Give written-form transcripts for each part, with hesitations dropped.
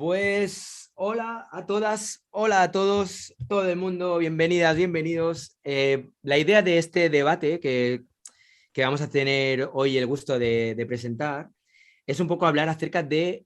Pues hola a todas, hola a todos, todo el mundo, bienvenidas, bienvenidos. La idea de este debate que vamos a tener hoy el gusto de presentar es un poco hablar acerca de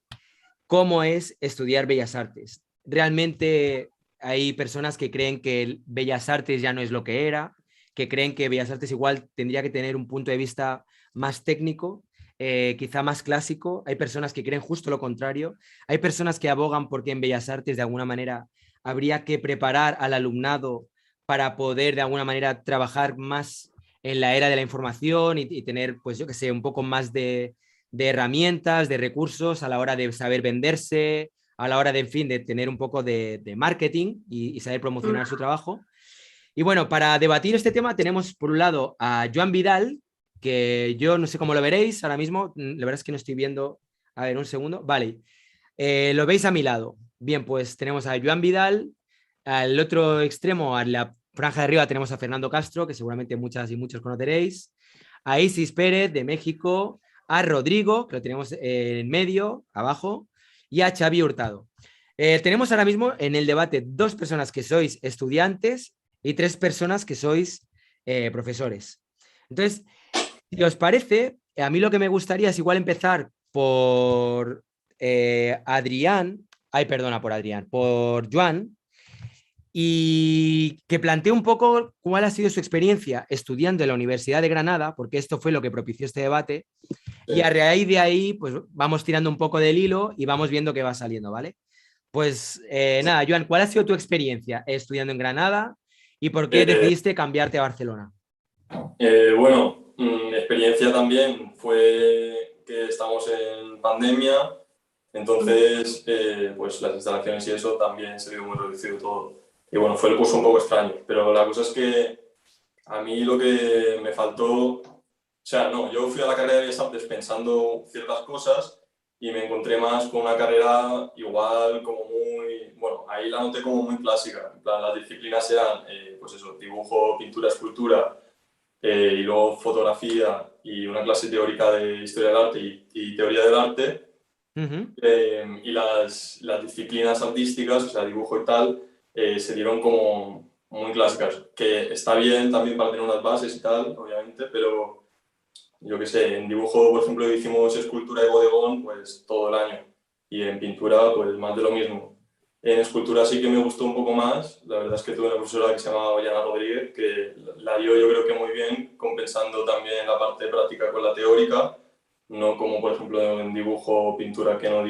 cómo es estudiar Bellas Artes. Realmente hay personas que creen que Bellas Artes ya no es lo que era, que creen que Bellas Artes igual tendría que tener un punto de vista más técnico, quizá más clásico. Hay personas que creen justo lo contrario. Hay personas que abogan porque en Bellas Artes de alguna manera habría que preparar al alumnado para poder de alguna manera trabajar más en la era de la información y tener, pues yo que sé, un poco más de herramientas, de recursos a la hora de saber venderse, a la hora de, en fin, de tener un poco de marketing y saber promocionar su trabajo. Y bueno, para debatir este tema tenemos por un lado a Joan Vidal, que yo no sé cómo lo veréis ahora mismo, la verdad es que no estoy viendo, a ver, un segundo, vale, lo veis a mi lado. Bien, pues tenemos a Joan Vidal, al otro extremo, a la franja de arriba tenemos a Fernando Castro, que seguramente muchas y muchos conoceréis, a Isis Pérez de México, a Rodrigo, que lo tenemos en medio, abajo, y a Xavi Hurtado. Tenemos ahora mismo en el debate dos personas que sois estudiantes y tres personas que sois profesores. Entonces, si os parece, a mí lo que me gustaría es igual empezar por Adrián, ay, perdona, por Adrián, por Joan, y que plantee un poco cuál ha sido su experiencia estudiando en la Universidad de Granada, porque esto fue lo que propició este debate, y a Sí. raíz de ahí, pues vamos tirando un poco del hilo y vamos viendo qué va saliendo, ¿vale? Pues nada, Joan, ¿cuál ha sido tu experiencia estudiando en Granada y por qué Eh, decidiste cambiarte a Barcelona? bueno, mi experiencia también fue que estamos en pandemia, entonces pues las instalaciones y eso también se vio muy reducido todo. Y bueno, fue el curso un poco extraño, pero la cosa es que a mí lo que me faltó, o sea, no, yo fui a la carrera de Bellas Artes pensando ciertas cosas y me encontré más con una carrera igual como muy, bueno, ahí la noté como muy clásica, en plan, las disciplinas eran, pues eso, dibujo, pintura, escultura, y luego fotografía y una clase teórica de historia del arte y teoría del arte, Uh -huh. y las disciplinas artísticas, o sea, dibujo y tal, se dieron como muy clásicas, que está bien también para tener unas bases y tal, obviamente, pero yo qué sé, en dibujo, por ejemplo, hicimos escultura y bodegón pues todo el año, y en pintura pues más de lo mismo. En escultura sí que me gustó un poco más, la verdad es que tuve una profesora que se llamaba Ollana Rodríguez, que la dio yo creo que muy bien, compensando también la parte práctica con la teórica, no como por ejemplo en dibujo o pintura que no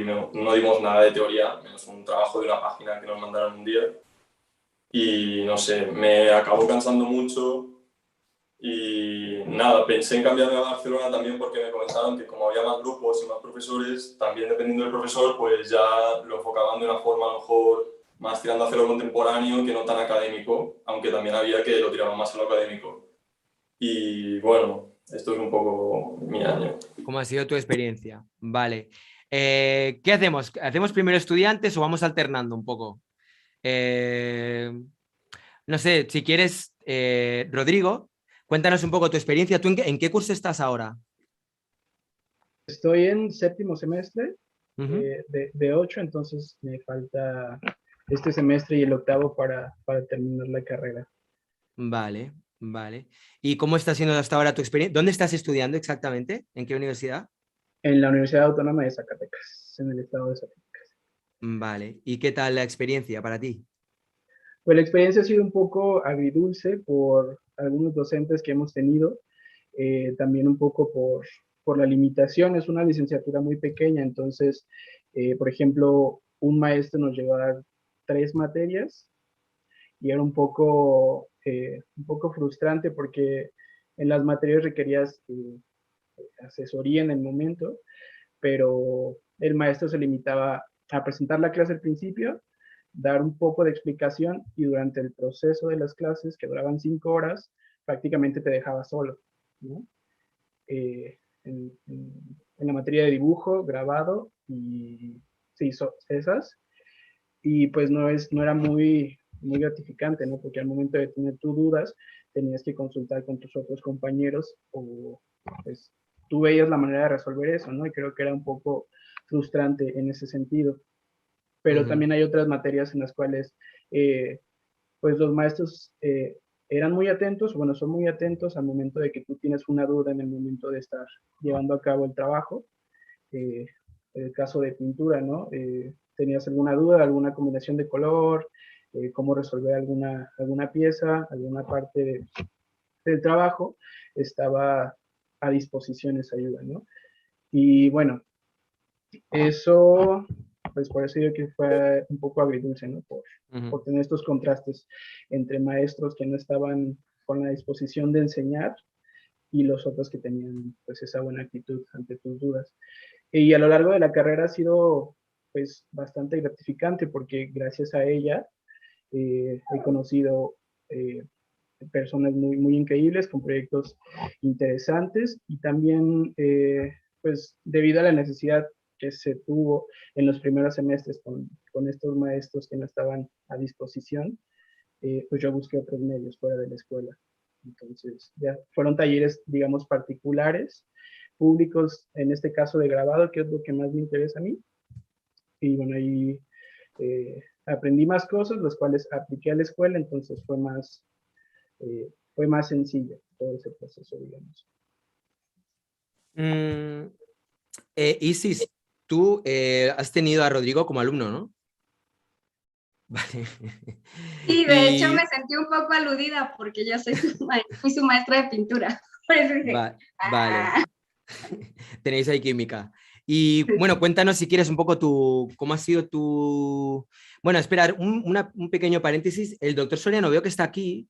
dimos nada de teoría, menos un trabajo de una página que nos mandaron un día. Y no sé, me acabó cansando mucho y nada, pensé en cambiarme a Barcelona también porque me comentaron que como había más grupos y más profesores, también dependiendo del profesor, pues ya lo enfocaban de una forma a lo mejor más tirando hacia lo contemporáneo que no tan académico, aunque también había que lo tiraban más a lo académico. Y bueno, esto es un poco mi año. ¿Cómo ha sido tu experiencia? Vale. ¿Qué hacemos? ¿Hacemos primero estudiantes o vamos alternando un poco? Eh, no sé, si quieres, Rodrigo, cuéntanos un poco tu experiencia. ¿Tú en qué curso estás ahora? Estoy en séptimo semestre Ujú. de 8, entonces me falta este semestre y el octavo para terminar la carrera. Vale, vale. ¿Y cómo está siendo hasta ahora tu experiencia? ¿Dónde estás estudiando exactamente? ¿En qué universidad? En la Universidad Autónoma de Zacatecas, en el estado de Zacatecas. Vale. ¿Y qué tal la experiencia para ti? Pues la experiencia ha sido un poco agridulce por algunos docentes que hemos tenido, también un poco por la limitación. Es una licenciatura muy pequeña, entonces, por ejemplo, un maestro nos lleva 3 materias y era un poco frustrante porque en las materias requerías asesoría en el momento, pero el maestro se limitaba a presentar la clase al principio, dar un poco de explicación y durante el proceso de las clases, que duraban 5 horas, prácticamente te dejaba solo, ¿no? En la materia de dibujo, grabado y sí, esas, y pues no era muy gratificante, ¿no? Porque al momento de tener tus dudas, tenías que consultar con tus otros compañeros o pues tú veías la manera de resolver eso, ¿no? Y creo que era un poco frustrante en ese sentido. pero también hay otras materias en las cuales pues los maestros eran muy atentos, bueno, son muy atentos al momento de que tú tienes una duda en el momento de estar llevando a cabo el trabajo. El caso de pintura, ¿no? Tenías alguna duda, alguna combinación de color, cómo resolver alguna pieza, alguna parte del trabajo, estaba a disposición esa ayuda, ¿no? Y bueno, eso, pues por eso yo creo que fue un poco agridulce, ¿no? Por tener estos contrastes entre maestros que no estaban con la disposición de enseñar y los otros que tenían pues esa buena actitud ante tus dudas. Y a lo largo de la carrera ha sido pues bastante gratificante porque gracias a ella he conocido personas muy, muy increíbles con proyectos interesantes y también pues debido a la necesidad que se tuvo en los primeros semestres con estos maestros que no estaban a disposición, pues yo busqué otros medios fuera de la escuela. Entonces, ya fueron talleres, digamos, particulares, públicos, en este caso de grabado, que es lo que más me interesa a mí. Y bueno, ahí aprendí más cosas, las cuales apliqué a la escuela, entonces fue más sencillo todo ese proceso, digamos. Isis, tú has tenido a Rodrigo como alumno, ¿no? Vale. Sí, de hecho me sentí un poco aludida porque yo fui su maestra de pintura. Por eso dije, Vale. Tenéis ahí química. Y bueno, cuéntanos si quieres un poco cómo ha sido tu... Bueno, esperar, un pequeño paréntesis. El doctor Soriano veo que está aquí.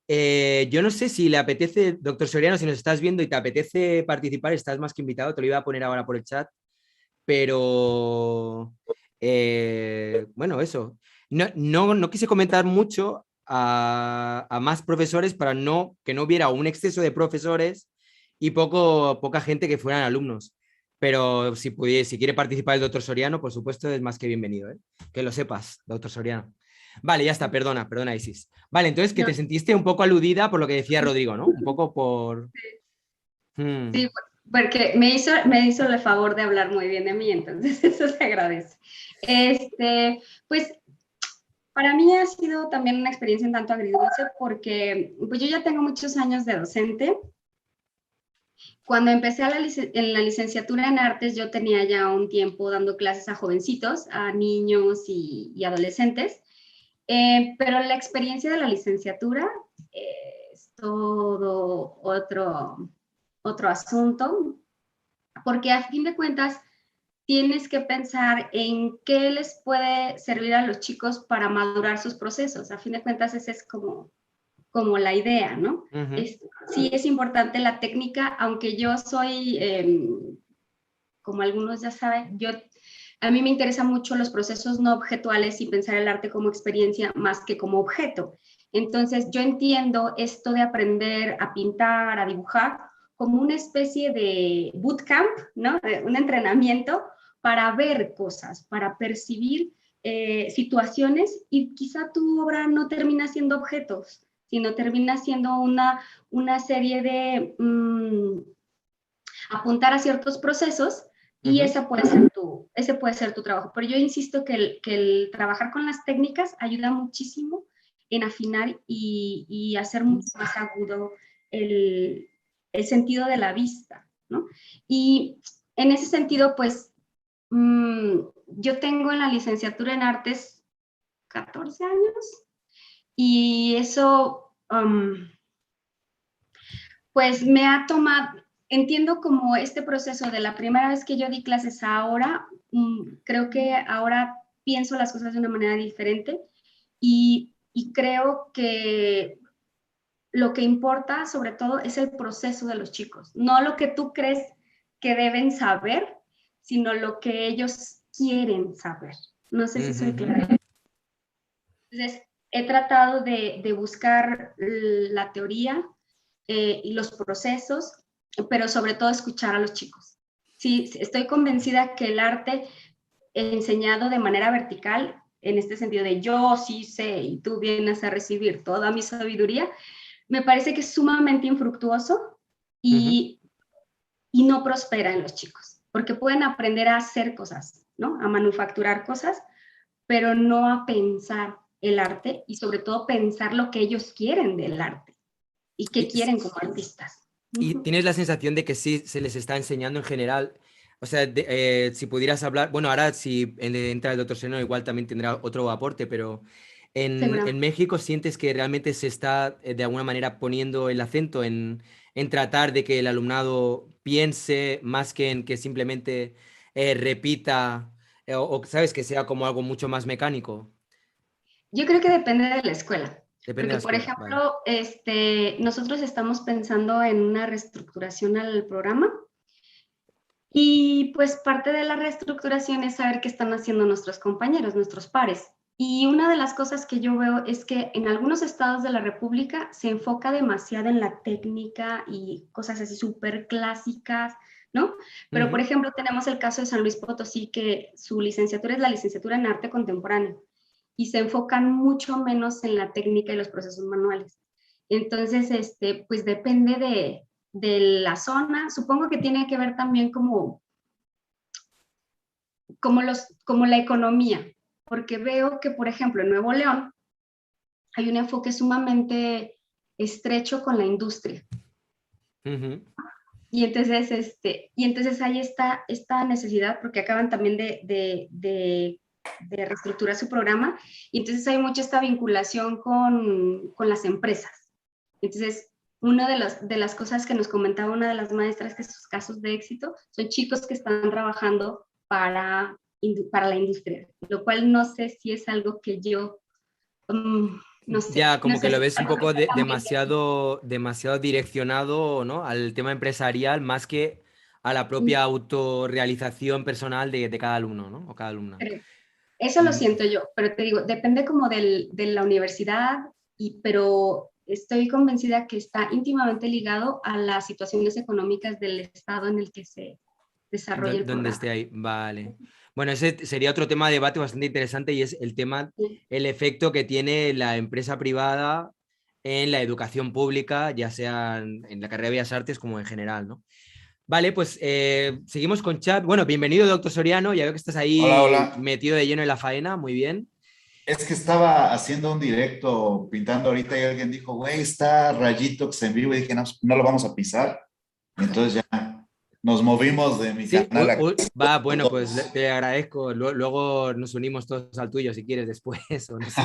Yo no sé si le apetece, doctor Soriano, si nos estás viendo y te apetece participar, estás más que invitado, te lo iba a poner ahora por el chat. Pero, bueno, eso. No quise comentar mucho a más profesores para que no hubiera un exceso de profesores y poca gente que fueran alumnos. Pero si quiere participar el doctor Soriano, por supuesto, es más que bienvenido, ¿eh? Que lo sepas, doctor Soriano. Vale, ya está, perdona, Isis. Vale, entonces que te sentiste un poco aludida por lo que decía Rodrigo, ¿no? Un poco por... Sí, porque me hizo el favor de hablar muy bien de mí, entonces eso se agradece. Pues para mí ha sido también una experiencia un tanto agridulce porque pues yo ya tengo muchos años de docente. Cuando empecé en la licenciatura en artes, yo tenía ya un tiempo dando clases a jovencitos, a niños y adolescentes, pero la experiencia de la licenciatura es todo otro asunto, porque a fin de cuentas tienes que pensar en qué les puede servir a los chicos para madurar sus procesos. A fin de cuentas esa es como la idea, ¿no? Sí es importante la técnica, aunque yo soy, como algunos ya saben, a mí me interesan mucho los procesos no objetuales y pensar el arte como experiencia más que como objeto. Entonces yo entiendo esto de aprender a pintar, a dibujar, como una especie de bootcamp, ¿no? Un entrenamiento para ver cosas, para percibir situaciones y quizá tu obra no termina siendo objetos, sino termina siendo una serie de apuntar a ciertos procesos y ese puede ser tu trabajo. Pero yo insisto que el trabajar con las técnicas ayuda muchísimo en afinar y hacer mucho más agudo el sentido de la vista, ¿no? Y en ese sentido, pues, yo tengo en la licenciatura en artes 14 años y eso, pues me ha tomado, entiendo como este proceso de la primera vez que yo di clases a ahora, creo que ahora pienso las cosas de una manera diferente y creo que lo que importa sobre todo es el proceso de los chicos, no lo que tú crees que deben saber, sino lo que ellos quieren saber. No sé si soy clara. Entonces, he tratado de buscar la teoría y los procesos, pero sobre todo escuchar a los chicos. Sí, estoy convencida que el arte enseñado de manera vertical, en este sentido de yo sí sé y tú vienes a recibir toda mi sabiduría, me parece que es sumamente infructuoso y no prospera en los chicos, porque pueden aprender a hacer cosas, ¿no? A manufacturar cosas, pero no a pensar el arte y sobre todo pensar lo que ellos quieren del arte y qué quieren como artistas. Y tienes la sensación de que sí se les está enseñando en general. O sea, si pudieras hablar, bueno, ahora si entra el doctor Soriano igual también tendrá otro aporte, pero en México sientes que realmente se está de alguna manera poniendo el acento en tratar de que el alumnado piense más que en que simplemente repita o, sabes, que sea como algo mucho más mecánico. Yo creo que depende de la escuela. Depende de Porque, la por escuela, ejemplo, vale. nosotros estamos pensando en una reestructuración al programa y pues parte de la reestructuración es saber qué están haciendo nuestros compañeros, nuestros pares. Y una de las cosas que yo veo es que en algunos estados de la República se enfoca demasiado en la técnica y cosas así súper clásicas, ¿no? Pero, por ejemplo, tenemos el caso de San Luis Potosí, que su licenciatura es la licenciatura en arte contemporáneo y se enfocan mucho menos en la técnica y los procesos manuales. Entonces, pues depende de la zona. Supongo que tiene que ver también como la economía, porque veo que, por ejemplo, en Nuevo León hay un enfoque sumamente estrecho con la industria. Y entonces hay esta necesidad, porque acaban también de reestructurar su programa, y entonces hay mucha esta vinculación con las empresas. Entonces, una de las cosas que nos comentaba una de las maestras, que sus casos de éxito son chicos que están trabajando para la industria, lo cual no sé si es algo que yo, no sé. Ya, como No que sé lo si ves un es algo poco que está muy bien. demasiado direccionado, ¿no? Al tema empresarial más que a la propia autorrealización personal de cada alumno, ¿no? O cada alumna. Eso lo siento yo, pero te digo, depende como de la universidad, pero estoy convencida que está íntimamente ligado a las situaciones económicas del estado en el que se desarrolla el Donde programa. esté ahí, vale. Bueno, ese sería otro tema de debate bastante interesante y es el tema, Sí. el efecto que tiene la empresa privada en la educación pública, ya sea en la carrera de Bellas Artes como en general, ¿no? Vale, pues seguimos con chat. Bueno, bienvenido, doctor Soriano. Ya veo que estás Hola, ahí hola. metido de lleno en la faena. Muy bien. Es que estaba haciendo un directo pintando ahorita y alguien dijo, güey, está Rayitox en vivo y dije, no, no lo vamos a pisar. Y entonces ya nos movimos de mi Sí, canal a va, bueno, pues todos. te agradezco. Luego nos unimos todos al tuyo si quieres después, o no sé.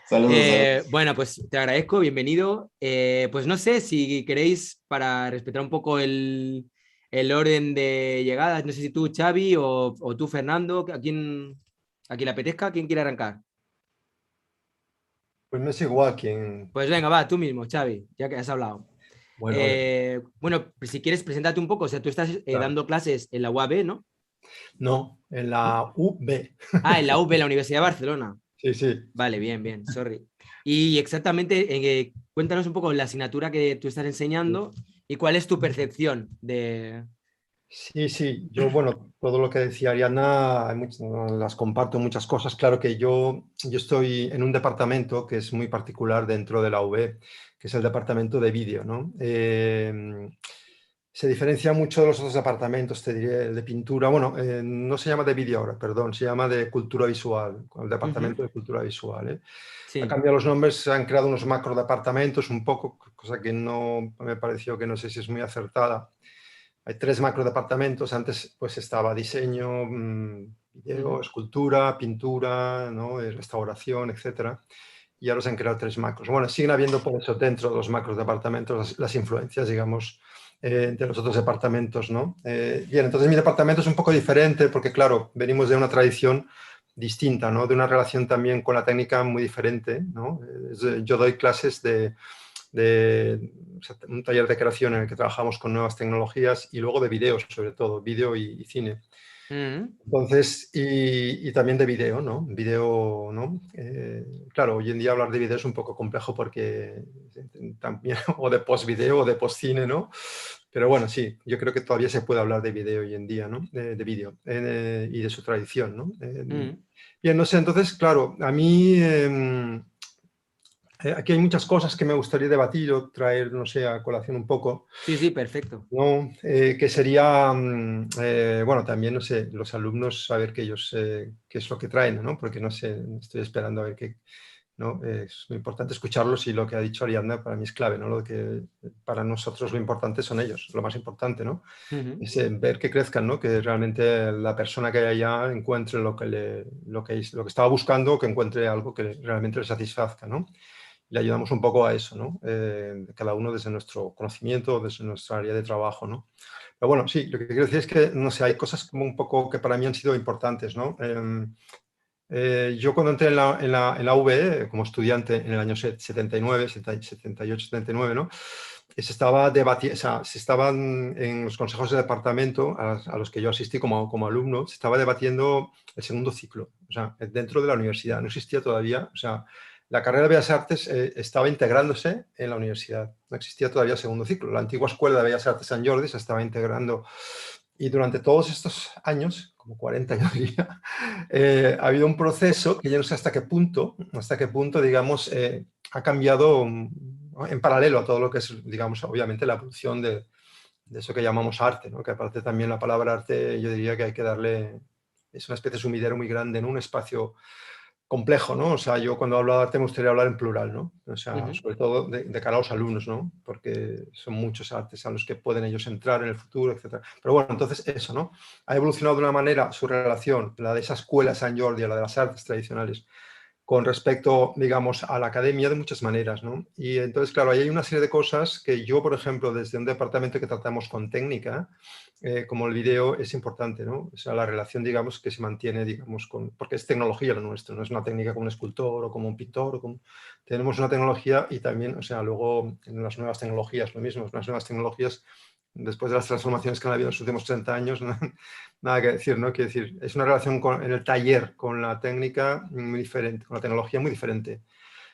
Saludos, saludos. Bueno, pues te agradezco, bienvenido. Pues no sé si queréis, para respetar un poco el orden de llegadas, no sé si tú, Xavi, o tú, Fernando, a quien le apetezca, ¿quién quiere arrancar? Pues no es igual quien... Pues venga, va, tú mismo, Xavi, ya que has hablado. Bueno, vale. Bueno, pues si quieres, preséntate un poco. O sea, tú estás Claro. dando clases en la UAB, ¿no? No, en la UB. Ah, en la UB, la Universidad de Barcelona. Sí, sí. Vale, bien, bien, sorry. Y exactamente, cuéntanos un poco la asignatura que tú estás enseñando y cuál es tu percepción de... Sí, sí. Yo, bueno, todo lo que decía Ariana, las comparto muchas cosas. Claro que yo estoy en un departamento que es muy particular dentro de la UB, que es el departamento de vídeo, ¿no? Se diferencia mucho de los otros departamentos, te diré, el de pintura. Bueno, no se llama de vídeo ahora, perdón, se llama de cultura visual, el departamento de cultura visual, ¿eh? Sí. Han cambiado los nombres, se han creado unos macro departamentos un poco, cosa que no me pareció, que no sé si es muy acertada. Hay 3 macro departamentos, antes pues estaba diseño, video, escultura, pintura, ¿no? Restauración, etcétera. Y ahora se han creado 3 macros. Bueno, siguen habiendo por eso dentro de los macros departamentos las influencias, digamos, de los otros departamentos, ¿no? Bien, entonces mi departamento es un poco diferente porque, claro, venimos de una tradición distinta, ¿no? De una relación también con la técnica muy diferente, ¿no? Yo doy clases de un taller de creación en el que trabajamos con nuevas tecnologías y luego de vídeos, sobre todo, vídeo y cine. Entonces, y también de vídeo, ¿no? Vídeo, ¿no? Claro, hoy en día hablar de vídeo es un poco complejo porque también, o de post-vídeo o de post-cine, ¿no? Pero bueno, sí, yo creo que todavía se puede hablar de vídeo hoy en día, ¿no? De vídeo y de su tradición, ¿no? Bien, no sé, entonces, claro, a mí Aquí hay muchas cosas que me gustaría debatir o traer, no sé, a colación un poco, Sí, sí, perfecto. ¿no? Que sería, bueno, también, no sé, los alumnos, saber que ellos, qué es lo que traen, ¿no? Porque, no sé, estoy esperando a ver qué, ¿no? Es muy importante escucharlos y lo que ha dicho Ariadna para mí es clave, ¿no? Lo que para nosotros lo importante son ellos, lo más importante, ¿no? Ujú. Es ver que crezcan, ¿no? Que realmente la persona que hay allá encuentre lo que estaba buscando, que encuentre algo que realmente le satisfazca, ¿no? Le ayudamos un poco a eso, ¿no? Cada uno desde nuestro conocimiento, desde nuestra área de trabajo, ¿no? Pero bueno, sí, lo que quiero decir es que, no sé, hay cosas como un poco que para mí han sido importantes, ¿no? Yo cuando entré en la UVE como estudiante en el año 79, 78, 79, ¿no? Se estaba debatiendo, o sea, se estaban en los consejos de departamento a los que yo asistí como alumno, se estaba debatiendo el segundo ciclo, o sea, dentro de la universidad, no existía todavía, o sea, la carrera de Bellas Artes estaba integrándose en la universidad, no existía todavía el segundo ciclo, la antigua Escuela de Bellas Artes Sant Jordi se estaba integrando y durante todos estos años, como 40 yo diría, ha habido un proceso que yo no sé hasta qué punto, digamos, ha cambiado en paralelo a todo lo que es, digamos, obviamente la evolución de eso que llamamos arte, ¿no? Que aparte también la palabra arte yo diría que hay que darle, es una especie de sumidero muy grande, ¿no? Un espacio complejo, ¿no? O sea, yo cuando hablo de arte me gustaría hablar en plural, ¿no? O sea, Ujú. sobre todo de cara a los alumnos, ¿no? Porque son muchos artes a los que pueden ellos entrar en el futuro, etcétera. Pero bueno, entonces eso, ¿no? Ha evolucionado de una manera su relación, la de esa escuela San Jordi, la de las artes tradicionales, con respecto, digamos, a la academia de muchas maneras, ¿no? Y entonces, claro, ahí hay una serie de cosas que yo, por ejemplo, desde un departamento que tratamos con técnica, como el vídeo, es importante, ¿no? O sea, la relación, digamos, que se mantiene, digamos, porque es tecnología lo nuestro, no es una técnica como un escultor o como un pintor, tenemos una tecnología y también, o sea, luego en las nuevas tecnologías, lo mismo, las nuevas tecnologías, después de las transformaciones que han habido en los últimos 30 años, ¿no? Nada que decir, ¿no? Quiero decir, es una relación en el taller con la técnica muy diferente, con la tecnología muy diferente.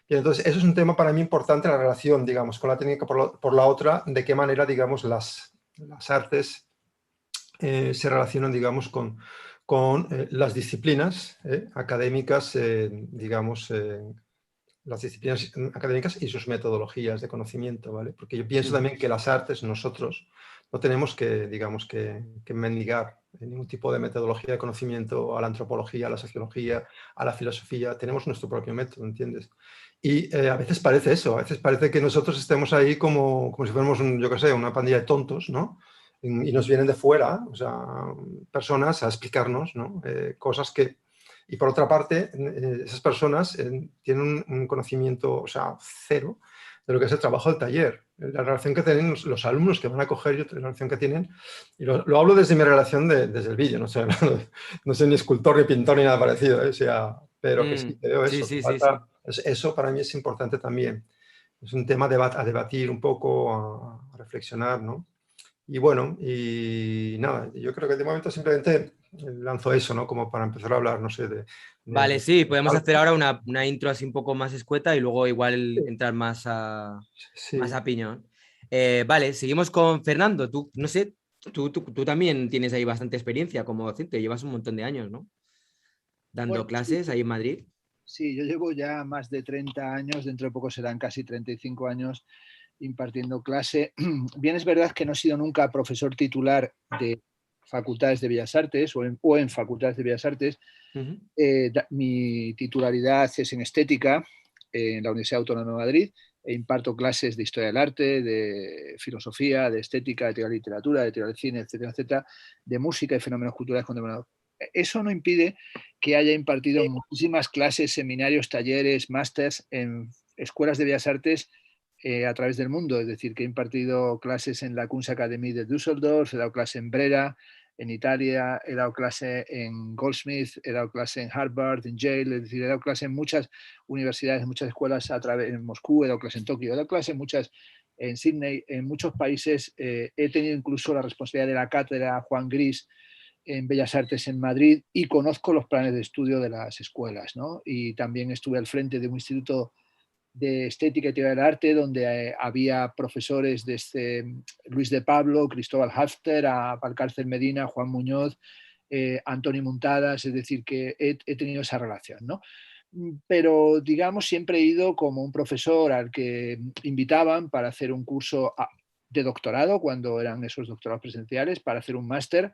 Y entonces, eso es un tema para mí importante, la relación, digamos, con la técnica por la otra, de qué manera, digamos, las artes se relacionan, digamos, con las disciplinas académicas, digamos, las disciplinas académicas y sus metodologías de conocimiento, ¿vale? Porque yo pienso también que las artes, nosotros, no tenemos que, digamos, que mendigar ningún tipo de metodología de conocimiento a la antropología, a la sociología, a la filosofía. Tenemos nuestro propio método, ¿entiendes? Y a veces parece eso, a veces parece que nosotros estemos ahí como si fuéramos, yo qué sé, una pandilla de tontos, ¿no? Y nos vienen de fuera, o sea, personas a explicarnos, ¿no? Cosas que... Y por otra parte, esas personas tienen un conocimiento, o sea, cero, de lo que es el trabajo del taller. La relación que tienen los alumnos que van a coger, la relación que tienen, y lo hablo desde mi relación desde el vídeo, no sé, no soy ni escultor, ni pintor, ni nada parecido, o sea, pero que sí, que veo Sí, eso, que sí, sí, sí. falta, eso para mí es importante también. Es un tema a debatir un poco, a reflexionar, ¿no? Y bueno, y nada, yo creo que de momento simplemente lanzo eso, ¿no? Como para empezar a hablar, no sé, Vale, sí, podemos hacer ahora una intro así un poco más escueta y luego igual entrar más sí. a piñón. Vale, seguimos con Fernando. Tú, no sé, tú también tienes ahí bastante experiencia como docente, llevas un montón de años, ¿no? Bueno, Dando sí, clases ahí en Madrid. sí, yo llevo ya más de 30 años, dentro de poco serán casi 35 años impartiendo clase. Bien, es verdad que no he sido nunca profesor titular de facultades de Bellas Artes o en facultades de Bellas Artes. Ujú. Mi titularidad es en estética en la Universidad Autónoma de Madrid e imparto clases de historia del arte, de filosofía, de estética, de teoría de literatura, de teoría del cine, etcétera, etcétera, de música y fenómenos culturales contemporáneos. Eso no impide que haya impartido muchísimas clases, seminarios, talleres, másters en escuelas de bellas artes a través del mundo. Es decir, que he impartido clases en la Kunstacademie de Düsseldorf, he dado clase en Brera, en Italia, he dado clase en Goldsmith, he dado clase en Harvard, en Yale, es decir, he dado clase en muchas universidades, en muchas escuelas en Moscú, he dado clase en Tokio, he dado clase en muchas, en Sydney, en muchos países. He tenido incluso la responsabilidad de la cátedra Juan Gris en Bellas Artes en Madrid y conozco los planes de estudio de las escuelas, ¿no? Y también estuve al frente de un instituto de estética y teoría del arte, donde había profesores desde Luis de Pablo, Cristóbal Hafter, a Valcárcel Medina, Juan Muñoz, Antonio Muntadas, es decir, que he tenido esa relación, ¿no? pero digamos siempre he ido como un profesor al que invitaban para hacer un curso de doctorado, cuando eran esos doctorados presenciales, para hacer un máster,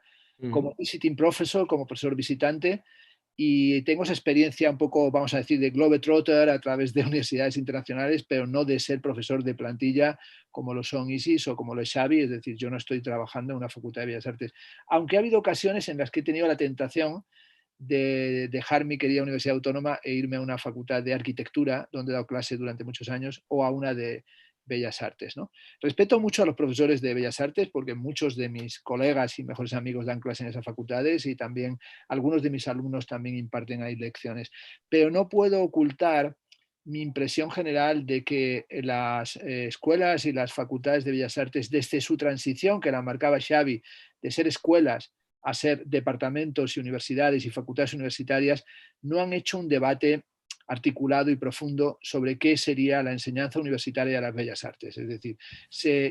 como visiting professor, como profesor visitante, y tengo esa experiencia un poco, vamos a decir, de globetrotter a través de universidades internacionales, pero no de ser profesor de plantilla como lo son ISIS o como lo es Xavi, es decir, yo no estoy trabajando en una facultad de Bellas Artes, aunque ha habido ocasiones en las que he tenido la tentación de dejar mi querida Universidad Autónoma e irme a una facultad de arquitectura, donde he dado clase durante muchos años, o a una de Bellas Artes, ¿no? Respeto mucho a los profesores de Bellas Artes porque muchos de mis colegas y mejores amigos dan clase en esas facultades y también algunos de mis alumnos también imparten ahí lecciones. Pero no puedo ocultar mi impresión general de que las escuelas y las facultades de Bellas Artes, desde su transición, que la marcaba Xavi, de ser escuelas a ser departamentos y universidades y facultades universitarias, no han hecho un debate articulado y profundo sobre qué sería la enseñanza universitaria de las bellas artes. Es decir,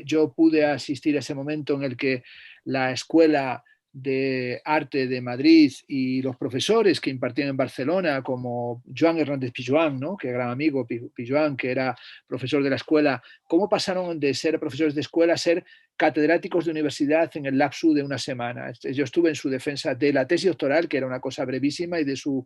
yo pude asistir a ese momento en el que la Escuela de Arte de Madrid y los profesores que impartían en Barcelona, como Joan Hernández Pijuan, ¿no? Que gran amigo Pijuan, que era profesor de la escuela, cómo pasaron de ser profesores de escuela a ser catedráticos de universidad en el lapso de una semana. Yo estuve en su defensa de la tesis doctoral, que era una cosa brevísima, y de su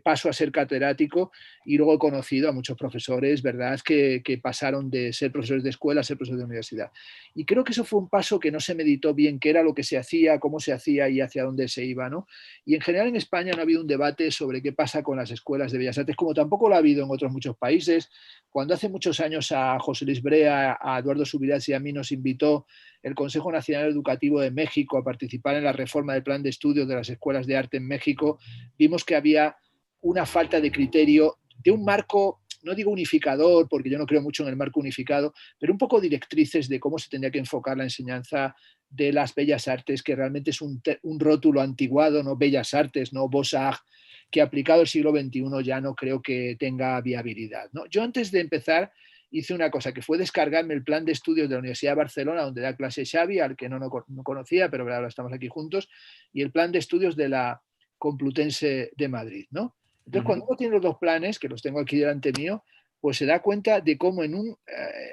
paso a ser catedrático, y luego he conocido a muchos profesores, ¿verdad?, que pasaron de ser profesores de escuela a ser profesores de universidad. Y creo que eso fue un paso que no se meditó bien qué era lo que se hacía, cómo se hacía y hacia dónde se iba, ¿no? Y en general en España no ha habido un debate sobre qué pasa con las escuelas de Bellas Artes, como tampoco lo ha habido en otros muchos países. Cuando hace muchos años a José Luis Brea, a Eduardo Subirats y a mí nos invitó el Consejo Nacional Educativo de México a participar en la reforma del plan de estudios de las escuelas de arte en México, vimos que había una falta de criterio, de un marco, no digo unificador, porque yo no creo mucho en el marco unificado, pero un poco directrices de cómo se tendría que enfocar la enseñanza de las bellas artes, que realmente es un rótulo antiguado, no bellas artes, no Beaux-Arts, que aplicado al siglo XXI ya no creo que tenga viabilidad, ¿no? Yo antes de empezar hice una cosa, que fue descargarme el plan de estudios de la Universidad de Barcelona, donde da clase Xavi, al que no conocía, pero ahora estamos aquí juntos, y el plan de estudios de la Complutense de Madrid, ¿no? Entonces, cuando uno tiene los dos planes, que los tengo aquí delante mío, pues se da cuenta de cómo en un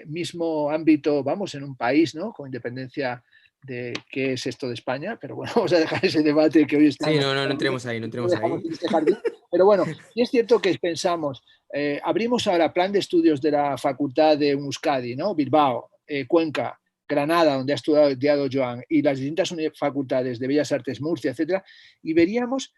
mismo ámbito, vamos, en un país, ¿no?, con independencia de qué es esto de España, pero bueno, vamos a dejar ese debate que hoy estamos... Sí, no entremos ahí, no entremos ahí. Pero bueno, y es cierto que pensamos, abrimos ahora plan de estudios de la Facultad de Euskadi, ¿no?, Bilbao, Cuenca, Granada, donde ha estudiado Joan, y las distintas facultades de Bellas Artes, Murcia, etcétera, y veríamos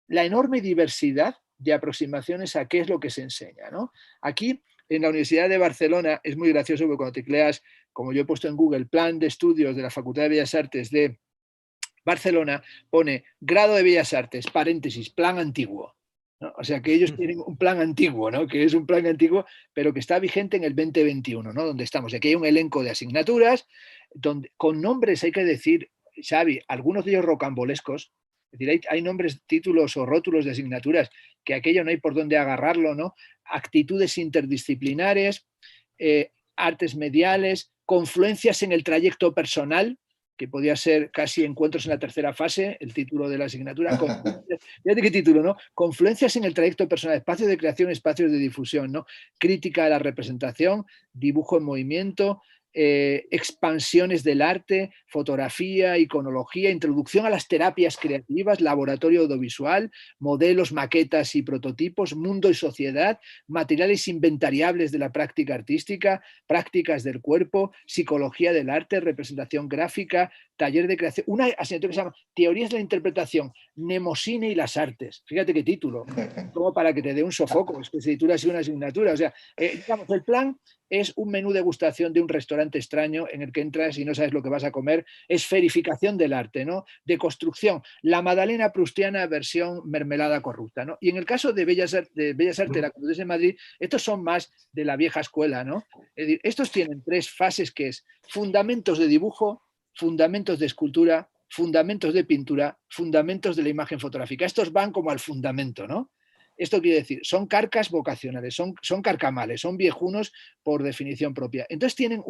la enorme diversidad de aproximaciones a qué es lo que se enseña, ¿no? Aquí, en la Universidad de Barcelona, es muy gracioso porque cuando tecleas, como yo he puesto en Google, plan de estudios de la Facultad de Bellas Artes de Barcelona, pone grado de Bellas Artes, paréntesis, plan antiguo, ¿no? O sea que ellos tienen un plan antiguo, ¿no?, que es un plan antiguo, pero que está vigente en el 2021, ¿no?, donde estamos. Aquí hay un elenco de asignaturas con nombres, hay que decir, Xavi, algunos de ellos rocambolescos. Es decir, hay nombres, títulos o rótulos de asignaturas que aquello no hay por dónde agarrarlo, ¿no? Actitudes interdisciplinares, artes mediales, confluencias en el trayecto personal, que podía ser casi encuentros en la tercera fase, el título de la asignatura. Fíjate qué título, ¿no? Confluencias en el trayecto personal, espacios de creación, espacios de difusión, ¿no? Crítica de la representación, dibujo en movimiento, expansiones del arte, fotografía, iconología, introducción a las terapias creativas, laboratorio audiovisual, modelos, maquetas y prototipos, mundo y sociedad, materiales inventariables de la práctica artística, prácticas del cuerpo, psicología del arte, representación gráfica, taller de creación, una asignatura que se llama Teorías de la Interpretación, Mnemosine y las Artes. Fíjate qué título, como para que te dé un sofoco, es que se titula así una asignatura. O sea, digamos, el plan es un menú degustación de un restaurante extraño en el que entras y no sabes lo que vas a comer. Esferificación del arte, ¿no? Deconstrucción. La Magdalena prustiana versión mermelada corrupta, ¿no? Y en el caso de Bellas Artes de la Complutense de Madrid, estos son más de la vieja escuela, ¿no? Es decir, estos tienen tres fases, que es fundamentos de dibujo, fundamentos de escultura, fundamentos de pintura, fundamentos de la imagen fotográfica. Estos van como al fundamento, ¿no? Esto quiere decir, son carcas vocacionales, son carcamales, son viejunos por definición propia. Entonces tienen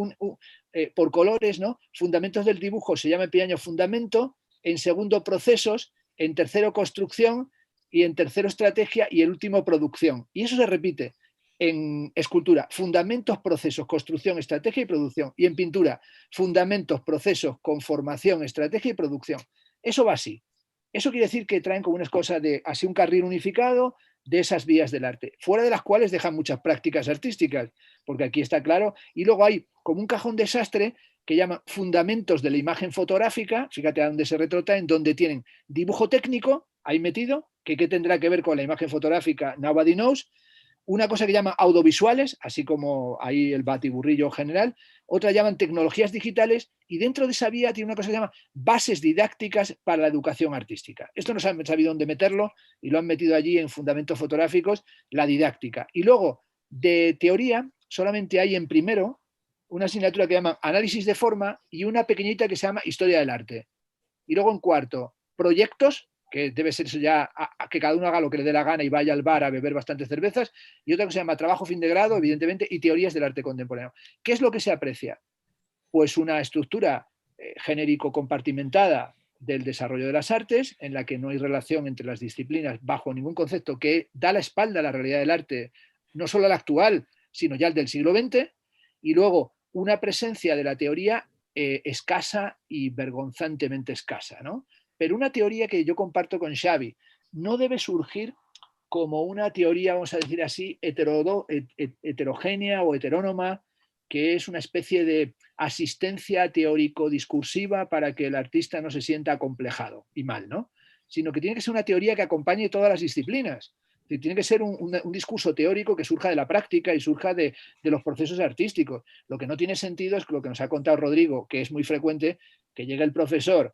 por colores, ¿no? Fundamentos del dibujo se llama en primer año fundamento, en segundo procesos, en tercero construcción, y en tercero estrategia y el último producción. Y eso se repite en escultura, fundamentos, procesos, construcción, estrategia y producción. Y en pintura, fundamentos, procesos, conformación, estrategia y producción. Eso va así. Eso quiere decir que traen como unas cosas de así un carril unificado de esas vías del arte, fuera de las cuales dejan muchas prácticas artísticas, porque aquí está claro. Y luego hay como un cajón desastre que llaman fundamentos de la imagen fotográfica, fíjate a dónde se retrotraen, donde tienen dibujo técnico ahí metido, que qué tendrá que ver con la imagen fotográfica, nobody knows. Una cosa que llaman audiovisuales, así como ahí el batiburrillo general, otra llaman tecnologías digitales, y dentro de esa vía tiene una cosa que se llama bases didácticas para la educación artística. Esto no se han sabido dónde meterlo y lo han metido allí en fundamentos fotográficos, la didáctica. Y luego, de teoría, solamente hay en primero una asignatura que llaman análisis de forma y una pequeñita que se llama historia del arte. Y luego en cuarto, proyectos, que debe ser eso ya, que cada uno haga lo que le dé la gana y vaya al bar a beber bastantes cervezas, y otra que se llama trabajo fin de grado, evidentemente, y teorías del arte contemporáneo. ¿Qué es lo que se aprecia? Pues una estructura genérico compartimentada del desarrollo de las artes, en la que no hay relación entre las disciplinas bajo ningún concepto, que da la espalda a la realidad del arte, no solo al actual, sino ya al del siglo XX, y luego una presencia de la teoría escasa y vergonzantemente escasa, ¿no? Pero una teoría que yo comparto con Xavi, no debe surgir como una teoría, vamos a decir así, heterogénea o heterónoma, que es una especie de asistencia teórico-discursiva para que el artista no se sienta acomplejado y mal, ¿no? Sino que tiene que ser una teoría que acompañe todas las disciplinas. Tiene que ser un discurso teórico que surja de la práctica y surja de los procesos artísticos. Lo que no tiene sentido es lo que nos ha contado Rodrigo, que es muy frecuente, que llegue el profesor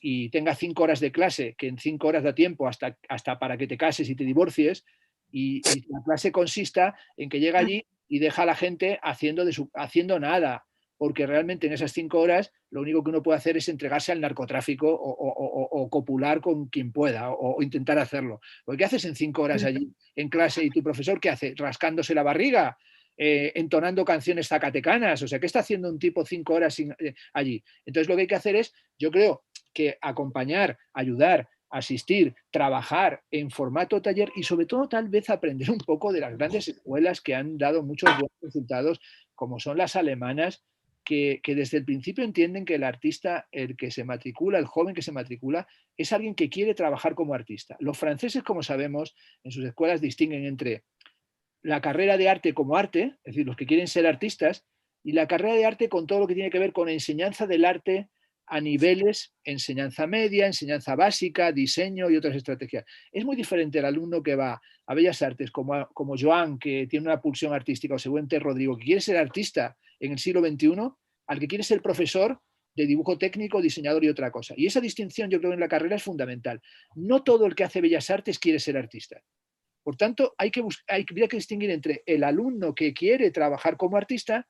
y tenga 5 horas de clase, que en 5 horas da tiempo hasta para que te cases y te divorcies, y la clase consista en que llega allí y deja a la gente haciendo nada, porque realmente en esas 5 horas lo único que uno puede hacer es entregarse al narcotráfico o copular con quien pueda o intentar hacerlo. Porque ¿qué haces en 5 horas allí en clase y tu profesor qué hace? Rascándose la barriga, entonando canciones zacatecanas. O sea, ¿qué está haciendo un tipo 5 horas allí? Entonces lo que hay que hacer es, yo creo, que acompañar, ayudar, asistir, trabajar en formato taller y sobre todo tal vez aprender un poco de las grandes escuelas que han dado muchos buenos resultados, como son las alemanas, que desde el principio entienden que el artista, el que se matricula, el joven que se matricula, es alguien que quiere trabajar como artista. Los franceses, como sabemos, en sus escuelas distinguen entre la carrera de arte como arte, es decir, los que quieren ser artistas, y la carrera de arte con todo lo que tiene que ver con enseñanza del arte a niveles, enseñanza media, enseñanza básica, diseño y otras estrategias. Es muy diferente el alumno que va a Bellas Artes, como Joan, que tiene una pulsión artística, o seguramente Rodrigo, que quiere ser artista en el siglo XXI, al que quiere ser profesor de dibujo técnico, diseñador y otra cosa. Y esa distinción, yo creo, en la carrera es fundamental. No todo el que hace Bellas Artes quiere ser artista. Por tanto, hay que distinguir entre el alumno que quiere trabajar como artista,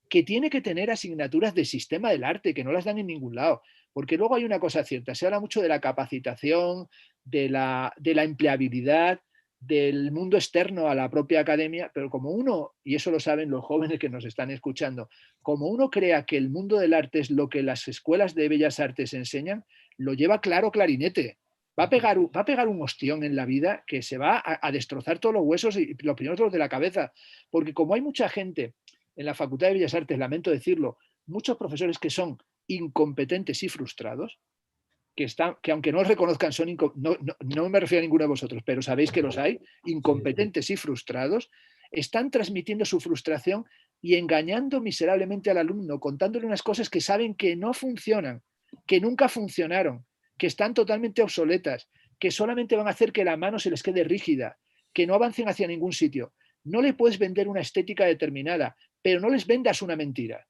que tiene que tener asignaturas de sistema del arte, que no las dan en ningún lado. Porque luego hay una cosa cierta, se habla mucho de la capacitación, de la empleabilidad, del mundo externo a la propia academia, pero como uno, y eso lo saben los jóvenes que nos están escuchando, como uno crea que el mundo del arte es lo que las escuelas de bellas artes enseñan, lo lleva claro clarinete. Va a pegar un ostión en la vida que se va a destrozar todos los huesos y los primeros los de la cabeza. Porque como hay mucha gente en la Facultad de Bellas Artes, lamento decirlo, muchos profesores que son incompetentes y frustrados, que aunque no os reconozcan, no me refiero a ninguno de vosotros, pero sabéis que los hay, incompetentes y frustrados, están transmitiendo su frustración y engañando miserablemente al alumno, contándole unas cosas que saben que no funcionan, que nunca funcionaron, que están totalmente obsoletas, que solamente van a hacer que la mano se les quede rígida, que no avancen hacia ningún sitio. No le puedes vender una estética determinada, pero no les vendas una mentira,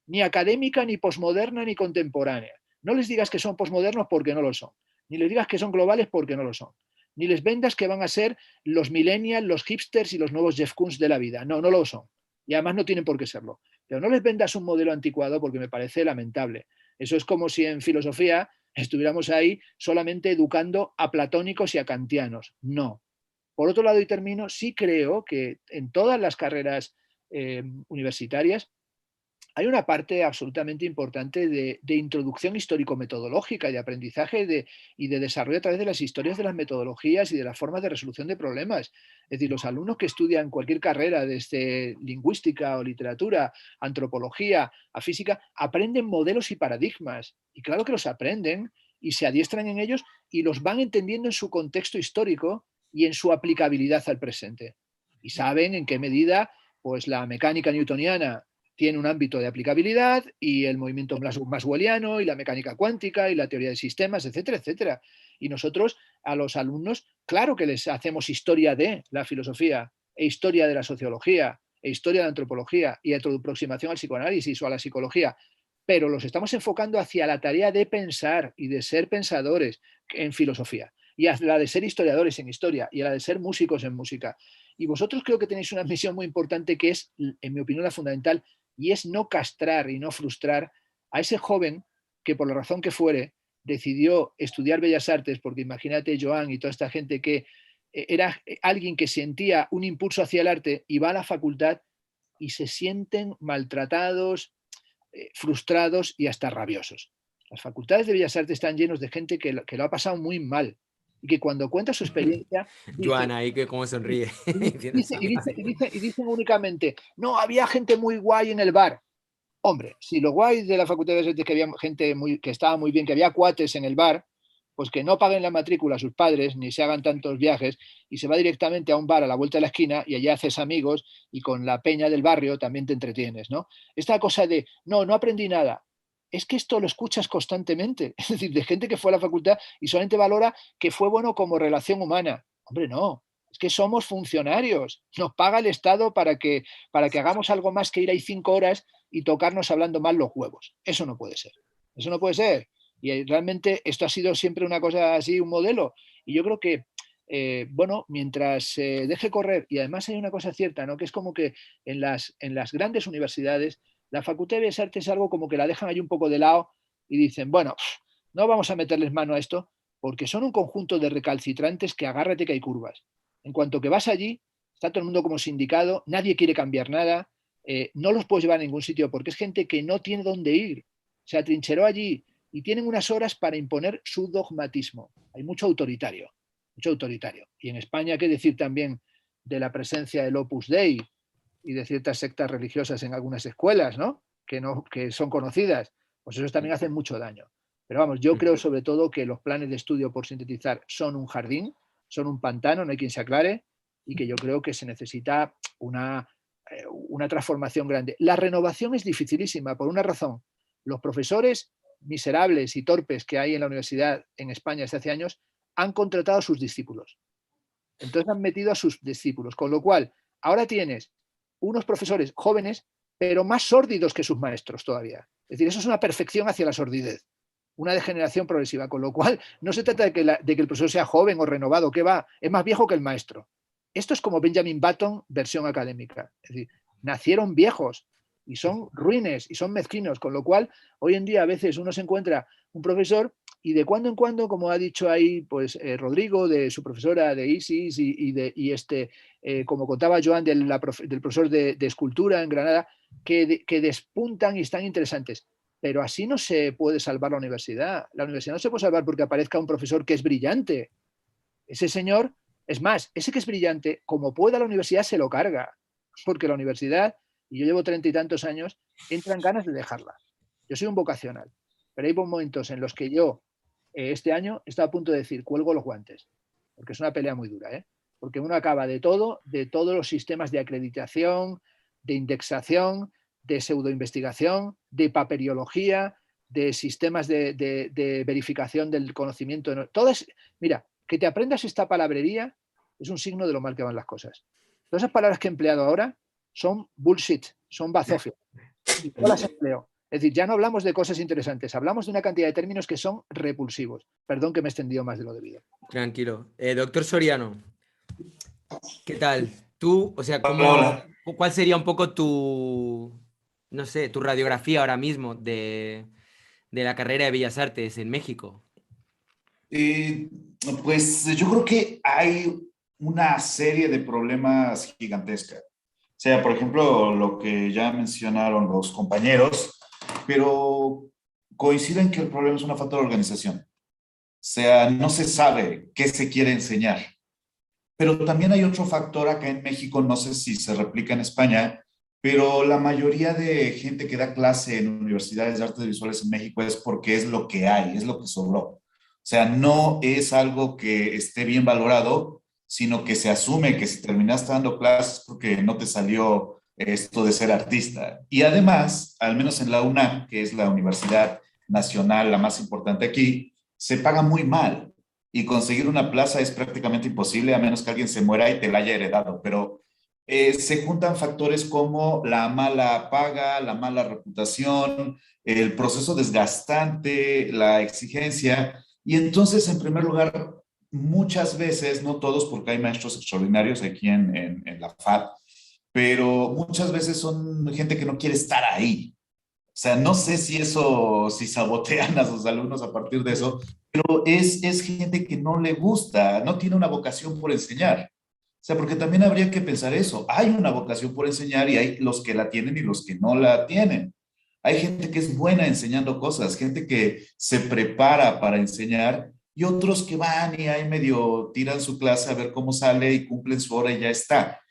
ni académica, ni posmoderna, ni contemporánea. No les digas que son posmodernos porque no lo son, ni les digas que son globales porque no lo son, ni les vendas que van a ser los millennials, los hipsters y los nuevos Jeff Koons de la vida. No, no lo son. Y además no tienen por qué serlo. Pero no les vendas un modelo anticuado porque me parece lamentable. Eso es como si en filosofía estuviéramos ahí solamente educando a platónicos y a kantianos. No. Por otro lado, y termino, sí creo que en todas las carreras universitarias hay una parte absolutamente importante de introducción histórico-metodológica y de aprendizaje y de desarrollo a través de las historias de las metodologías y de las formas de resolución de problemas. Es decir, los alumnos que estudian cualquier carrera, desde lingüística o literatura, antropología a física, aprenden modelos y paradigmas. Y claro que los aprenden y se adiestran en ellos y los van entendiendo en su contexto histórico y en su aplicabilidad al presente. Y saben en qué medida pues, la mecánica newtoniana tiene un ámbito de aplicabilidad y el movimiento maxwelliano y la mecánica cuántica y la teoría de sistemas, etcétera, etcétera. Y nosotros a los alumnos, claro que les hacemos historia de la filosofía e historia de la sociología e historia de la antropología y aproximación al psicoanálisis o a la psicología, pero los estamos enfocando hacia la tarea de pensar y de ser pensadores en filosofía y a la de ser historiadores en historia y a la de ser músicos en música. Y vosotros creo que tenéis una misión muy importante que es, en mi opinión, la fundamental, y es no castrar y no frustrar a ese joven que por la razón que fuere decidió estudiar Bellas Artes, porque imagínate Joan y toda esta gente que era alguien que sentía un impulso hacia el arte y va a la facultad y se sienten maltratados, frustrados y hasta rabiosos. Las facultades de Bellas Artes están llenos de gente que lo ha pasado muy mal y que cuando cuenta su experiencia... Joana, ahí que cómo sonríe. Y dicen únicamente, no, había gente muy guay en el bar. Hombre, si lo guay de la Facultad de Bellas Artes es que había gente que estaba muy bien, que había cuates en el bar, pues que no paguen la matrícula a sus padres, ni se hagan tantos viajes, y se va directamente a un bar a la vuelta de la esquina y allá haces amigos y con la peña del barrio también te entretienes, ¿no? Esta cosa de, no aprendí nada. Es que esto lo escuchas constantemente, es decir, de gente que fue a la facultad y solamente valora que fue bueno como relación humana. Hombre, no, es que somos funcionarios, nos paga el Estado para que hagamos algo más que ir ahí 5 horas y tocarnos hablando mal los huevos. Eso no puede ser, eso no puede ser. Y realmente esto ha sido siempre una cosa así, un modelo. Y yo creo que, bueno, mientras se deje correr, y además hay una cosa cierta, ¿no? Que es como que en las grandes universidades, la Facultad de Bellas Artes es algo como que la dejan ahí un poco de lado y dicen, bueno, no vamos a meterles mano a esto porque son un conjunto de recalcitrantes que agárrate que hay curvas. En cuanto que vas allí, está todo el mundo como sindicado, nadie quiere cambiar nada, no los puedes llevar a ningún sitio porque es gente que no tiene dónde ir. Se atrincheró allí y tienen unas horas para imponer su dogmatismo. Hay mucho autoritario. Y en España, ¿qué decir también de la presencia del Opus Dei y de ciertas sectas religiosas en algunas escuelas, ¿no? Que son conocidas? Pues eso también hace mucho daño. Pero vamos, yo creo sobre todo que los planes de estudio, por sintetizar, son un jardín, son un pantano, no hay quien se aclare, y que yo creo que se necesita una transformación grande. La renovación es dificilísima por una razón. Los profesores miserables y torpes que hay en la universidad en España desde hace años han contratado a sus discípulos. Entonces han metido a sus discípulos, con lo cual ahora tienes unos profesores jóvenes, pero más sórdidos que sus maestros todavía. Es decir, eso es una perfección hacia la sordidez, una degeneración progresiva, con lo cual no se trata de que el profesor sea joven o renovado, que va, es más viejo que el maestro. Esto es como Benjamin Button, versión académica. Es decir, nacieron viejos y son ruines y son mezquinos, con lo cual hoy en día a veces uno se encuentra un profesor y de cuando en cuando, como ha dicho ahí pues Rodrigo, de su profesora de ISIS como contaba Joan del profesor de escultura en Granada, que despuntan y están interesantes. Pero así no se puede salvar la universidad. La universidad no se puede salvar porque aparezca un profesor que es brillante. Ese señor, es más, ese que es brillante, como pueda la universidad se lo carga, porque la universidad, y yo llevo 30 y tantos años, entran ganas de dejarla. Yo soy un vocacional, pero hay momentos en los que yo, este año, estaba a punto de decir, cuelgo los guantes, porque es una pelea muy dura, ¿eh? Porque uno acaba de todos los sistemas de acreditación, de indexación, de pseudoinvestigación, de paperiología, de sistemas de verificación del conocimiento. Mira, que te aprendas esta palabrería es un signo de lo mal que van las cosas. Todas esas palabras que he empleado ahora son bullshit, son bazofia. Y yo las empleo. Es decir, ya no hablamos de cosas interesantes, hablamos de una cantidad de términos que son repulsivos. Perdón que me he extendido más de lo debido. Tranquilo. Doctor Soriano, ¿qué tal? Tú, o sea, ¿cuál sería un poco tu radiografía ahora mismo de la carrera de Bellas Artes en México? Pues yo creo que hay una serie de problemas gigantescas. sea, por ejemplo, lo que ya mencionaron los compañeros, pero coinciden que el problema es una falta de organización. O sea, no se sabe qué se quiere enseñar. Pero también hay otro factor acá en México, no sé si se replica en España, pero la mayoría de gente que da clase en universidades de artes visuales en México es porque es lo que hay, es lo que sobró. O sea, no es algo que esté bien valorado, sino que se asume que si terminaste dando clases porque no te salió esto de ser artista. Y además, al menos en la UNAM, que es la universidad nacional, la más importante aquí, se paga muy mal y conseguir una plaza es prácticamente imposible a menos que alguien se muera y te la haya heredado, pero se juntan factores como la mala paga, la mala reputación, el proceso desgastante, la exigencia, y entonces, en primer lugar, muchas veces, no todos, porque hay maestros extraordinarios aquí en la FAD, pero muchas veces son gente que no quiere estar ahí. O sea, no sé si eso, si sabotean a sus alumnos a partir de eso, pero es gente que no le gusta, no tiene una vocación por enseñar. O sea, porque también habría que pensar eso. Hay una vocación por enseñar y hay los que la tienen y los que no la tienen. Hay gente que es buena enseñando cosas, gente que se prepara para enseñar y otros que van y ahí medio tiran su clase a ver cómo sale y cumplen su hora y ya está.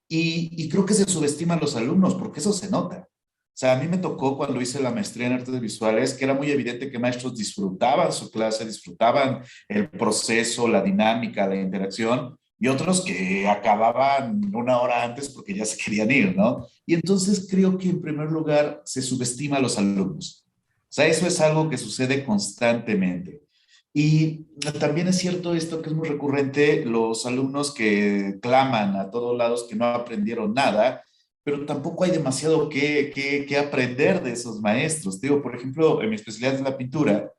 Y creo que se subestiman los alumnos porque eso se nota. O sea, a mí me tocó cuando hice la maestría en artes visuales que era muy evidente que maestros disfrutaban su clase, disfrutaban el proceso, la dinámica, la interacción, y otros que acababan una hora antes porque ya se querían ir, ¿no? Y entonces creo que en primer lugar se subestima a los alumnos. O sea, eso es algo que sucede constantemente. Y también es cierto esto que es muy recurrente, los alumnos que claman a todos lados que no aprendieron nada, pero tampoco hay demasiado que aprender de esos maestros. Digo, por ejemplo, en mi especialidad es la pintura,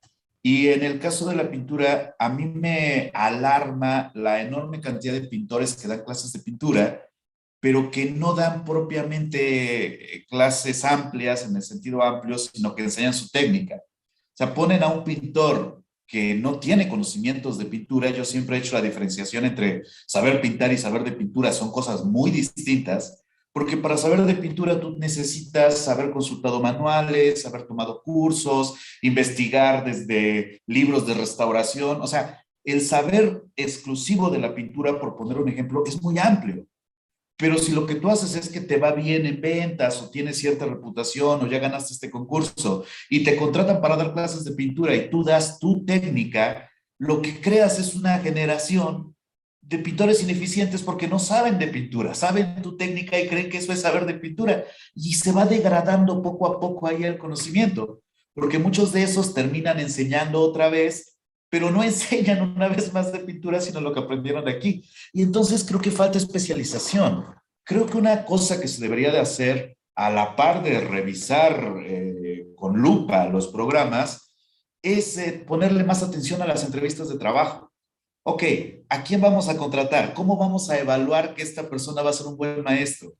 y en el caso de la pintura, a mí me alarma la enorme cantidad de pintores que dan clases de pintura, pero que no dan propiamente clases amplias en el sentido amplio, sino que enseñan su técnica. O sea, ponen a un pintor que no tiene conocimientos de pintura. Yo siempre he hecho la diferenciación entre saber pintar y saber de pintura, son cosas muy distintas, porque para saber de pintura tú necesitas haber consultado manuales, haber tomado cursos, investigar desde libros de restauración. O sea, el saber exclusivo de la pintura, por poner un ejemplo, es muy amplio. Pero si lo que tú haces es que te va bien en ventas o tienes cierta reputación o ya ganaste este concurso y te contratan para dar clases de pintura y tú das tu técnica, lo que creas es una generación de pintores ineficientes porque no saben de pintura, saben tu técnica y creen que eso es saber de pintura y se va degradando poco a poco ahí el conocimiento, porque muchos de esos terminan enseñando otra vez, pero no enseñan una vez más de pintura, sino lo que aprendieron de aquí. Y entonces creo que falta especialización. Creo que una cosa que se debería de hacer a la par de revisar con lupa los programas es ponerle más atención a las entrevistas de trabajo. Ok, ¿a quién vamos a contratar? ¿Cómo vamos a evaluar que esta persona va a ser un buen maestro?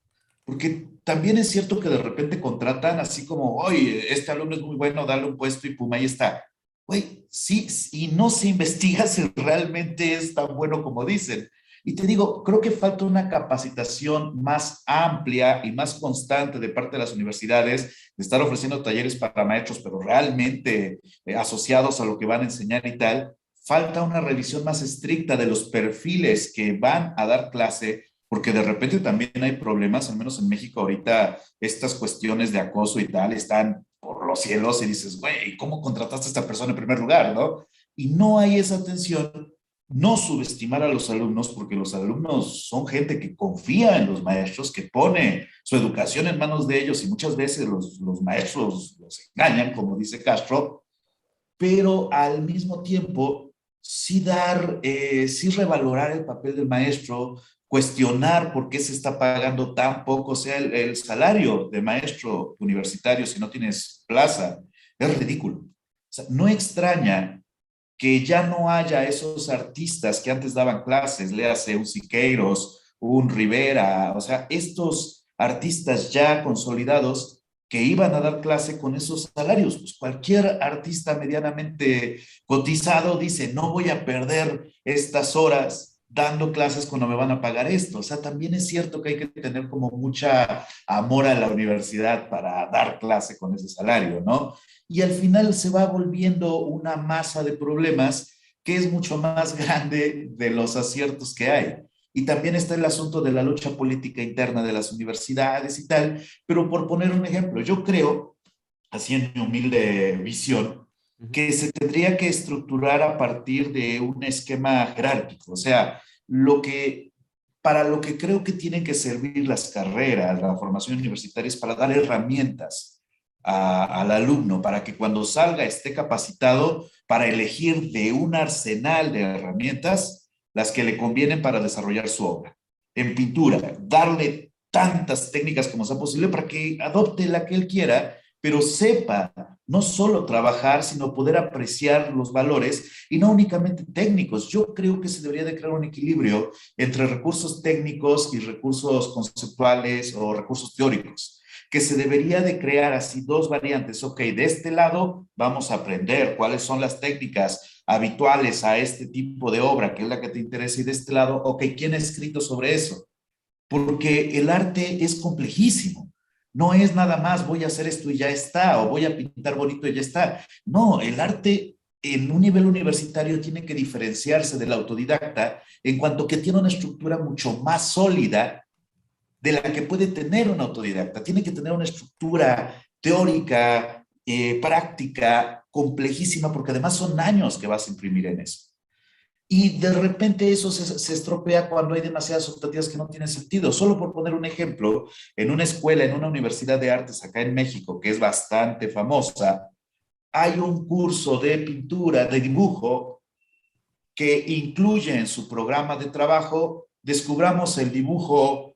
Porque también es cierto que de repente contratan así como, oye, este alumno es muy bueno, dale un puesto y pum, ahí está. Güey, sí, y no se investiga si realmente es tan bueno como dicen. Y te digo, creo que falta una capacitación más amplia y más constante de parte de las universidades, de estar ofreciendo talleres para maestros, pero realmente asociados a lo que van a enseñar y tal. Falta una revisión más estricta de los perfiles que van a dar clase, porque de repente también hay problemas, al menos en México ahorita, estas cuestiones de acoso y tal están por los cielos y dices, güey, ¿cómo contrataste a esta persona en primer lugar, no? Y no hay esa atención, no subestimar a los alumnos, porque los alumnos son gente que confía en los maestros, que pone su educación en manos de ellos y muchas veces los maestros los engañan, como dice Castro, pero al mismo tiempo sí revalorar el papel del maestro, cuestionar por qué se está pagando tan poco, o sea, el salario de maestro universitario si no tienes plaza es ridículo. O sea, no extraña que ya no haya esos artistas que antes daban clases, léase un Siqueiros, un Rivera, o sea, estos artistas ya consolidados que iban a dar clase con esos salarios. Pues cualquier artista medianamente cotizado dice, no voy a perder estas horas dando clases cuando me van a pagar esto? O sea, también es cierto que hay que tener como mucha amor a la universidad para dar clase con ese salario, ¿no? Y al final se va volviendo una masa de problemas que es mucho más grande de los aciertos que hay. Y también está el asunto de la lucha política interna de las universidades y tal, pero por poner un ejemplo, yo creo, así en mi humilde visión, que se tendría que estructurar a partir de un esquema jerárquico, o sea, para lo que creo que tienen que servir las carreras, la formación universitaria es para dar herramientas al alumno, para que cuando salga esté capacitado para elegir de un arsenal de herramientas las que le convienen para desarrollar su obra. En pintura, darle tantas técnicas como sea posible para que adopte la que él quiera, pero sepa no solo trabajar, sino poder apreciar los valores y no únicamente técnicos. Yo creo que se debería de crear un equilibrio entre recursos técnicos y recursos conceptuales o recursos teóricos, que se debería de crear así dos variantes. Ok, de este lado vamos a aprender cuáles son las técnicas habituales a este tipo de obra, que es la que te interesa, y de este lado, ok, ¿quién ha escrito sobre eso? Porque el arte es complejísimo. No es nada más voy a hacer esto y ya está, o voy a pintar bonito y ya está. No, el arte en un nivel universitario tiene que diferenciarse del autodidacta en cuanto que tiene una estructura mucho más sólida de la que puede tener un autodidacta. Tiene que tener una estructura teórica, práctica, complejísima, porque además son años que vas a imprimir en eso. Y de repente eso se estropea cuando hay demasiadas optativas que no tienen sentido. Solo por poner un ejemplo, en una escuela, en una universidad de artes acá en México, que es bastante famosa, hay un curso de pintura, de dibujo, que incluye en su programa de trabajo, descubramos el dibujo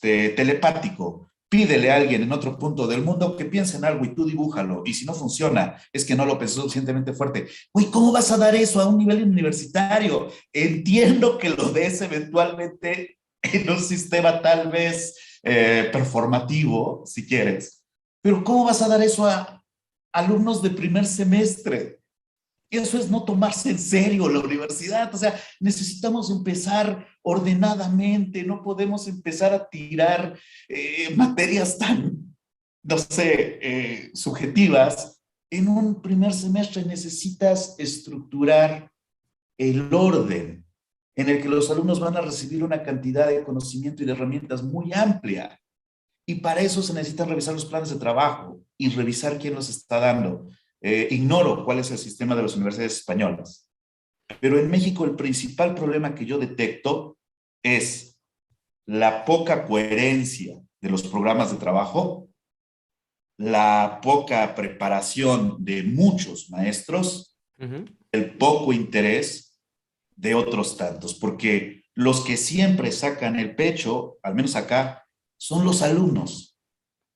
telepático. Pídele a alguien en otro punto del mundo que piense en algo y tú dibújalo. Y si no funciona, es que no lo pensó suficientemente fuerte. Uy, ¿cómo vas a dar eso a un nivel universitario? Entiendo que lo des eventualmente en un sistema tal vez performativo, si quieres. Pero ¿cómo vas a dar eso a alumnos de primer semestre? Eso es no tomarse en serio la universidad. O sea, necesitamos empezar ordenadamente, no podemos empezar a tirar materias tan, no sé, subjetivas. En un primer semestre necesitas estructurar el orden en el que los alumnos van a recibir una cantidad de conocimiento y de herramientas muy amplia. Y para eso se necesitan revisar los planes de trabajo y revisar quién los está dando. Ignoro cuál es el sistema de las universidades españolas, pero en México el principal problema que yo detecto es la poca coherencia de los programas de trabajo, la poca preparación de muchos maestros, el poco interés de otros tantos, porque los que siempre sacan el pecho, al menos acá, son los alumnos.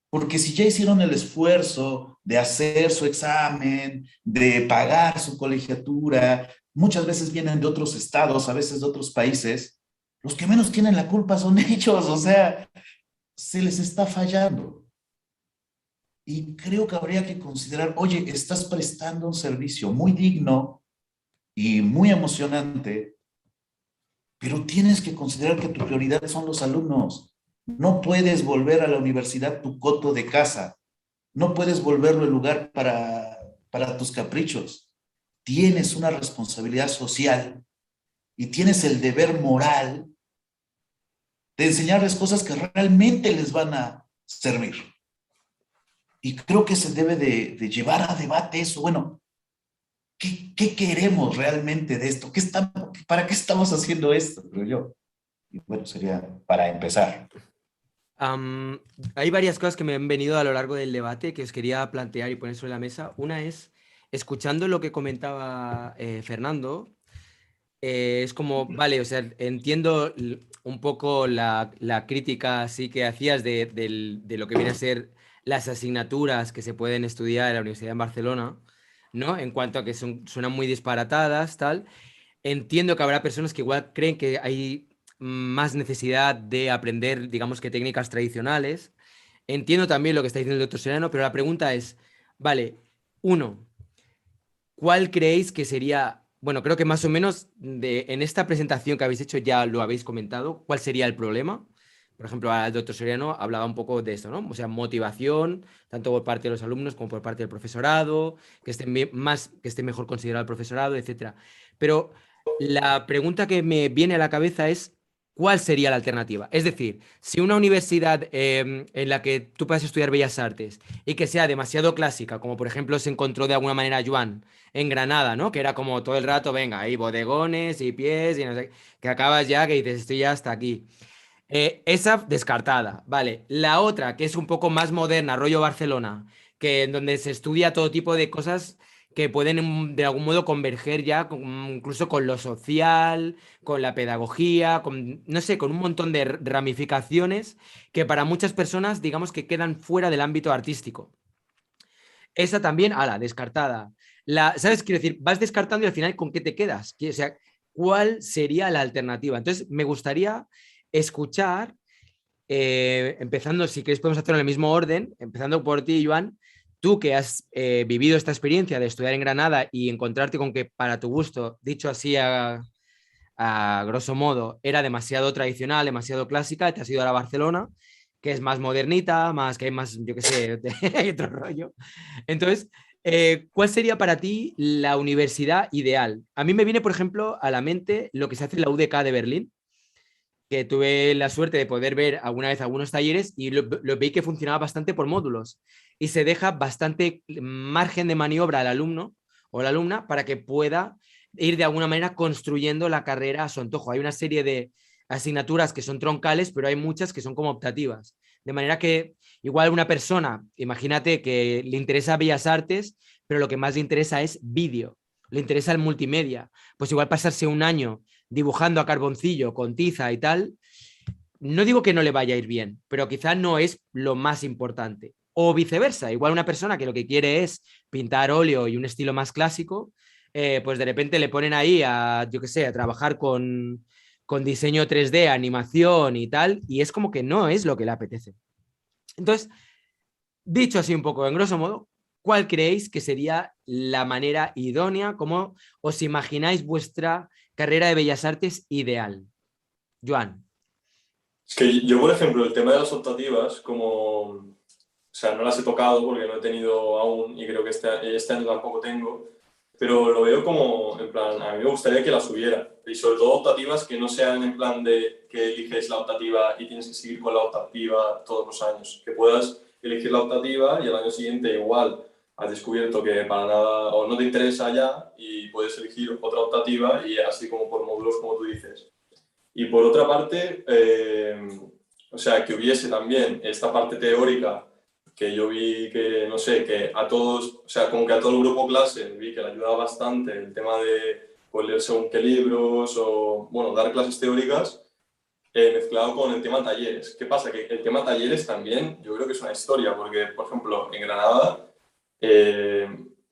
Porque si ya hicieron el esfuerzo de hacer su examen, de pagar su colegiatura, muchas veces vienen de otros estados, a veces de otros países, los que menos tienen la culpa son ellos, o sea, se les está fallando. Y creo que habría que considerar, oye, estás prestando un servicio muy digno y muy emocionante, pero tienes que considerar que tu prioridad son los alumnos. No puedes volver a la universidad tu coto de casa. No puedes volverlo el lugar para tus caprichos. Tienes una responsabilidad social y tienes el deber moral de enseñarles cosas que realmente les van a servir. Y creo que se debe de llevar a debate eso. Bueno, ¿qué queremos realmente de esto? ¿Para qué estamos haciendo esto? Creo yo. Y bueno, sería para empezar. Hay varias cosas que me han venido a lo largo del debate que os quería plantear y poner sobre la mesa. Una es, escuchando lo que comentaba Fernando, es como, vale, o sea, entiendo un poco la crítica así que hacías de lo que viene a ser las asignaturas que se pueden estudiar en la Universidad de Barcelona, ¿no? En cuanto a que suenan muy disparatadas, tal. Entiendo que habrá personas que igual creen que hay más necesidad de aprender, digamos que técnicas tradicionales. Entiendo también lo que está diciendo el doctor Serrano, pero la pregunta es, vale, uno, ¿cuál creéis que sería bueno, creo que más o menos en esta presentación que habéis hecho ya lo habéis comentado, ¿cuál sería el problema? Por ejemplo, el doctor Soriano hablaba un poco de esto, ¿no? O sea, motivación, tanto por parte de los alumnos como por parte del profesorado, que esté mejor considerado el profesorado, etcétera. Pero la pregunta que me viene a la cabeza es, ¿cuál sería la alternativa? Es decir, si una universidad en la que tú puedas estudiar Bellas Artes y que sea demasiado clásica, como por ejemplo se encontró de alguna manera Joan en Granada, ¿no? Que era como todo el rato, venga, ahí bodegones y pies y no sé, que acabas ya, que dices, estoy ya hasta aquí. Esa descartada, vale. La otra, que es un poco más moderna, rollo Barcelona, que en donde se estudia todo tipo de cosas que pueden de algún modo converger ya incluso con lo social, con la pedagogía, con, no sé, con un montón de ramificaciones que para muchas personas, digamos que quedan fuera del ámbito artístico. Esa también, ala, descartada. ¿Sabes? Quiero decir, vas descartando y al final, ¿con qué te quedas? O sea, ¿cuál sería la alternativa? Entonces, me gustaría escuchar, empezando, si queréis podemos hacerlo en el mismo orden, empezando por ti, Joan, tú que has vivido esta experiencia de estudiar en Granada y encontrarte con que para tu gusto, dicho así a grosso modo, era demasiado tradicional, demasiado clásica, te has ido a la Barcelona, que es más modernita, más que hay más, yo qué sé, hay otro rollo. Entonces, ¿cuál sería para ti la universidad ideal? A mí me viene, por ejemplo, a la mente lo que se hace en la UDK de Berlín, que tuve la suerte de poder ver alguna vez algunos talleres y lo vi que funcionaba bastante por módulos y se deja bastante margen de maniobra al alumno o la alumna para que pueda ir de alguna manera construyendo la carrera a su antojo. Hay una serie de asignaturas que son troncales, pero hay muchas que son como optativas. De manera que igual una persona, imagínate que le interesa Bellas Artes, pero lo que más le interesa es vídeo, le interesa el multimedia. Pues igual pasarse un año dibujando a carboncillo con tiza y tal, no digo que no le vaya a ir bien, pero quizás no es lo más importante. O viceversa, igual una persona que lo que quiere es pintar óleo y un estilo más clásico, pues de repente le ponen ahí a, yo qué sé, a trabajar con diseño 3D, animación y tal, y es como que no es lo que le apetece. Entonces, dicho así un poco, en grosso modo, ¿cuál creéis que sería la manera idónea? ¿Cómo os imagináis vuestra carrera de Bellas Artes ideal? Joan. Es que yo, por ejemplo, el tema de las optativas, o sea, no las he tocado porque no he tenido aún y creo que este año tampoco tengo, pero lo veo como, en plan, a mí me gustaría que las hubiera. Y sobre todo optativas que no sean en plan de que eliges la optativa y tienes que seguir con la optativa todos los años. Que puedas elegir la optativa y al año siguiente igual has descubierto que para nada o no te interesa ya y puedes elegir otra optativa y así como por módulos como tú dices. Y por otra parte, o sea, que hubiese también esta parte teórica que yo vi que, no sé, que a todos, o sea, como que a todo el grupo clase vi que le ayudaba bastante el tema de pues, leer según qué libros o, bueno, dar clases teóricas mezclado con el tema talleres. ¿Qué pasa? Que el tema talleres también yo creo que es una historia, porque, por ejemplo, en Granada,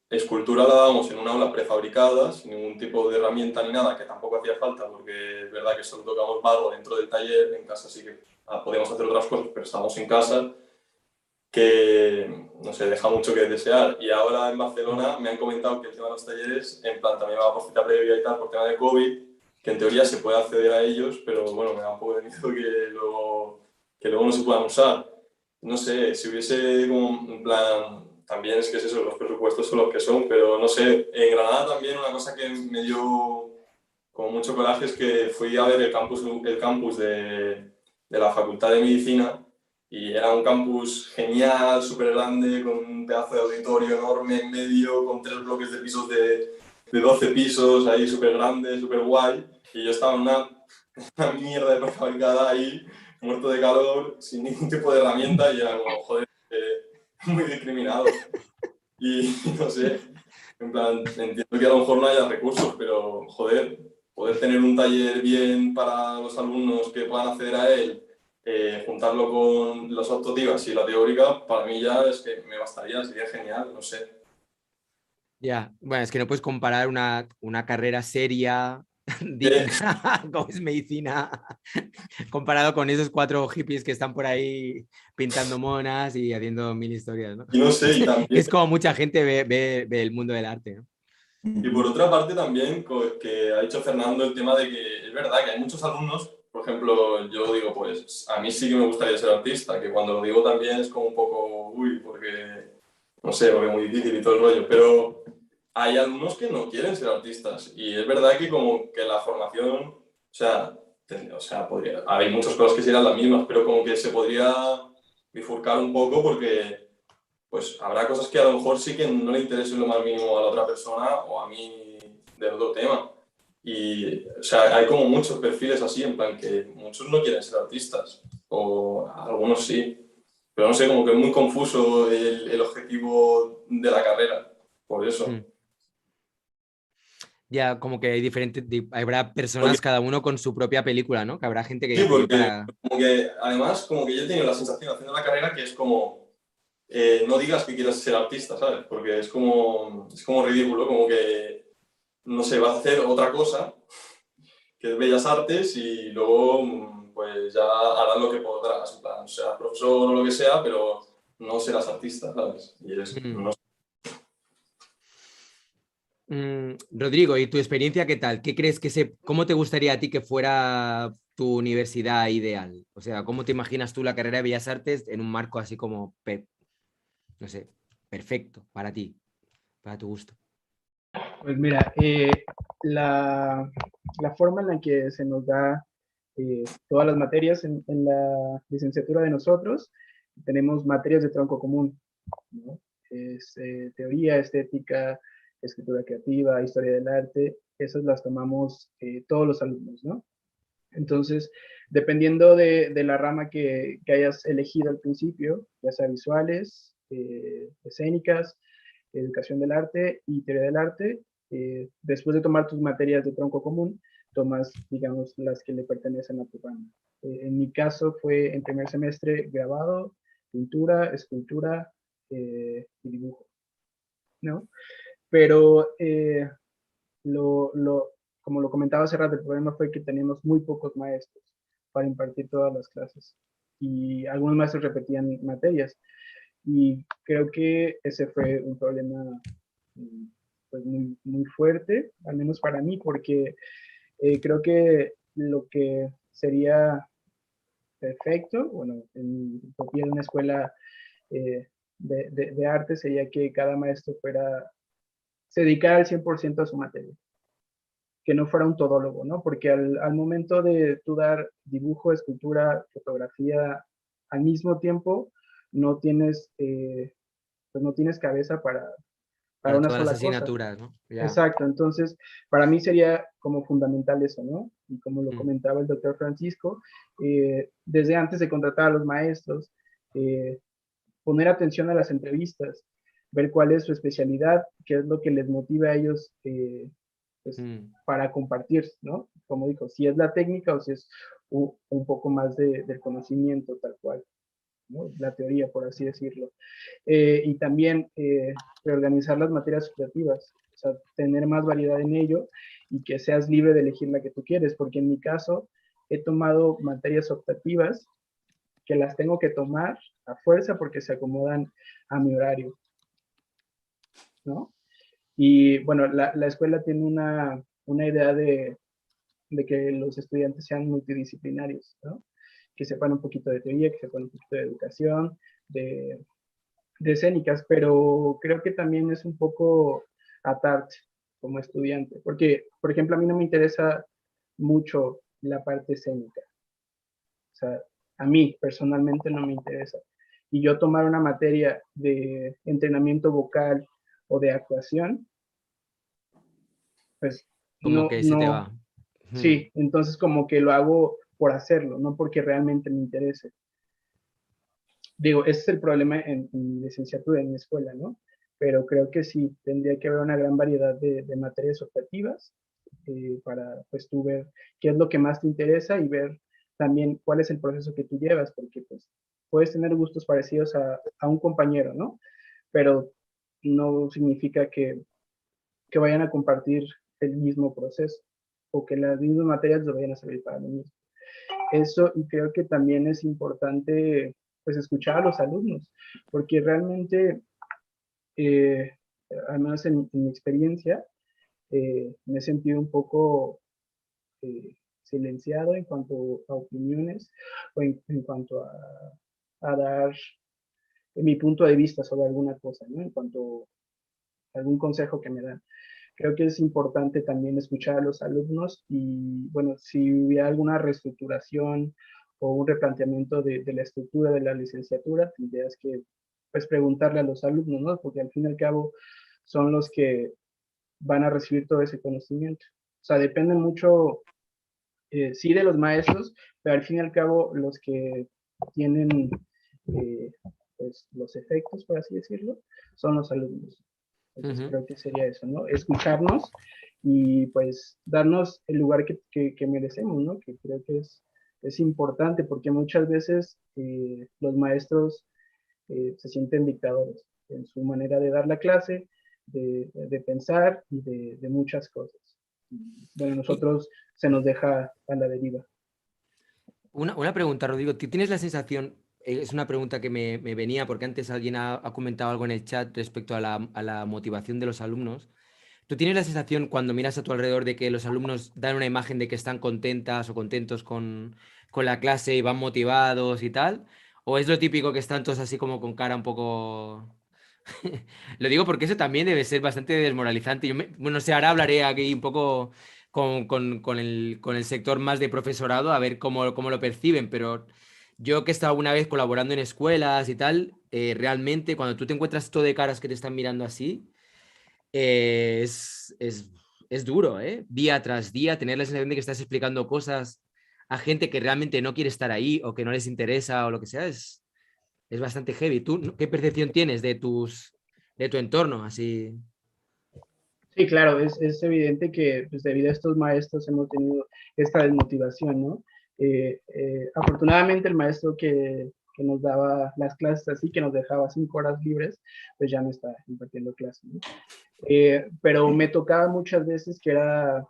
escultura la dábamos en una aula prefabricada, sin ningún tipo de herramienta ni nada, que tampoco hacía falta, porque es verdad que solo tocamos barro dentro del taller, en casa sí que podíamos hacer otras cosas, pero estábamos en casa, que, no sé, deja mucho que desear. Y ahora en Barcelona me han comentado que el tema de los talleres, en plan, también va por cita previa y tal, por tema de COVID, que en teoría se puede acceder a ellos, pero bueno, me da un poco de miedo que luego no se puedan usar. No sé, si hubiese como, en plan, también es que es eso, los presupuestos son los que son, pero no sé, en Granada también una cosa que me dio como mucho coraje es que fui a ver el campus de la Facultad de Medicina y era un campus genial, súper grande, con un pedazo de auditorio enorme en medio, con 3 bloques de pisos de 12 pisos, ahí súper grande, súper guay, y yo estaba en una mierda de prefabricada ahí, muerto de calor, sin ningún tipo de herramienta, y era como, joder, muy discriminado. Y no sé, en plan, entiendo que a lo mejor no haya recursos, pero joder, poder tener un taller bien para los alumnos que puedan acceder a él, juntarlo con las optativas y la teórica, para mí ya es que me bastaría, sería genial, no sé. Ya, bueno, es que no puedes comparar una carrera seria, digna, como es medicina, comparado con esos 4 hippies que están por ahí pintando monas y haciendo 1000 historias, ¿no? Y no sé, y también... Es como mucha gente ve el mundo del arte, ¿no? Y por otra parte también, que ha dicho Fernando, el tema de que es verdad que hay muchos alumnos, por ejemplo, yo digo, pues a mí sí que me gustaría ser artista, que cuando lo digo también es como un poco, uy, porque, no sé, porque es muy difícil y todo el rollo, pero hay alumnos que no quieren ser artistas y es verdad que como que la formación, hay muchas cosas que serían las mismas, pero como que se podría bifurcar un poco porque pues habrá cosas que a lo mejor sí que no le interesen lo más mínimo a la otra persona o a mí del otro tema. Y, o sea, hay como muchos perfiles así, en plan que muchos no quieren ser artistas, o algunos sí. Pero no sé, como que es muy confuso el objetivo de la carrera, por eso. Ya, como que hay diferentes, habrá personas, cada uno con su propia película, ¿no? Que habrá gente que Sí, dice, yo porque para... como que, además, como que yo he tenido la sensación haciendo la carrera que es como, no digas que quieras ser artista, ¿sabes? Porque es como ridículo, como que, no sé, vas a hacer otra cosa, que es Bellas Artes, y luego, pues ya harás lo que podrás, en plan, seas profesor o lo que sea, pero no serás artista, ¿sabes? Y no sé. Rodrigo, ¿y tu experiencia qué tal? ¿Qué crees cómo te gustaría a ti que fuera tu universidad ideal? O sea, ¿cómo te imaginas tú la carrera de Bellas Artes en un marco así como, no sé, perfecto para ti, para tu gusto? Pues mira, la forma en la que se nos da todas las materias en la licenciatura de nosotros, tenemos materias de tronco común, ¿no? Es teoría, estética, escritura creativa, historia del arte, esas las tomamos todos los alumnos, ¿no? Entonces, dependiendo de la rama que hayas elegido al principio, ya sea visuales, escénicas, educación del arte y teoría del arte, después de tomar tus materias de tronco común, tomas, digamos, las que le pertenecen a tu rama. En mi caso fue en primer semestre grabado, pintura, escultura y dibujo, ¿no? Pero como lo comentaba hace rato, el problema fue que teníamos muy pocos maestros para impartir todas las clases y algunos maestros repetían materias y creo que ese fue un problema pues muy, muy fuerte, al menos para mí, porque creo que lo que sería perfecto, bueno, en utopía de una escuela de arte sería que cada maestro se dedicara al 100% a su materia, que no fuera un todólogo, ¿no? Porque al momento de tú dar dibujo, escultura, fotografía al mismo tiempo, no tienes, pues no tienes cabeza para Para una todas las sola cosa. asignaturas, ¿no? Ya. Exacto, entonces para mí sería como fundamental eso, ¿no? Y como lo comentaba el doctor Francisco, desde antes de contratar a los maestros, poner atención a las entrevistas, ver cuál es su especialidad, qué es lo que les motiva a ellos pues, para compartir, ¿no? Como dijo, si es la técnica o si es un poco más del conocimiento tal cual, ¿no? La teoría, por así decirlo. Y también reorganizar las materias optativas, o sea, tener más variedad en ello y que seas libre de elegir la que tú quieres, porque en mi caso he tomado materias optativas que las tengo que tomar a fuerza porque se acomodan a mi horario, ¿no? Y bueno, la escuela tiene una idea de que los estudiantes sean multidisciplinarios, ¿no? Que sepan un poquito de teoría, que sepan un poquito de educación, de escénicas, pero creo que también es un poco atarte como estudiante, porque, por ejemplo, a mí no me interesa mucho la parte escénica. O sea, a mí personalmente no me interesa. Y yo tomar una materia de entrenamiento vocal o de actuación, pues Como no, que se te no, va. sí, entonces como que lo hago por hacerlo, no porque realmente me interese. Digo, ese es el problema en mi licenciatura, en mi escuela, ¿no? Pero creo que sí, tendría que haber una gran variedad de materias optativas para, pues, tú ver qué es lo que más te interesa y ver también cuál es el proceso que tú llevas, porque, pues, puedes tener gustos parecidos a un compañero, ¿no? Pero no significa que vayan a compartir el mismo proceso o que las mismas materias lo vayan a servir para lo mismo. Eso, y creo que también es importante pues escuchar a los alumnos, porque realmente, al menos en mi experiencia, me he sentido un poco silenciado en cuanto a opiniones o en cuanto a dar mi punto de vista sobre alguna cosa, ¿no? En cuanto a algún consejo que me dan. Creo que es importante también escuchar a los alumnos y, bueno, si hubiera alguna reestructuración o un replanteamiento de la estructura de la licenciatura, tendrías que, pues, preguntarle a los alumnos, ¿no? Porque al fin y al cabo son los que van a recibir todo ese conocimiento. O sea, depende mucho, sí, de los maestros, pero al fin y al cabo los que tienen pues, los efectos, por así decirlo, son los alumnos. Entonces creo que sería eso, ¿no? Escucharnos y pues darnos el lugar que merecemos, ¿no? Que creo que es importante porque muchas veces los maestros se sienten dictadores en su manera de dar la clase, de pensar y de muchas cosas. Bueno, nosotros se nos deja a la deriva. Una pregunta, Rodrigo. ¿Tú tienes la sensación, es una pregunta que me venía porque antes alguien ha comentado algo en el chat respecto a la motivación de los alumnos? ¿Tú tienes la sensación cuando miras a tu alrededor de que los alumnos dan una imagen de que están contentas o contentos con la clase y van motivados y tal? ¿O es lo típico que están todos así como con cara un poco... Lo digo porque eso también debe ser bastante desmoralizante. Bueno, no sé, ahora hablaré aquí un poco con el sector más de profesorado, a ver cómo lo perciben, pero yo que he estado alguna vez colaborando en escuelas y tal, realmente cuando tú te encuentras todo de caras que te están mirando así, es duro, ¿eh? Día tras día, tener la sensación de que estás explicando cosas a gente que realmente no quiere estar ahí o que no les interesa o lo que sea, es bastante heavy. ¿Tú qué percepción tienes de tu entorno? Así. Sí, claro, es evidente que pues, debido a estos maestros hemos tenido esta desmotivación, ¿no? Afortunadamente el maestro que nos daba las clases así, que nos dejaba 5 horas libres, pues ya no está impartiendo clases, ¿no? Pero me tocaba muchas veces que era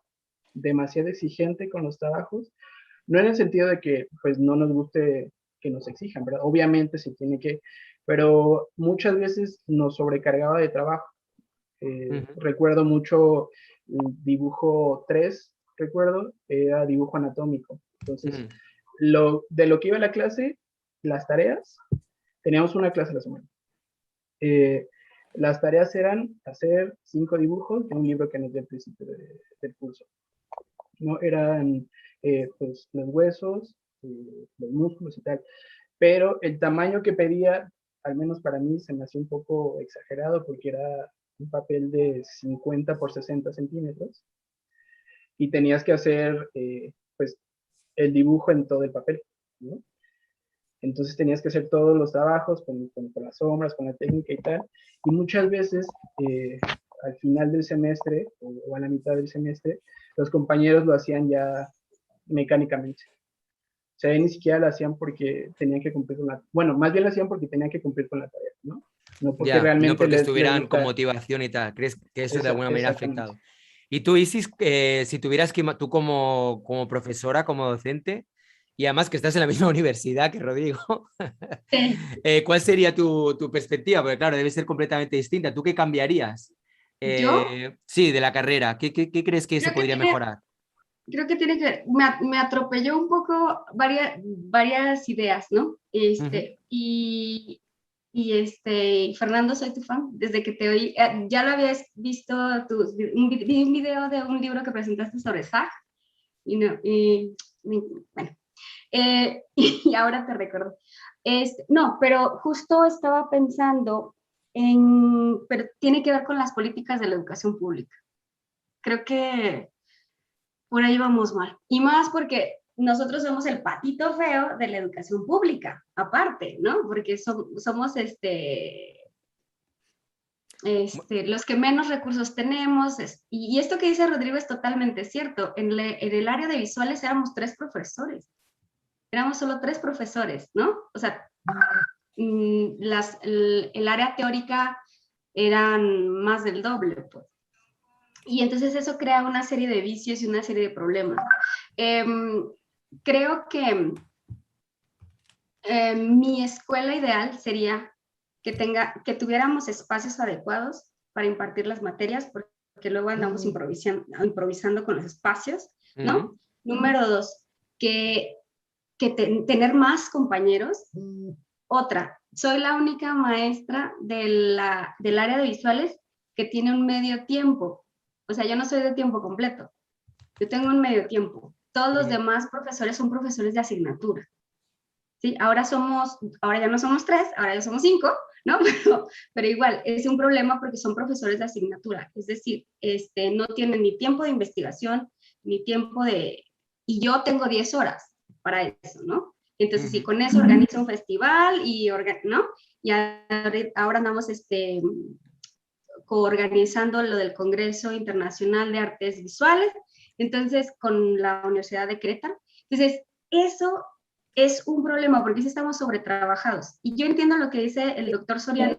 demasiado exigente con los trabajos, no en el sentido de que pues no nos guste que nos exijan, ¿verdad? Obviamente se tiene que, pero muchas veces nos sobrecargaba de trabajo. Recuerdo mucho dibujo 3, recuerdo, era dibujo anatómico. Entonces, de lo que iba a la clase, las tareas, teníamos una clase a la semana. Las tareas eran hacer 5 dibujos de un libro que nos dio al principio del curso. ¿No? Eran pues, los huesos, los músculos y tal. Pero el tamaño que pedía, al menos para mí, se me hacía un poco exagerado porque era un papel de 50 por 60 centímetros y tenías que hacer pues el dibujo en todo el papel, ¿no? Entonces tenías que hacer todos los trabajos con las sombras, con la técnica y tal, y muchas veces al final del semestre o a la mitad del semestre, los compañeros lo hacían ya mecánicamente. O sea, ni siquiera lo hacían porque tenían que cumplir con la... Bueno, más bien lo hacían porque tenían que cumplir con la tarea, ¿no? No porque realmente no porque les estuvieran con gusta... motivación y tal. ¿Crees que eso de alguna manera ha afectado? Y tú, Isis, si tuvieras que, tú como profesora, como docente, y además que estás en la misma universidad que Rodrigo, Sí. ¿cuál sería tu perspectiva? Porque claro, debe ser completamente distinta. ¿Tú qué cambiarías? ¿Yo? Sí, de la carrera. ¿Qué crees que se Creo que podría mejorar? creo que tiene que ver, me atropelló un poco varias ideas, ¿no? Y Fernando, soy tu fan, desde que te oí, ya lo habías visto, vi un video de un libro que presentaste sobre SAG, bueno, y ahora te recuerdo. No, pero justo estaba pensando pero tiene que ver con las políticas de la educación pública. Creo que por ahí vamos mal. Y más porque nosotros somos el patito feo de la educación pública, aparte, ¿no? Porque somos los que menos recursos tenemos. Y esto que dice Rodrigo es totalmente cierto. En el área de visuales éramos 3 profesores. Éramos solo 3 profesores, ¿no? O sea, el área teórica eran más del doble, pues. Y entonces eso crea una serie de vicios y una serie de problemas. Creo que mi escuela ideal sería que tuviéramos espacios adecuados para impartir las materias, porque porque luego andamos improvisando con los espacios, ¿no? Número 2, tener más compañeros. Otra, soy la única maestra del área de visuales que tiene un medio tiempo. O sea, yo no soy de tiempo completo. Yo tengo un medio tiempo. Todos los demás profesores son profesores de asignatura. ¿Sí? Ahora ya no somos 3, ahora ya somos 5, ¿no? Pero igual, es un problema porque son profesores de asignatura. Es decir, no tienen ni tiempo de investigación, ni tiempo de... Y yo tengo 10 horas para eso, ¿no? Entonces, si con eso organizo un festival ¿no? Y ahora andamos coorganizando lo del Congreso Internacional de Artes Visuales, entonces con la Universidad de Querétaro. Entonces, eso es un problema porque sí estamos sobretrabajados. Y yo entiendo lo que dice el doctor Soriano,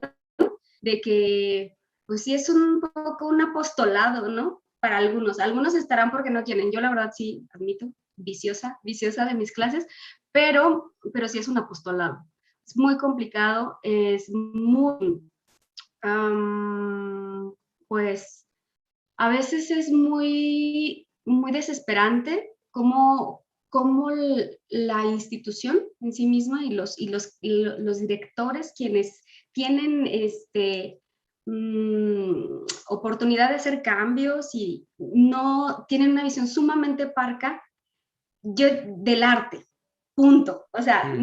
de que pues sí es un poco un apostolado, ¿no? Para algunos. Algunos estarán porque no quieren. Yo la verdad sí, admito, viciosa de mis clases, pero sí es un apostolado. Es muy complicado, es muy... pues a veces es muy, muy desesperante cómo la institución en sí misma y los directores quienes tienen oportunidad de hacer cambios y no tienen una visión sumamente parca del arte, punto. O sea,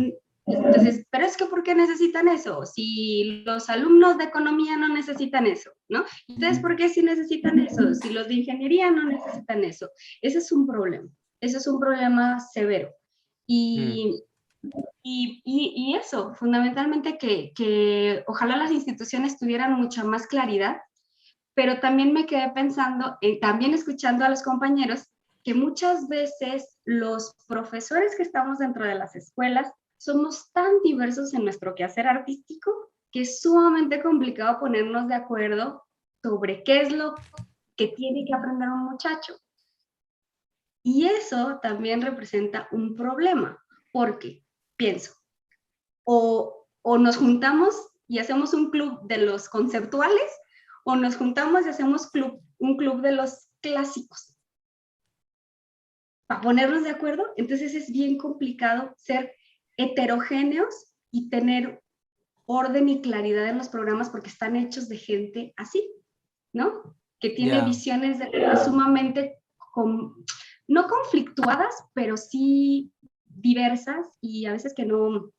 entonces, pero es que ¿por qué necesitan eso? Si los alumnos de economía no necesitan eso, ¿no? Entonces, ¿por qué sí necesitan eso? Si los de ingeniería no necesitan eso. Ese es un problema. Ese es un problema severo. Y eso, fundamentalmente que ojalá las instituciones tuvieran mucha más claridad, pero también me quedé pensando, también escuchando a los compañeros, que muchas veces los profesores que estamos dentro de las escuelas somos tan diversos en nuestro quehacer artístico que es sumamente complicado ponernos de acuerdo sobre qué es lo que tiene que aprender un muchacho. Y eso también representa un problema, porque pienso, o nos juntamos y hacemos un club de los conceptuales, o nos juntamos y hacemos un club de los clásicos. Para ponernos de acuerdo, entonces es bien complicado ser heterogéneos y tener orden y claridad en los programas porque están hechos de gente así, ¿no? Que tiene visiones sumamente, no conflictuadas, pero sí diversas y a veces que no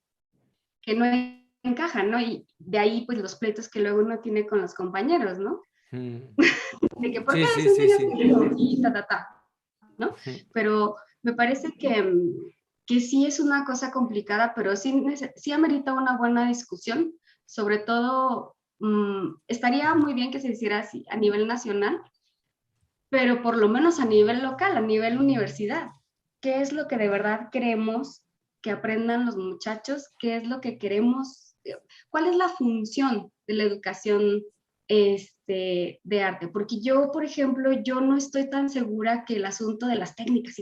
encajan, ¿no? Y de ahí, pues, los pleitos que luego uno tiene con los compañeros, ¿no? De que, ¿por qué les enseñas esto? Y ¿no? Pero me parece que sí es una cosa complicada, pero sí amerita una buena discusión. Sobre todo, estaría muy bien que se hiciera así a nivel nacional, pero por lo menos a nivel local, a nivel universidad. ¿Qué es lo que de verdad queremos que aprendan los muchachos? ¿Qué es lo que queremos? ¿Cuál es la función de la educación de arte? Porque yo, por ejemplo, yo no estoy tan segura que el asunto de las técnicas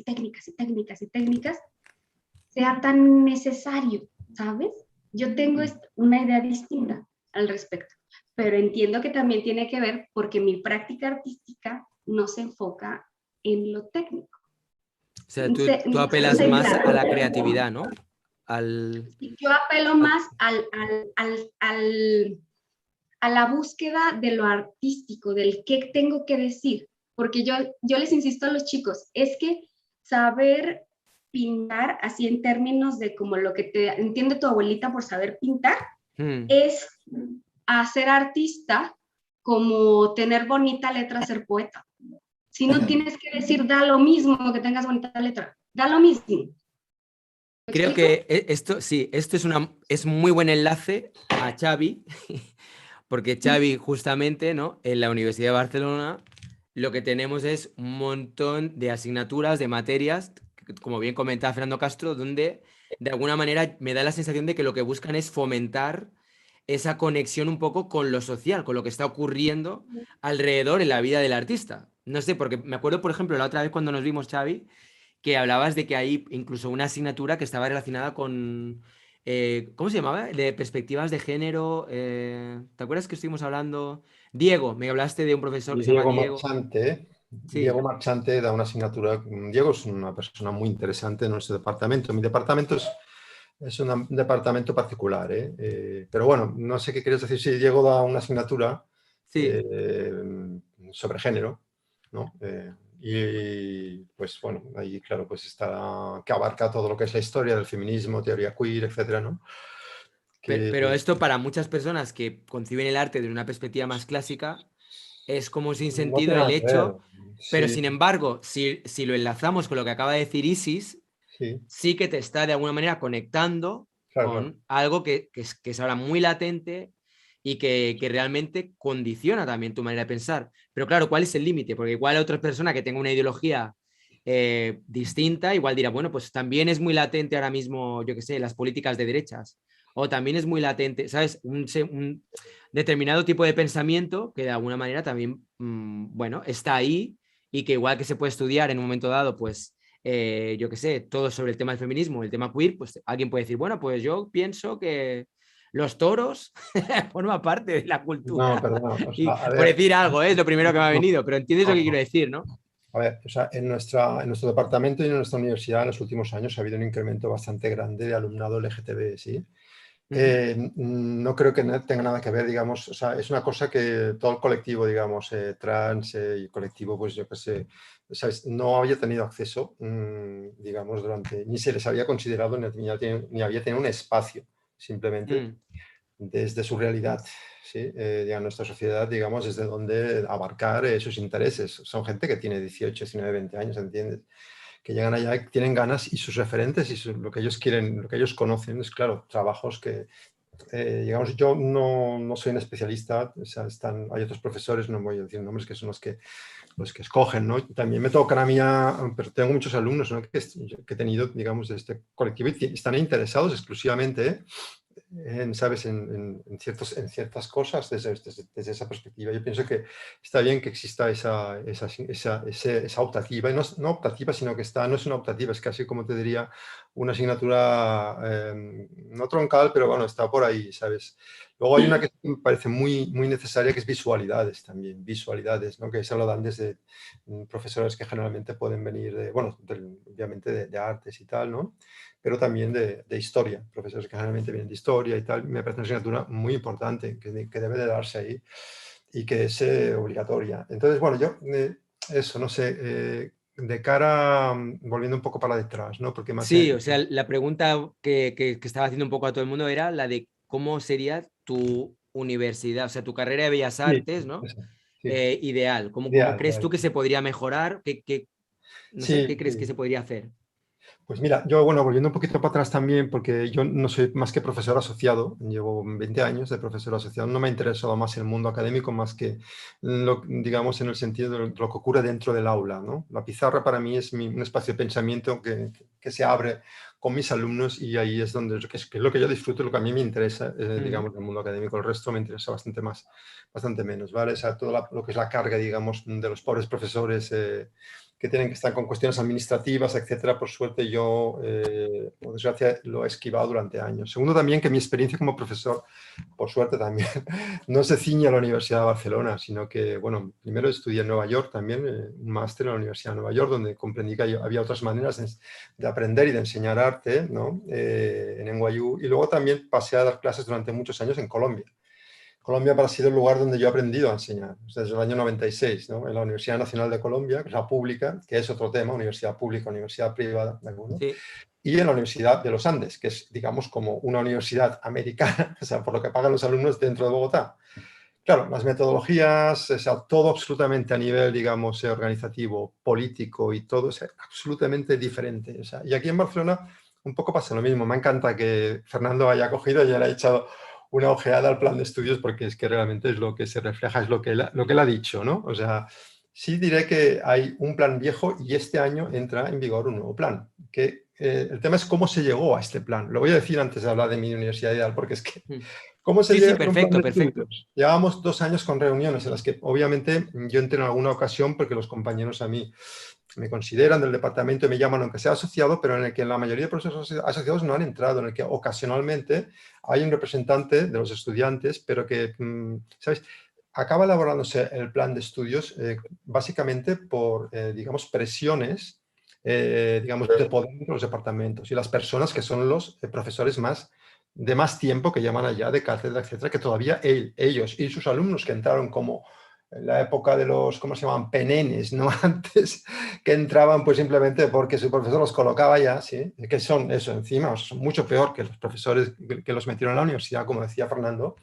sea tan necesario, ¿sabes? Yo tengo una idea distinta al respecto, pero entiendo que también tiene que ver porque mi práctica artística no se enfoca en lo técnico. O sea, tú apelas más a la creatividad, ¿no? Yo apelo más a la búsqueda de lo artístico, del qué tengo que decir, porque yo les insisto a los chicos, es que saber pintar, así en términos de como lo que te entiende tu abuelita por saber pintar, es hacer artista como tener bonita letra, ser poeta. Si no tienes que decir, da lo mismo que tengas bonita letra, da lo mismo. Creo que esto es muy buen enlace a Xavi, porque Xavi justamente, ¿no? En la Universidad de Barcelona lo que tenemos es un montón de asignaturas, de materias, como bien comentaba Fernando Castro, donde de alguna manera me da la sensación de que lo que buscan es fomentar esa conexión un poco con lo social, con lo que está ocurriendo alrededor en la vida del artista. No sé, porque me acuerdo, por ejemplo, la otra vez cuando nos vimos, Xavi, que hablabas de que hay incluso una asignatura que estaba relacionada con, ¿cómo se llamaba? De perspectivas de género. ¿Te acuerdas que estuvimos hablando Diego, me hablaste de un profesor que Y se llama Diego Diego. Marchante, Sí. Diego Marchante da una asignatura. Diego es una persona muy interesante en nuestro departamento. Mi departamento es un departamento particular, pero bueno, no sé qué quieres decir. Sí, Diego da una asignatura Sí. sobre género, ¿no? Y pues bueno, ahí claro, pues está, que abarca todo lo que es la historia del feminismo, teoría queer, etcétera, ¿no? Pero esto para muchas personas que conciben el arte desde una perspectiva más clásica es como sin No sentido tiene el nada que ver. hecho, pero Sí, sin embargo, si lo enlazamos con lo que acaba de decir Isis, sí, sí que te está de alguna manera conectando claro, claro. con algo que es ahora muy latente y que realmente condiciona también tu manera de pensar. Pero claro, ¿cuál es el límite? Porque igual otra persona que tenga una ideología distinta, igual dirá, bueno, pues también es muy latente ahora mismo, yo qué sé, las políticas de derechas. O también es muy latente, ¿sabes? Un determinado tipo de pensamiento que de alguna manera también, bueno, está ahí y que igual que se puede estudiar en un momento dado, pues yo qué sé, todo sobre el tema del feminismo, el tema queer, pues alguien puede decir, bueno, pues yo pienso que los toros forman parte de la No, cultura. perdón, o Y sea, a por ver, decir algo, es lo primero que me ha no, venido, pero entiendes lo no, que quiero no. decir, ¿no? A ver, o sea, en nuestro departamento y en nuestra universidad en los últimos años ha habido un incremento bastante grande de alumnado LGTB, ¿sí? No creo que tenga nada que ver, digamos, o sea, es una cosa que todo el colectivo, digamos, trans y colectivo, pues yo qué sé, ¿sabes? No había tenido acceso, digamos, ni se les había considerado ni había tenido un espacio, simplemente desde su realidad, ¿sí? En nuestra sociedad, digamos, desde donde abarcar sus intereses. Son gente que tiene 18, 19, 20 años, ¿entiendes? Que llegan allá, tienen ganas y sus referentes y lo que ellos quieren, lo que ellos conocen es, claro, trabajos que, digamos, yo no soy un especialista, o sea, hay otros profesores, no voy a decir nombres, que son los que escogen, ¿no? También me tocan a mí, pero tengo muchos alumnos, ¿no? que he tenido, digamos, de este colectivo y están interesados exclusivamente ¿sabes? En ciertas cosas desde esa perspectiva. Yo pienso que está bien que exista esa optativa, y no optativa, sino que no es una optativa, es casi como te diría una asignatura no troncal, pero bueno, está por ahí, ¿sabes? Luego hay una que me parece muy, muy necesaria, que es visualidades también, visualidades, ¿no? Que eso lo dan desde profesores que generalmente pueden venir obviamente de artes y tal, ¿no? Pero también de historia, profesores que generalmente vienen de historia y tal. Me parece una asignatura muy importante que debe de darse ahí y que es obligatoria. Entonces, bueno, yo eso, no sé, de cara, volviendo un poco para detrás, ¿no? Porque más... Sí, o sea, la pregunta que estaba haciendo un poco a todo el mundo era la de cómo sería tu universidad, o sea, tu carrera de Bellas Sí, Artes, ¿no? eso, sí. Ideal. ¿Cómo Ideal, crees tú ideal. que se podría mejorar? No sé, Sí, ¿qué crees que sí. se podría hacer? Pues mira, yo, bueno, volviendo un poquito para atrás también, porque yo no soy más que profesor asociado, llevo 20 años de profesor asociado, no me ha interesado más el mundo académico, más que, digamos, en el sentido de lo que ocurre dentro del aula, ¿no? La pizarra para mí es un espacio de pensamiento que se abre con mis alumnos y ahí es donde, que es lo que yo disfruto, lo que a mí me interesa, digamos, el mundo académico. El resto me interesa bastante menos, ¿vale? O sea, todo lo que es la carga, digamos, de los pobres profesores, que tienen que estar con cuestiones administrativas, etcétera. Por suerte yo, por desgracia, lo he esquivado durante años. Segundo, también que mi experiencia como profesor, por suerte también, no se ciñe a la Universidad de Barcelona, sino que, bueno, primero estudié en Nueva York también, un máster en la Universidad de Nueva York, donde comprendí que había otras maneras de aprender y de enseñar arte, ¿no? En NYU, y luego también pasé a dar clases durante muchos años en Colombia. Colombia ha sido el lugar donde yo he aprendido a enseñar, desde el año 96, ¿no? En la Universidad Nacional de Colombia, que es la pública, que es otro tema, universidad pública, universidad privada, ¿de acuerdo? Sí. Y en la Universidad de los Andes, que es, digamos, como una universidad americana, o sea, por lo que pagan los alumnos dentro de Bogotá. Claro, las metodologías, o sea, todo absolutamente a nivel, digamos, organizativo, político y todo es absolutamente diferente. O sea, y aquí en Barcelona un poco pasa lo mismo. Me encanta que Fernando haya cogido y haya echado una ojeada al plan de estudios porque es que realmente es lo que se refleja, es lo que él ha dicho, ¿no? O sea, sí diré que hay un plan viejo y este año entra en vigor un nuevo plan. Que, el tema es cómo se llegó a este plan. Lo voy a decir antes de hablar de mi universidad ideal porque es que ¿cómo se Sí, sí, llega a un plan perfecto, de perfecto. estudios? Llevábamos 2 años con reuniones en las que obviamente yo entré en alguna ocasión porque los compañeros a mí me consideran del departamento y me llaman aunque sea asociado, pero en el que la mayoría de profesores asociados no han entrado, en el que ocasionalmente hay un representante de los estudiantes, pero que, ¿sabes? acaba elaborándose el plan de estudios básicamente por, digamos, presiones, digamos, de poder entre los departamentos y las personas que son los profesores de más tiempo que llaman allá de cátedra, etcétera, que todavía ellos y sus alumnos que entraron como en la época de los, ¿cómo se llaman? Penenes, ¿no? Antes, que entraban pues simplemente porque su profesor los colocaba ya, ¿sí? Que son eso encima, o sea, son mucho peor que los profesores que los metieron en la universidad, como decía Fernando,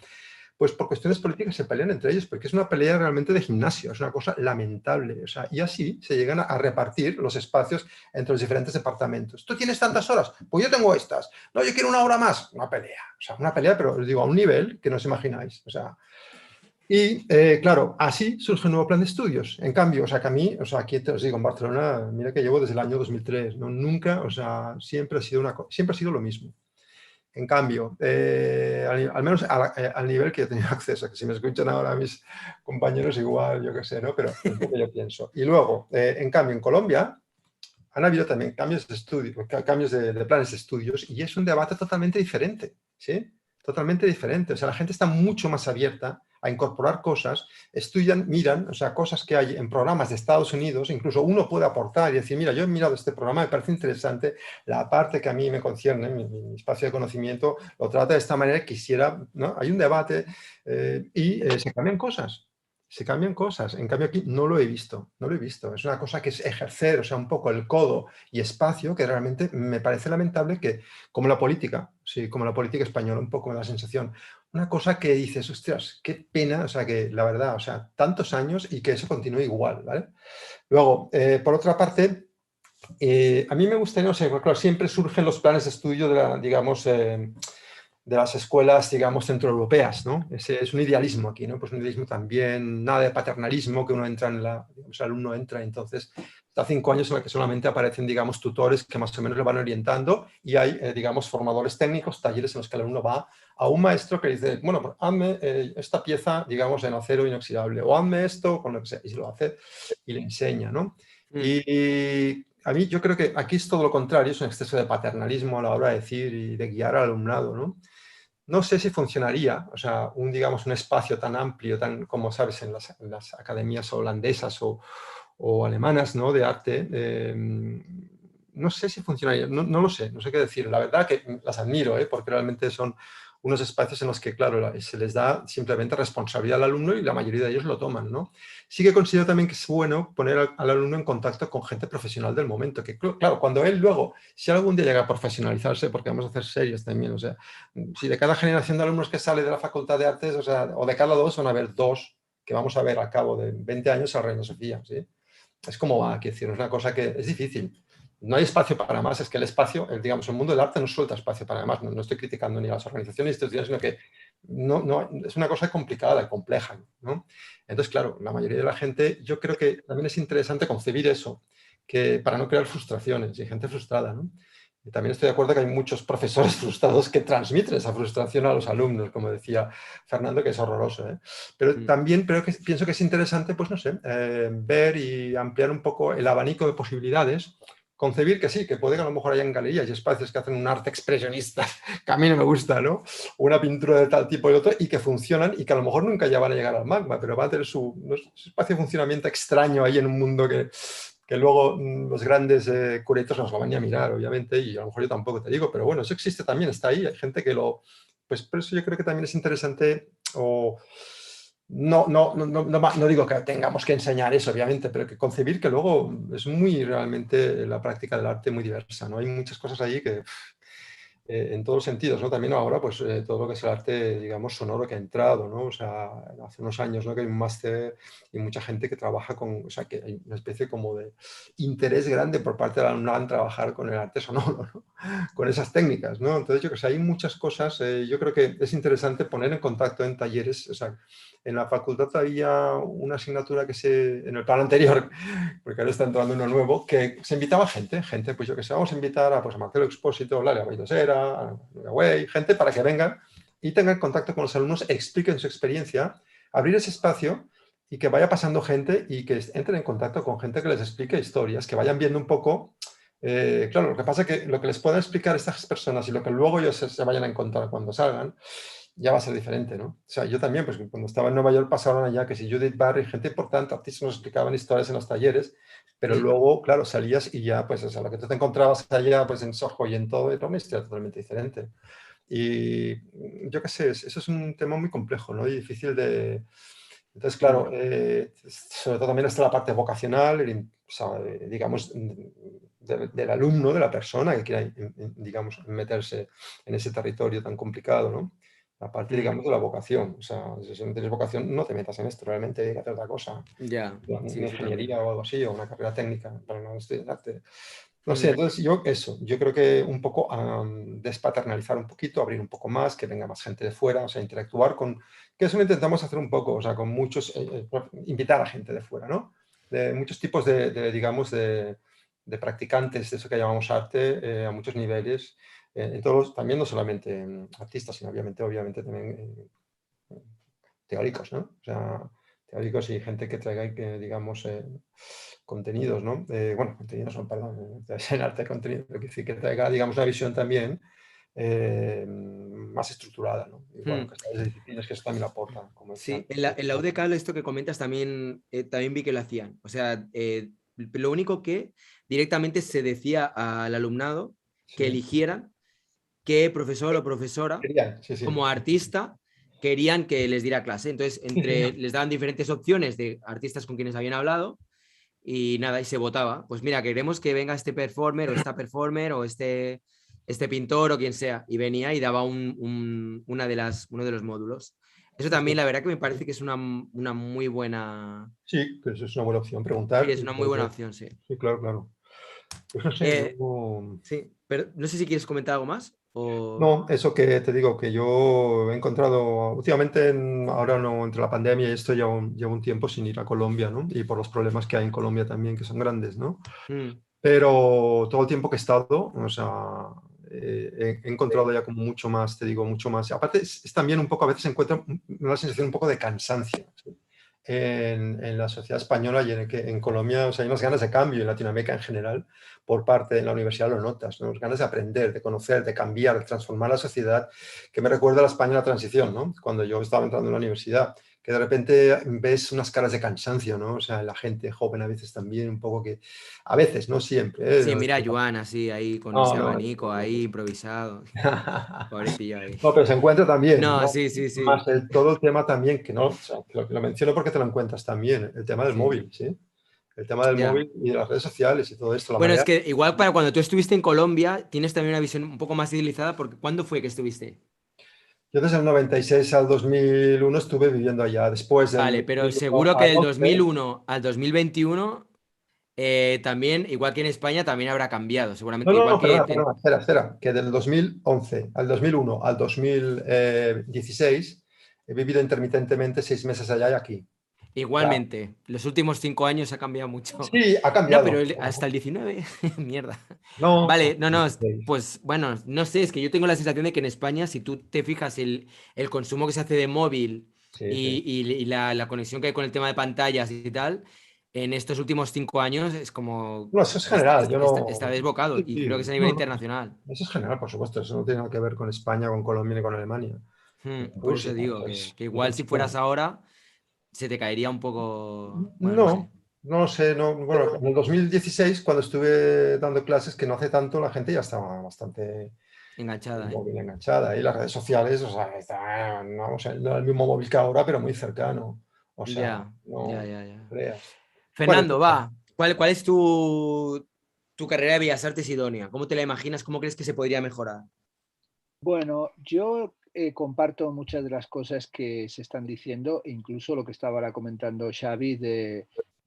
pues por cuestiones políticas se pelean entre ellos, porque es una pelea realmente de gimnasio, es una cosa lamentable. O sea, y así se llegan a repartir los espacios entre los diferentes departamentos. ¿Tú tienes tantas horas? Pues yo tengo estas. No, yo quiero una hora más. Una pelea. O sea, una pelea, pero os digo, a un nivel que no os imagináis. O sea, y claro, así surge un nuevo plan de estudios. En cambio, o sea, que a mí, o sea, aquí te os digo, en Barcelona, mira que llevo desde el año 2003, ¿no? Nunca, o sea, siempre ha sido lo mismo. En cambio, al menos al nivel que he tenido acceso, que si me escuchan ahora mis compañeros igual, yo qué sé, ¿no? Pero es lo que yo pienso. Y luego, en cambio, en Colombia han habido también cambios de estudio, cambios de planes de estudios y es un debate totalmente diferente, ¿sí? Totalmente diferente. O sea, la gente está mucho más abierta a incorporar cosas, estudian, miran, o sea, cosas que hay en programas de Estados Unidos, incluso uno puede aportar y decir, mira, yo he mirado este programa, me parece interesante, la parte que a mí me concierne, mi espacio de conocimiento, lo trata de esta manera, quisiera, ¿no? Hay un debate y se cambian cosas. Se cambian cosas. En cambio aquí no lo he visto, no lo he visto. Es una cosa que es ejercer, o sea, un poco el codo y espacio que realmente me parece lamentable que, como la política, sí, como la política española, un poco me da la sensación, una cosa que dices, ostras, qué pena, o sea, que la verdad, o sea, tantos años y que eso continúe igual, ¿vale? Luego, por otra parte, a mí me gustaría, no sé, claro, siempre surgen los planes de estudio de la, digamos, de las escuelas, digamos, centroeuropeas, ¿no? Ese es un idealismo aquí, ¿no? Pues un idealismo también, nada de paternalismo, que uno entra digamos, el alumno entra, entonces, hasta 5 años en el que solamente aparecen, digamos, tutores que más o menos le van orientando y hay, digamos, formadores técnicos, talleres en los que el alumno va a un maestro que dice, bueno, pues hazme esta pieza, digamos, en acero inoxidable, o hazme esto, con lo que sea, y se lo hace y le enseña, ¿no? Y a mí yo creo que aquí es todo lo contrario, es un exceso de paternalismo a la hora de decir y de guiar al alumnado, ¿no? No sé si funcionaría, o sea, digamos, un espacio tan amplio, tan como sabes, en las academias holandesas o alemanas, ¿no? De arte, no sé si funcionaría, no lo sé, no sé qué decir. La verdad que las admiro, porque realmente son unos espacios en los que, claro, se les da simplemente responsabilidad al alumno y la mayoría de ellos lo toman, ¿no? Sí que considero también que es bueno poner al alumno en contacto con gente profesional del momento, que claro, cuando él luego, si algún día llega a profesionalizarse, porque vamos a hacer serios también, o sea, si de cada generación de alumnos que sale de la Facultad de Artes, o sea, o de cada 2 van a haber 2 que vamos a ver al cabo de 20 años a Reina Sofía, ¿sí? Es como va, quiero decir, es una cosa que es difícil. No hay espacio para más, es que el espacio, digamos, el mundo del arte no suelta espacio para más. No estoy criticando ni a las organizaciones ni instituciones, sino que no, es una cosa complicada y compleja, ¿no? Entonces, claro, la mayoría de la gente, yo creo que también es interesante concebir eso, que para no crear frustraciones y gente frustrada, ¿no? Y también estoy de acuerdo que hay muchos profesores frustrados que transmiten esa frustración a los alumnos, como decía Fernando, que es horroroso, ¿eh? Pero también pienso que es interesante, pues no sé, ver y ampliar un poco el abanico de posibilidades, concebir que sí, que puede que a lo mejor hayan galerías y espacios que hacen un arte expresionista, que a mí no me gusta, ¿no? Una pintura de tal tipo y otro, y que funcionan y que a lo mejor nunca ya van a llegar al magma, pero va a tener su espacio de funcionamiento extraño ahí en un mundo que luego los grandes curatos nos lo van a mirar, obviamente, y a lo mejor yo tampoco te digo, pero bueno, eso existe también, está ahí, hay gente que lo... Pues por eso yo creo que también es interesante o... No digo que tengamos que enseñar eso, obviamente, pero que concebir que luego es muy realmente la práctica del arte muy diversa, ¿no? Hay muchas cosas allí que en todos los sentidos, ¿no? También ahora, pues todo lo que es el arte, digamos, sonoro que ha entrado, ¿no? O sea, hace unos años, ¿no? Que hay un máster y mucha gente que trabaja con, o sea, que hay una especie como de interés grande por parte del alumnado en trabajar con el arte sonoro, ¿no? Con esas técnicas, ¿no? Entonces, yo creo que hay muchas cosas, yo creo que es interesante poner en contacto en talleres, o sea, en la facultad había una asignatura en el plan anterior, porque ahora está entrando uno nuevo, que se invitaba gente, pues yo que sé, vamos a invitar a, pues, a Marcelo Expósito, Lalia Baidosera, a Way, gente para que vengan y tengan contacto con los alumnos, expliquen su experiencia, abrir ese espacio y que vaya pasando gente y que entren en contacto con gente que les explique historias, que vayan viendo un poco. Claro, lo que pasa es que lo que les puedan explicar estas personas y lo que luego ellos se vayan a encontrar cuando salgan, ya va a ser diferente, ¿no? O sea, yo también, pues cuando estaba en Nueva York pasaron allá que si Judith Barry, gente importante, artistas nos explicaban historias en los talleres, pero luego, claro, salías y ya, pues, o sea, lo que tú te encontrabas allá, pues en Soho y en todo, era una historia totalmente diferente. Y yo qué sé, eso es un tema muy complejo, ¿no? Y difícil de... Entonces, claro, sobre todo también está la parte vocacional, o sea, digamos, del alumno, de la persona que quiera, digamos, meterse en ese territorio tan complicado, ¿no? La parte, digamos, de la vocación. O sea, si no tienes vocación, no te metas en esto, realmente dedícate a otra cosa. Ya, Una sí, ingeniería o algo así, o una carrera técnica, para no estudiarte. No Mm. sé, entonces yo creo que un poco despaternalizar un poquito, abrir un poco más, que venga más gente de fuera, o sea, interactuar con, que eso lo intentamos hacer un poco, o sea, con muchos, invitar a gente de fuera, ¿no? De muchos tipos digamos, de practicantes de eso que llamamos arte, a muchos niveles, en todos, también no solamente artistas, sino obviamente también teóricos, ¿no? O sea, teóricos y gente que traiga, digamos, contenidos, ¿no? Bueno, contenidos son, perdón, en arte de contenido, pero que traiga, digamos, una visión también más estructurada, ¿no? Y bueno, que estas disciplinas que eso también aportan. Como Sí, en la UDK esto que comentas también, también vi que lo hacían. O sea, lo único que directamente se decía al alumnado que Sí. eligieran qué profesor o profesora Querían, sí, sí. como artista querían que les diera clase. Entonces, les daban diferentes opciones de artistas con quienes habían hablado y nada, y se votaba. Pues mira, queremos que venga este performer o esta performer o este pintor o quien sea. Y venía y daba uno de los módulos. Eso también, la verdad que me parece que es una muy buena... Sí, que eso es una buena opción, preguntar. Sí, es una muy buena opción, sí. Sí, claro, claro. Pues no sé, Sí, pero no sé si quieres comentar algo más. O... No, eso que te digo, que yo he encontrado últimamente, ahora no, entre la pandemia y esto, llevo un tiempo sin ir a Colombia, ¿no? Y por los problemas que hay en Colombia también, que son grandes, ¿no? Pero todo el tiempo que he estado, o sea, he encontrado ya como mucho más, te digo, mucho más. Aparte, es también un poco, a veces encuentro una sensación un poco de cansancio, ¿sí? En la sociedad española y en Colombia, o sea, hay unas ganas de cambio, en Latinoamérica en general, por parte de la universidad lo notas, ¿no? Unas ganas de aprender, de conocer, de cambiar, de transformar la sociedad, que me recuerda a la España de la transición, ¿no? Cuando yo estaba entrando en la universidad, que de repente ves unas caras de cansancio, ¿no? O sea, la gente joven a veces también un poco que, a veces, no siempre, ¿eh? Sí, mira a Joan así, ahí con ese abanico, ahí improvisado. Pobrecillo ahí. No, pero se encuentra también, No, ¿no? sí, sí, sí. Más todo el tema también, que no, o sea, que lo menciono porque te lo encuentras también, el tema del Sí. móvil, ¿sí? El tema del Ya. móvil y de las redes sociales y todo esto. Bueno, es que igual para cuando tú estuviste en Colombia, tienes también una visión un poco más idealizada, porque ¿cuándo fue que estuviste? Yo desde el 96 al 2001 estuve viviendo allá, después del Vale, pero 2001 seguro que al del 11. 2001 al 2021, también, igual que en España, también habrá cambiado, seguramente. No, Igual que... perdona, espera, que del 2011 al 2001 al 2016 he vivido intermitentemente 6 meses allá y aquí. Igualmente, los últimos 5 años ha cambiado mucho. Sí, ha No, pero cambiado. hasta el 19, mierda. No, Vale, no, no, 16. pues bueno, no sé, es que yo tengo la sensación de que en España, si tú te fijas el consumo que se hace de móvil Sí, sí. y la conexión que hay con el tema de pantallas y tal, en estos últimos 5 años es como... No, eso es general, yo Está no... desbocado Sí, y creo que es sí, a nivel no, no, internacional. eso es general, por supuesto, eso no tiene nada que ver con España, con Colombia ni con Alemania, ni con Por eso Rusia, digo eso es que de igual si fueras transición. ahora, se te caería un poco... Bueno, no sé. No lo sé, no, bueno, en el 2016, cuando estuve dando clases, que no hace tanto, la gente ya estaba bastante Enganchada, ¿eh? móvil enganchada, y las redes sociales, o sea, no, o sea, no el mismo móvil que ahora, pero muy cercano, o sea, Ya, ya, no ya, ya. creas. Bueno, Fernando, va. ¿Cuál es tu carrera de Bellas Artes idónea? ¿Cómo te la imaginas? ¿Cómo crees que se podría mejorar? Bueno, yo comparto muchas de las cosas que se están diciendo, incluso lo que estaba ahora comentando Xavi de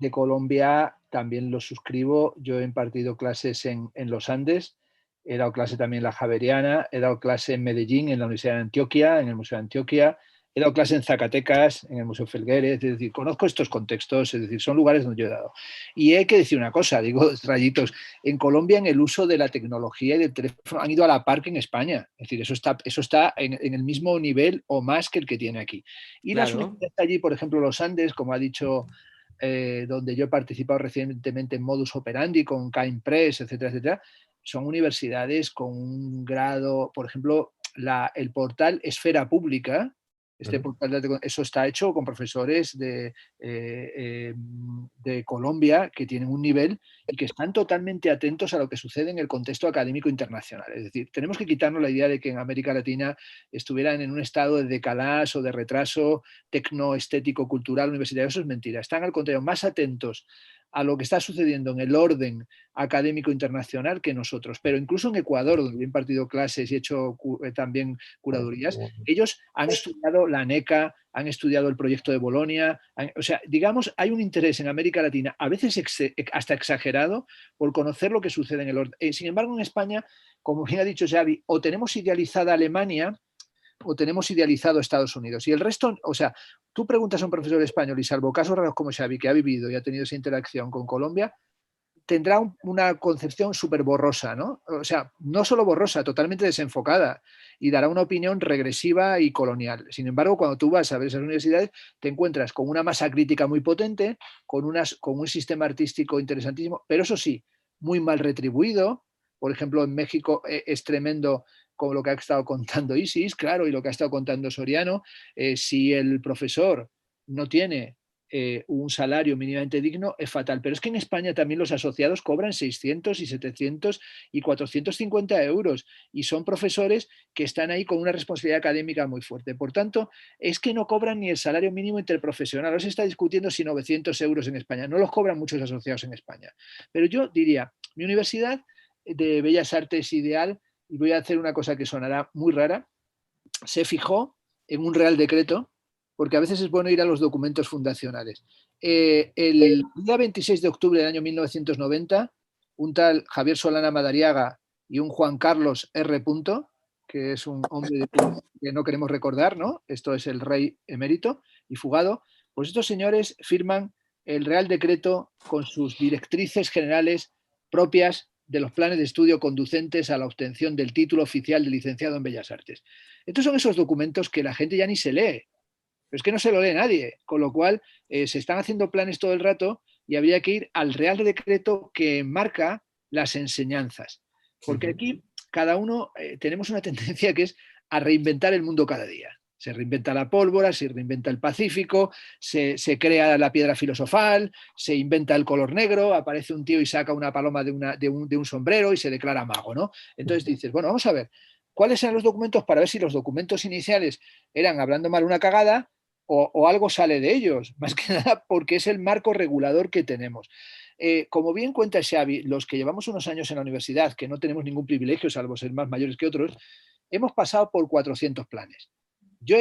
Colombia, también lo suscribo. Yo he impartido clases en los Andes, he dado clase también en la Javeriana, he dado clase en Medellín, en la Universidad de Antioquia, en el Museo de Antioquia, he dado clase en Zacatecas, en el Museo Felgueres, es decir, conozco estos contextos, es decir, son lugares donde yo he dado. Y hay que decir una cosa, digo, rayitos, en Colombia en el uso de la tecnología y del teléfono han ido a la par que en España. Es decir, eso está en el mismo nivel o más que el que tiene aquí. Y las Claro, universidades allí, por ejemplo, los Andes, como ha dicho, donde yo he participado recientemente en Modus Operandi, con Caimpress, etcétera, etcétera, son universidades con un grado, por ejemplo, el portal Esfera Pública. Eso está hecho con profesores de Colombia que tienen un nivel y que están totalmente atentos a lo que sucede en el contexto académico internacional. Es decir, tenemos que quitarnos la idea de que en América Latina estuvieran en un estado de decalage o de retraso tecnoestético, cultural, universitario. Eso es mentira. Están al contrario más atentos a lo que está sucediendo en el orden académico internacional que nosotros. Pero incluso en Ecuador, donde he impartido clases y he hecho también curadurías, ellos han estudiado la ANECA, han estudiado el proyecto de Bolonia. O sea, digamos, hay un interés en América Latina, a veces hasta exagerado, por conocer lo que sucede en el orden. Sin embargo, en España, como bien ha dicho Xavi, o tenemos idealizada Alemania o tenemos idealizado Estados Unidos. Y el resto, o sea, tú preguntas a un profesor español y salvo casos raros como Xavi, que ha vivido y ha tenido esa interacción con Colombia, tendrá una concepción súper borrosa, ¿no? O sea, no solo borrosa, totalmente desenfocada y dará una opinión regresiva y colonial. Sin embargo, cuando tú vas a ver esas universidades, te encuentras con una masa crítica muy potente, con un sistema artístico interesantísimo, pero eso sí, muy mal retribuido. Por ejemplo, en México es tremendo como lo que ha estado contando Isis, claro, y lo que ha estado contando Soriano. Si el profesor no tiene un salario mínimamente digno, es fatal. Pero es que en España también los asociados cobran 600 y 700 y 450 euros y son profesores que están ahí con una responsabilidad académica muy fuerte. Por tanto, es que no cobran ni el salario mínimo interprofesional. Ahora se está discutiendo si 900 euros en España. No los cobran muchos asociados en España. Pero yo diría, mi universidad de Bellas Artes ideal, y voy a hacer una cosa que sonará muy rara, se fijó en un Real Decreto, porque a veces es bueno ir a los documentos fundacionales. El día 26 de octubre del año 1990, un tal Javier Solana Madariaga y un Juan Carlos R. que es un hombre que no queremos recordar, ¿no? Esto es el rey emérito y fugado, pues estos señores firman el Real Decreto con sus directrices generales propias de los planes de estudio conducentes a la obtención del título oficial de licenciado en Bellas Artes. Estos son esos documentos que la gente ya ni se lee, pero es que no se lo lee nadie, con lo cual se están haciendo planes todo el rato y habría que ir al Real Decreto que marca las enseñanzas, porque aquí cada uno tenemos una tendencia que es a reinventar el mundo cada día. Se reinventa la pólvora, se reinventa el Pacífico, se crea la piedra filosofal, se inventa el color negro, aparece un tío y saca una paloma de un sombrero y se declara mago, ¿no? Entonces dices, bueno, vamos a ver, ¿cuáles eran los documentos para ver si los documentos iniciales eran hablando mal una cagada o algo sale de ellos? Más que nada porque es el marco regulador que tenemos. Como bien cuenta Xavi, los que llevamos unos años en la universidad, que no tenemos ningún privilegio, salvo ser más mayores que otros, hemos pasado por 400 planes. Yo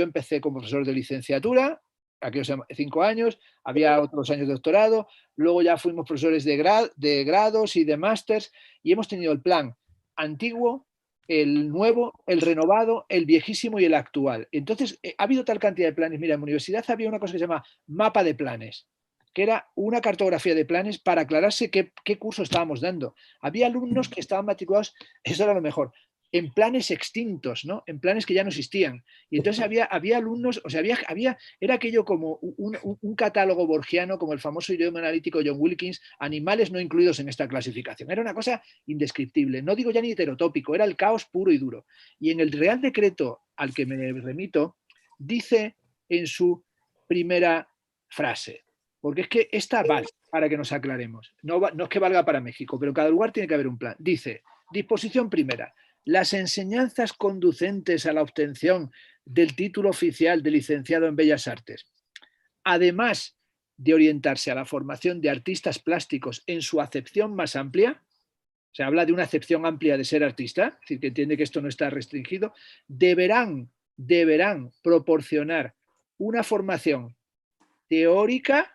empecé como profesor de licenciatura, aquellos 5 años, había otros años de doctorado, luego ya fuimos profesores de grados y de másters y hemos tenido el plan antiguo, el nuevo, el renovado, el viejísimo y el actual. Entonces, ha habido tal cantidad de planes. Mira, en mi universidad había una cosa que se llama mapa de planes, que era una cartografía de planes para aclararse qué curso estábamos dando. Había alumnos que estaban matriculados, eso era lo mejor, en planes extintos, ¿no? En planes que ya no existían. Y entonces había alumnos, o sea, era aquello como un catálogo borgiano, como el famoso idioma analítico John Wilkins, animales no incluidos en esta clasificación. Era una cosa indescriptible. No digo ya ni heterotópico, era el caos puro y duro. Y en el Real Decreto al que me remito, dice en su primera frase, porque es que esta vale para que nos aclaremos. No es que valga para México, pero en cada lugar tiene que haber un plan. Dice, disposición primera, las enseñanzas conducentes a la obtención del título oficial de licenciado en Bellas Artes, además de orientarse a la formación de artistas plásticos en su acepción más amplia, se habla de una acepción amplia de ser artista, es decir, que entiende que esto no está restringido, deberán proporcionar una formación teórica,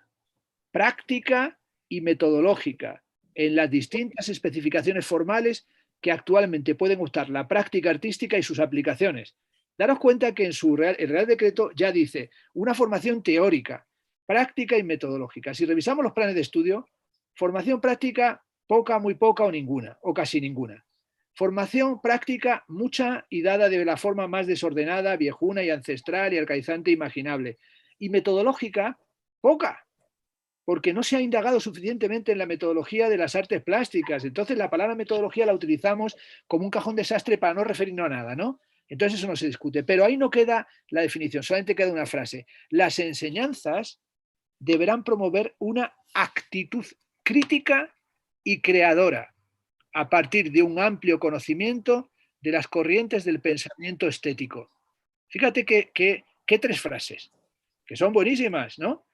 práctica y metodológica en las distintas especificaciones formales que actualmente pueden gustar la práctica artística y sus aplicaciones. Daros cuenta que en el Real Decreto ya dice una formación teórica, práctica y metodológica. Si revisamos los planes de estudio, formación práctica, poca, muy poca o ninguna, o casi ninguna. Formación práctica, mucha y dada de la forma más desordenada, viejuna y ancestral y arcaizante imaginable. Y metodológica, poca. porque no se ha indagado suficientemente en la metodología de las artes plásticas. Entonces la palabra metodología la utilizamos como un cajón desastre para no referirnos a nada, ¿no? Entonces eso no se discute. Pero ahí no queda la definición, solamente queda una frase. Las enseñanzas deberán promover una actitud crítica y creadora a partir de un amplio conocimiento de las corrientes del pensamiento estético. Fíjate que 3 frases, que son buenísimas, ¿no?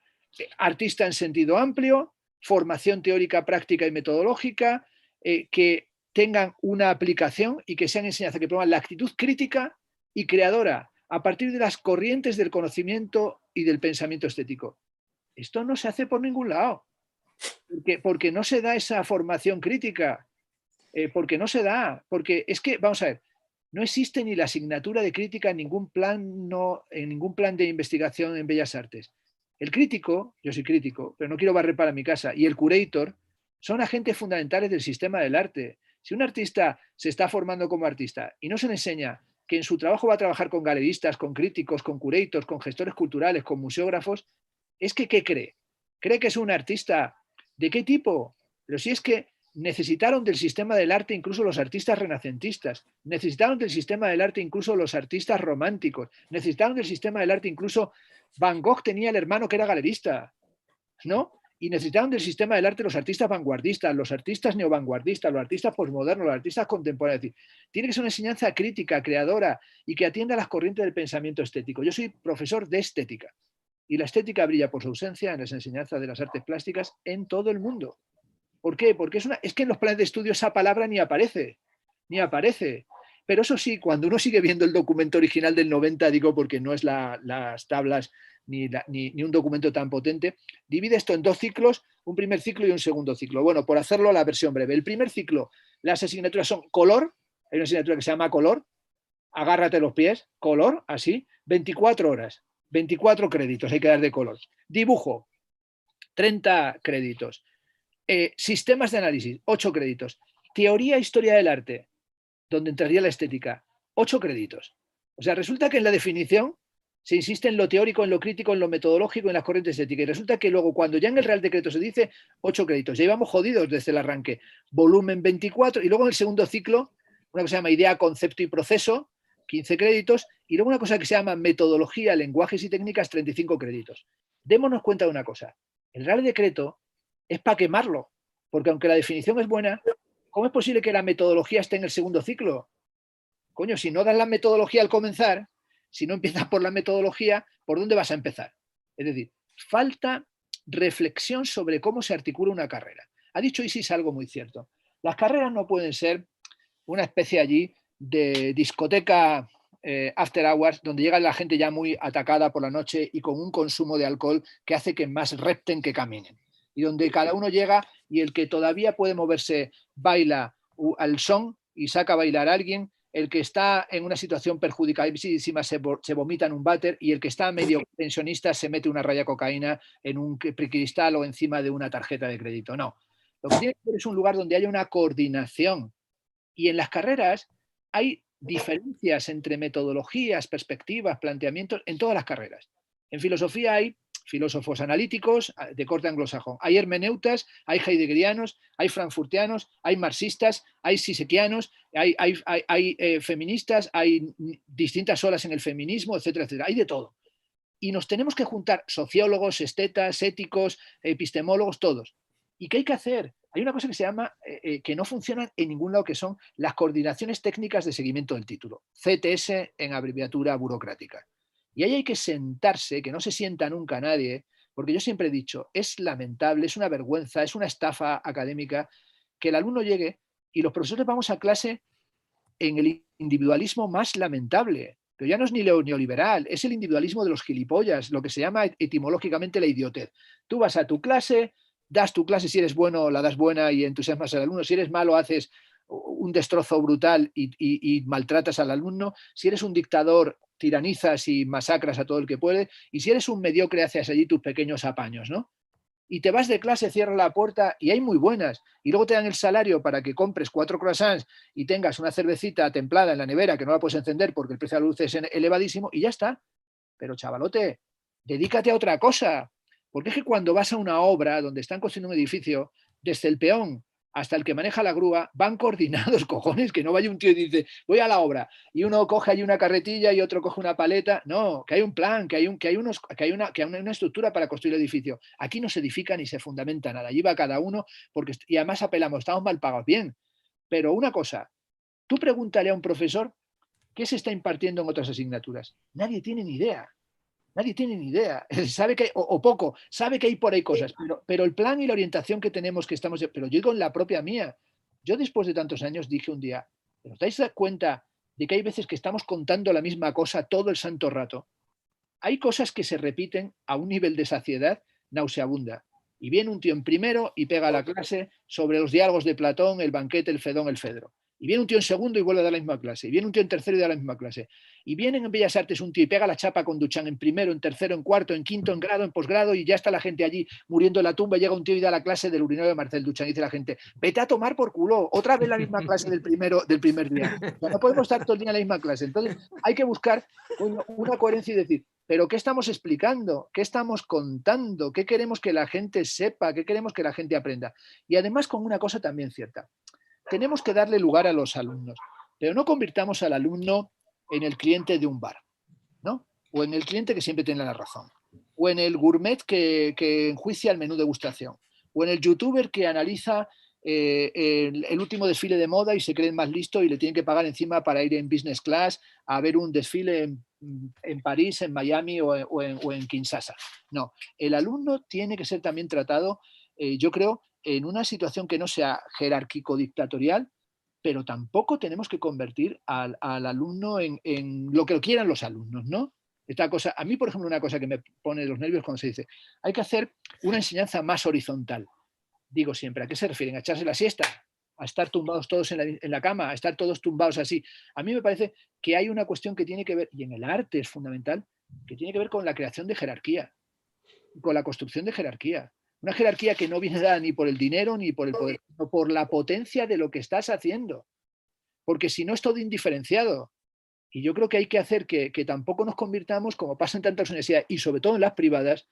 Artista en sentido amplio, formación teórica, práctica y metodológica, que tengan una aplicación y que sean enseñanzas que promuevan la actitud crítica y creadora a partir de las corrientes del conocimiento y del pensamiento estético. Esto no se hace por ningún lado, porque no se da esa formación crítica, porque no se da, porque es que, vamos a ver, no existe ni la asignatura de crítica en ningún plan de investigación en Bellas Artes. El crítico, yo soy crítico, pero no quiero barrer para mi casa, y el curator son agentes fundamentales del sistema del arte. Si un artista se está formando como artista y no se le enseña que en su trabajo va a trabajar con galeristas, con críticos, con curators, con gestores culturales, con museógrafos, es que ¿qué cree? ¿Cree que es un artista de qué tipo? Pero si es que necesitaron del sistema del arte incluso los artistas renacentistas, necesitaron del sistema del arte incluso los artistas románticos, necesitaron del sistema del arte incluso Van Gogh tenía el hermano que era galerista, ¿no? Y necesitaron del sistema del arte los artistas vanguardistas, los artistas neovanguardistas, los artistas posmodernos, los artistas contemporáneos. Es decir, tiene que ser una enseñanza crítica, creadora y que atienda a las corrientes del pensamiento estético. Yo soy profesor de estética y la estética brilla por su ausencia en las enseñanzas de las artes plásticas en todo el mundo. ¿Por qué? Porque es que en los planes de estudio esa palabra ni aparece. Pero eso sí, cuando uno sigue viendo el documento original del 90, digo porque no es las tablas ni un documento tan potente, divide esto en 2 ciclos, un primer ciclo y un segundo ciclo. Bueno, por hacerlo la versión breve. El primer ciclo, las asignaturas son color, hay una asignatura que se llama color, agárrate los pies, color, así, 24 horas, 24 créditos hay que dar de color. Dibujo, 30 créditos. Sistemas de análisis, 8 créditos. Teoría e historia del arte, donde entraría la estética, 8 créditos. O sea, resulta que en la definición se insiste en lo teórico, en lo crítico, en lo metodológico, en las corrientes estéticas. Y resulta que luego, cuando ya en el Real Decreto se dice 8 créditos, ya íbamos jodidos desde el arranque. Volumen 24, y luego en el segundo ciclo, una cosa que se llama idea, concepto y proceso, 15 créditos, y luego una cosa que se llama metodología, lenguajes y técnicas, 35 créditos. Démonos cuenta de una cosa. El Real Decreto es para quemarlo, porque aunque la definición es buena, ¿cómo es posible que la metodología esté en el segundo ciclo? Coño, si no das la metodología al comenzar, si no empiezas por la metodología, ¿por dónde vas a empezar? Es decir, falta reflexión sobre cómo se articula una carrera. Ha dicho Isis algo muy cierto. Las carreras no pueden ser una especie allí de discoteca after hours, donde llega la gente ya muy atacada por la noche y con un consumo de alcohol que hace que más repten que caminen. Y donde cada uno llega y el que todavía puede moverse baila al son y saca a bailar a alguien, el que está en una situación perjudicadísima se vomita en un váter y el que está medio pensionista se mete una raya de cocaína en un cristal o encima de una tarjeta de crédito. No. Lo que tiene que ser es un lugar donde haya una coordinación. Y en las carreras hay diferencias entre metodologías, perspectivas, planteamientos en todas las carreras. En filosofía hay filósofos analíticos de corte anglosajón. Hay hermeneutas, hay heideggerianos, hay frankfurtianos, hay marxistas, hay sisekianos, hay feministas, hay distintas olas en el feminismo, etcétera, etcétera. Hay de todo. Y nos tenemos que juntar sociólogos, estetas, éticos, epistemólogos, todos. ¿Y qué hay que hacer? Hay una cosa que se llama, que no funciona en ningún lado, que son las coordinaciones técnicas de seguimiento del título. CTS en abreviatura burocrática. Y ahí hay que sentarse, que no se sienta nunca nadie, porque yo siempre he dicho, es lamentable, es una vergüenza, es una estafa académica que el alumno llegue y los profesores vamos a clase en el individualismo más lamentable. Pero ya no es ni neoliberal, es el individualismo de los gilipollas, lo que se llama etimológicamente la idiotez. Tú vas a tu clase, das tu clase, si eres bueno, la das buena y entusiasmas al alumno. Si eres malo, haces un destrozo brutal y maltratas al alumno. Si eres un dictador, tiranizas y masacras a todo el que puede. Y si eres un mediocre, haces allí tus pequeños apaños, ¿no? Y te vas de clase, cierras la puerta y hay muy buenas. Y luego te dan el salario para que compres 4 croissants y tengas una cervecita templada en la nevera que no la puedes encender porque el precio de la luz es elevadísimo y ya está. Pero chavalote, dedícate a otra cosa. Porque es que cuando vas a una obra donde están construyendo un edificio, desde el peón hasta el que maneja la grúa, van coordinados, cojones, que no vaya un tío y dice, voy a la obra, y uno coge ahí una carretilla y otro coge una paleta. No, que hay un plan, que hay una estructura para construir el edificio. Aquí no se edifica ni se fundamenta nada. Allí va cada uno, y además apelamos, estamos mal pagados. Bien, pero una cosa, tú pregúntale a un profesor qué se está impartiendo en otras asignaturas. Nadie tiene ni idea. Nadie tiene ni idea, sabe que, o poco, sabe que hay por ahí cosas, pero el plan y la orientación que tenemos, pero yo digo en la propia mía. Yo después de tantos años dije un día, ¿os dais cuenta de que hay veces que estamos contando la misma cosa todo el santo rato? Hay cosas que se repiten a un nivel de saciedad nauseabunda. Y viene un tío en primero y pega la clase sobre los diálogos de Platón, el banquete, el Fedón, el Fedro. Y viene un tío en segundo y vuelve a dar la misma clase. Y viene un tío en tercero y da la misma clase. Y viene en Bellas Artes un tío y pega la chapa con Duchamp en primero, en tercero, en cuarto, en quinto, en grado, en posgrado, y ya está la gente allí muriendo en la tumba. Llega un tío y da la clase del urinario de Marcel Duchamp y dice la gente, vete a tomar por culo, otra vez la misma clase del primer día. O sea, no podemos estar todo el día en la misma clase. Entonces hay que buscar una coherencia y decir, ¿pero qué estamos explicando? ¿Qué estamos contando? ¿Qué queremos que la gente sepa? ¿Qué queremos que la gente aprenda? Y además con una cosa también cierta. Tenemos que darle lugar a los alumnos, pero no convirtamos al alumno en el cliente de un bar, ¿no? O en el cliente que siempre tiene la razón, o en el gourmet que enjuicia el menú degustación, o en el youtuber que analiza el último desfile de moda y se cree más listo y le tienen que pagar encima para ir en business class a ver un desfile en París, en Miami o en Kinshasa. No, el alumno tiene que ser también tratado, yo creo, en una situación que no sea jerárquico-dictatorial, pero tampoco tenemos que convertir al alumno en lo que quieran los alumnos, ¿no? Esta cosa, a mí, por ejemplo, una cosa que me pone los nervios cuando se dice, hay que hacer una enseñanza más horizontal. Digo siempre, ¿a qué se refieren? ¿A echarse la siesta? ¿A estar tumbados todos en la cama? ¿A estar todos tumbados así? A mí me parece que hay una cuestión que tiene que ver, y en el arte es fundamental, que tiene que ver con la creación de jerarquía, con la construcción de jerarquía. Una jerarquía que no viene dada ni por el dinero ni por el poder, sino por la potencia de lo que estás haciendo. Porque si no es todo indiferenciado. Y yo creo que hay que hacer que tampoco nos convirtamos, como pasa en tantas universidades y sobre todo en las privadas,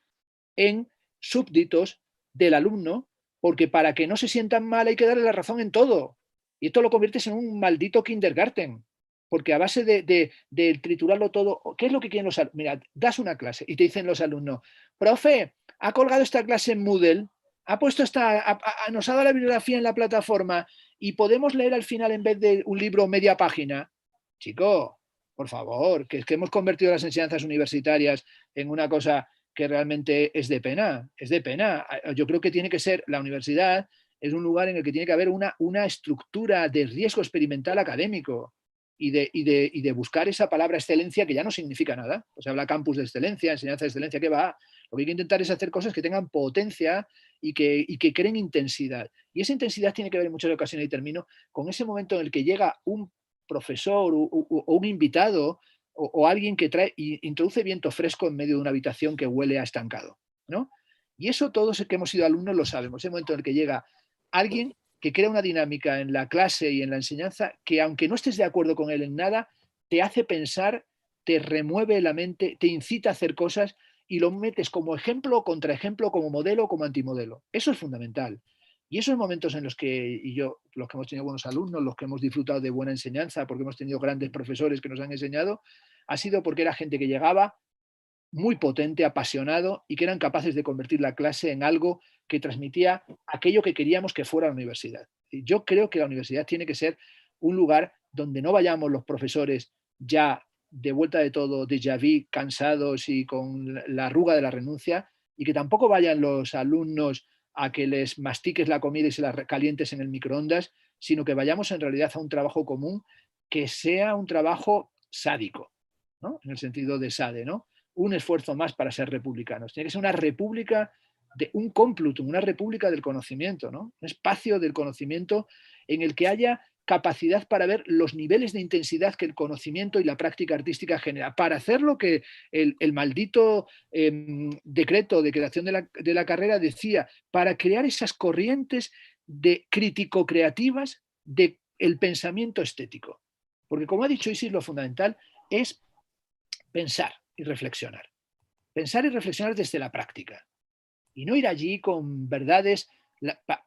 en súbditos del alumno, porque para que no se sientan mal hay que darle la razón en todo. Y esto lo conviertes en un maldito kindergarten. Porque a base de triturarlo todo, ¿qué es lo que quieren los alumnos? Mira, das una clase y te dicen los alumnos, profe, ha colgado esta clase en Moodle, ha puesto nos ha dado la bibliografía en la plataforma y podemos leer al final en vez de un libro media página. Chico, por favor, que es que hemos convertido las enseñanzas universitarias en una cosa que realmente es de pena, es de pena. Yo creo que tiene que ser, la universidad es un lugar en el que tiene que haber una estructura de riesgo experimental académico. Y de buscar esa palabra excelencia que ya no significa nada. Pues se habla campus de excelencia, enseñanza de excelencia, ¿qué va? Lo que hay que intentar es hacer cosas que tengan potencia y que creen intensidad. Y esa intensidad tiene que ver en muchas ocasiones, y termino, con ese momento en el que llega un profesor o un invitado o alguien que introduce viento fresco en medio de una habitación que huele a estancado, ¿no? Y eso todos los que hemos sido alumnos lo sabemos. Ese momento en el que llega alguien que crea una dinámica en la clase y en la enseñanza que, aunque no estés de acuerdo con él en nada, te hace pensar, te remueve la mente, te incita a hacer cosas y lo metes como ejemplo, contraejemplo, como modelo, como antimodelo. Eso es fundamental. Y esos momentos en los que, los que hemos tenido buenos alumnos, los que hemos disfrutado de buena enseñanza, porque hemos tenido grandes profesores que nos han enseñado, ha sido porque era gente que llegaba muy potente, apasionado y que eran capaces de convertir la clase en algo que transmitía aquello que queríamos que fuera la universidad. Yo creo que la universidad tiene que ser un lugar donde no vayamos los profesores ya de vuelta de todo, déjà vu, cansados y con la arruga de la renuncia, y que tampoco vayan los alumnos a que les mastiques la comida y se la calientes en el microondas, sino que vayamos en realidad a un trabajo común que sea un trabajo sádico, ¿no? En el sentido de SADE, ¿no? Un esfuerzo más para ser republicanos. Tiene que ser una república de un cómplutum, una república del conocimiento, ¿no? Un espacio del conocimiento en el que haya capacidad para ver los niveles de intensidad que el conocimiento y la práctica artística genera. Para hacer lo que el maldito decreto de creación de la carrera decía, para crear esas corrientes de crítico-creativas del pensamiento estético. Porque, como ha dicho Isis, lo fundamental es pensar y reflexionar. Pensar y reflexionar desde la práctica. y no ir allí con verdades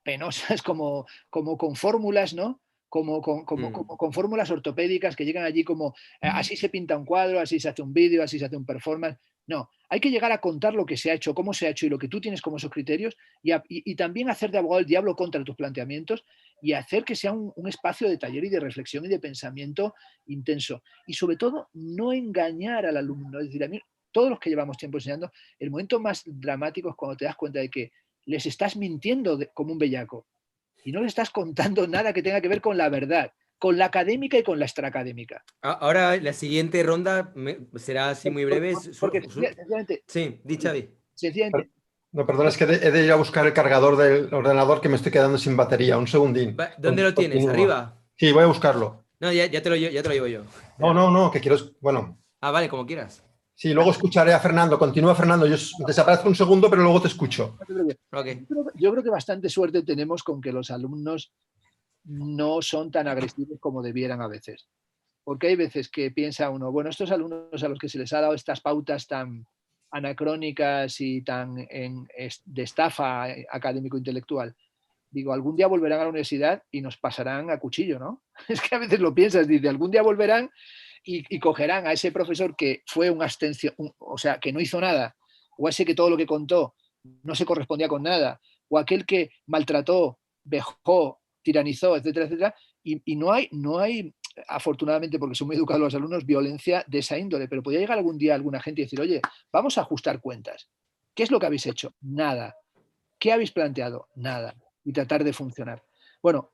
penosas como con fórmulas, ¿no? Como con fórmulas ortopédicas que llegan allí como así se pinta un cuadro, así se hace un vídeo, así se hace un performance. No, hay que llegar a contar lo que se ha hecho, cómo se ha hecho y lo que tú tienes como esos criterios y también hacer de abogado del diablo contra tus planteamientos y hacer que sea un espacio de taller y de reflexión y de pensamiento intenso. Y sobre todo, no engañar al alumno. Es decir, a mí, todos los que llevamos tiempo enseñando, el momento más dramático es cuando te das cuenta de que les estás mintiendo como un bellaco y no le estás contando nada que tenga que ver con la verdad, con la académica y con la extraacadémica. Ahora la siguiente ronda será así muy breve. Porque sencillamente... Sí, di, Xavi. Sencillamente... No, perdón, es que he de ir a buscar el cargador del ordenador que me estoy quedando sin batería. Un segundín. ¿Dónde lo tienes? Continúa. ¿Arriba? Sí, voy a buscarlo. No, ya te lo llevo yo. No, que quiero... Bueno. Ah, vale, como quieras. Sí, luego escucharé a Fernando. Continúa, Fernando. Yo desaparezco un segundo, pero luego te escucho. Okay. Yo creo que bastante suerte tenemos con que los alumnos no son tan agresivos como debieran a veces. Porque hay veces que piensa uno, bueno, estos alumnos a los que se les ha dado estas pautas tan anacrónicas y tan de estafa académico-intelectual, digo, algún día volverán a la universidad y nos pasarán a cuchillo, ¿no? Es que a veces lo piensas, dice, algún día volverán y cogerán a ese profesor que fue un abstención, o sea, que no hizo nada, o a ese que todo lo que contó no se correspondía con nada, o aquel que maltrató, vejó, tiranizó, etcétera, etcétera, y no hay, afortunadamente, porque son muy educados los alumnos, violencia de esa índole, pero podría llegar algún día alguna gente y decir, oye, vamos a ajustar cuentas. ¿Qué es lo que habéis hecho? Nada. ¿Qué habéis planteado? Nada. Y tratar de funcionar. Bueno,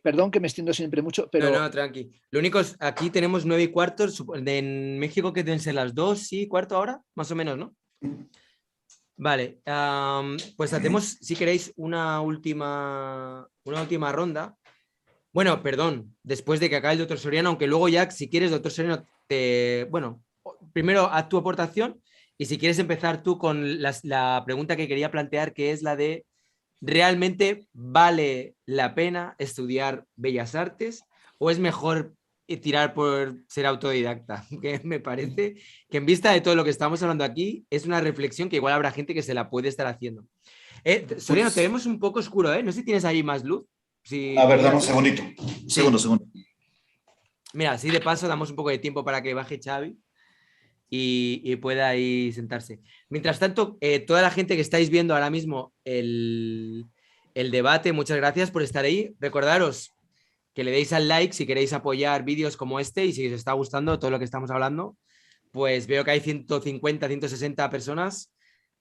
perdón que me extiendo siempre mucho, pero... No, tranqui. Lo único es, aquí tenemos 9:15, en México que deben ser las 2:15 ahora, más o menos, ¿no? Vale, pues hacemos, si queréis, una última ronda. Bueno, perdón, después de que acabe el doctor Soriano, aunque luego ya, si quieres, doctor Soriano, bueno, primero haz tu aportación y si quieres empezar tú con la pregunta que quería plantear, que es la de ¿realmente vale la pena estudiar Bellas Artes o es mejor tirar por ser autodidacta? Que me parece que en vista de todo lo que estamos hablando aquí, es una reflexión que igual habrá gente que se la puede estar haciendo. Soriano, te vemos un poco oscuro, ¿eh? No sé si tienes ahí más luz. A ver, dame un segundito. Segundo. Mira, así de paso damos un poco de tiempo para que baje Xavi y pueda ahí sentarse. Mientras tanto, toda la gente que estáis viendo ahora mismo el debate, muchas gracias por estar ahí. Recordaros que le deis al like si queréis apoyar vídeos como este y si os está gustando todo lo que estamos hablando, pues veo que hay 150, 160 personas,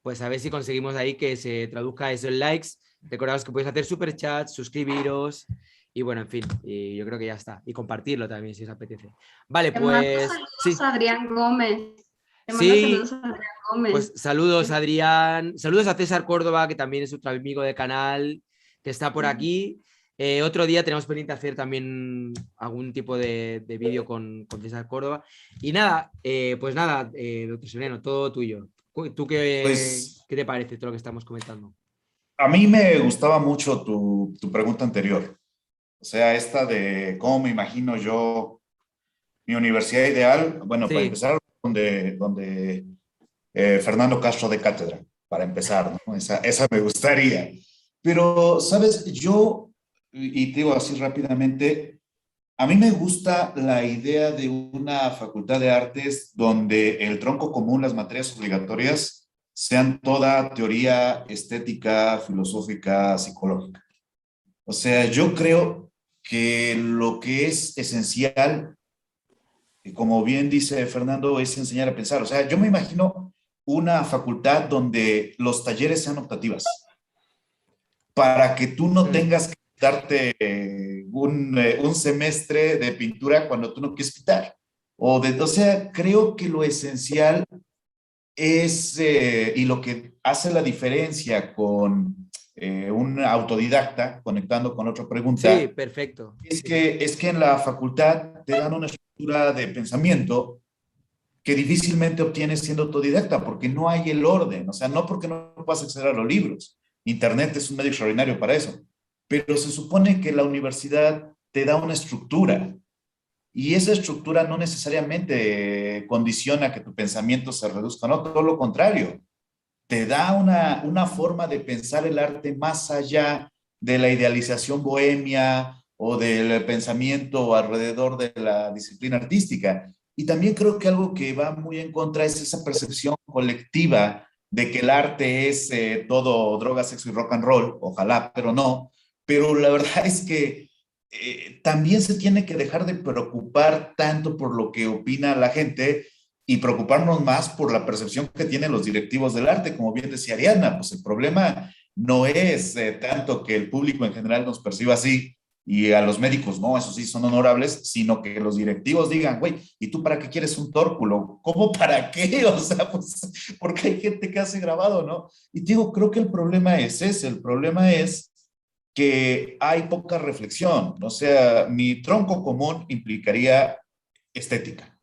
pues a ver si conseguimos ahí que se traduzca eso en likes. Recordaros que podéis hacer superchats, suscribiros y bueno, en fin, y yo creo que ya está. Y compartirlo también si os apetece. Vale, pues... Saludos a Adrián Gómez. Sí, pues saludos a Adrián, saludos a César Córdoba, que también es otro amigo de canal, que está por aquí. Otro día tenemos pendiente hacer también algún tipo de vídeo con César Córdoba. Y nada, pues nada, doctor Soriano, todo tuyo. ¿Tú qué te parece todo lo que estamos comentando? A mí me gustaba mucho tu pregunta anterior. O sea, esta de cómo me imagino yo mi universidad ideal. Bueno, sí. Para empezar, donde Fernando Castro de cátedra, para empezar, ¿no? Esa me gustaría. Pero, ¿sabes? Yo, y te digo así rápidamente, a mí me gusta la idea de una facultad de artes donde el tronco común, las materias obligatorias, sean toda teoría estética, filosófica, psicológica. O sea, yo creo que lo que es esencial, como bien dice Fernando, es enseñar a pensar. O sea, yo me imagino una facultad donde los talleres sean optativas, para que tú no tengas que darte un semestre de pintura cuando tú no quieres pintar. O sea, creo que lo esencial es, y lo que hace la diferencia con un autodidacta, conectando con otra pregunta. Sí, perfecto. Es que en la facultad te dan una estructura de pensamiento que difícilmente obtienes siendo autodidacta, porque no hay el orden. O sea, no porque no puedas acceder a los libros. Internet es un medio extraordinario para eso. Pero se supone que la universidad te da una estructura. Y esa estructura no necesariamente condiciona que tu pensamiento se reduzca, no, todo lo contrario. te da una forma de pensar el arte más allá de la idealización bohemia o del pensamiento alrededor de la disciplina artística. Y también creo que algo que va muy en contra es esa percepción colectiva de que el arte es todo droga, sexo y rock and roll, ojalá, pero no. Pero la verdad es que también se tiene que dejar de preocupar tanto por lo que opina la gente y preocuparnos más por la percepción que tienen los directivos del arte. Como bien decía Ariadna, pues el problema no es tanto que el público en general nos perciba así y a los médicos, no, eso sí, son honorables, sino que los directivos digan, güey, ¿y tú para qué quieres un tórculo? ¿Cómo para qué? O sea, pues, porque hay gente que hace grabado, ¿no? Y digo, creo que el problema es ese, el problema es que hay poca reflexión. O sea, mi tronco común implicaría estética.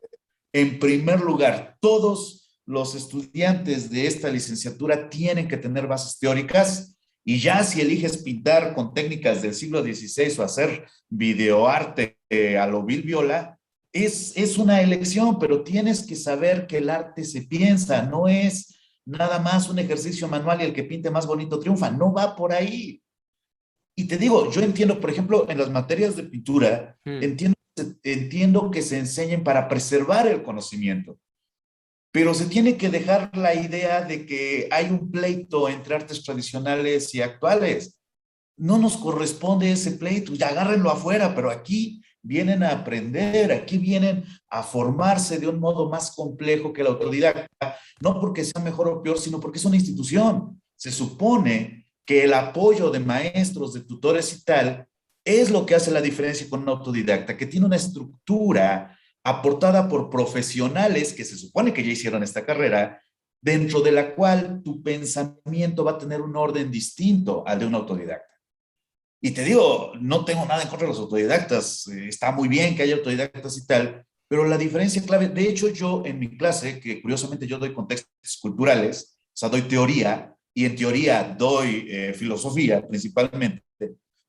En primer lugar, todos los estudiantes de esta licenciatura tienen que tener bases teóricas y ya si eliges pintar con técnicas del siglo XVI o hacer videoarte a lo Bill Viola, es una elección, pero tienes que saber que el arte se piensa, no es nada más un ejercicio manual y el que pinte más bonito triunfa, no va por ahí. Y te digo, yo entiendo, por ejemplo, en las materias de pintura, entiendo que se enseñen para preservar el conocimiento, pero se tiene que dejar la idea de que hay un pleito entre artes tradicionales y actuales. No nos corresponde ese pleito, ya agárrenlo afuera, pero aquí vienen a aprender, aquí vienen a formarse de un modo más complejo que el autodidacta, no porque sea mejor o peor, sino porque es una institución. Se supone que el apoyo de maestros, de tutores y tal, es lo que hace la diferencia con un autodidacta, que tiene una estructura aportada por profesionales que se supone que ya hicieron esta carrera, dentro de la cual tu pensamiento va a tener un orden distinto al de un autodidacta. Y te digo, no tengo nada en contra de los autodidactas, está muy bien que haya autodidactas y tal, pero la diferencia clave, de hecho yo en mi clase, que curiosamente yo doy contextos culturales, o sea, doy teoría, y en teoría doy filosofía principalmente,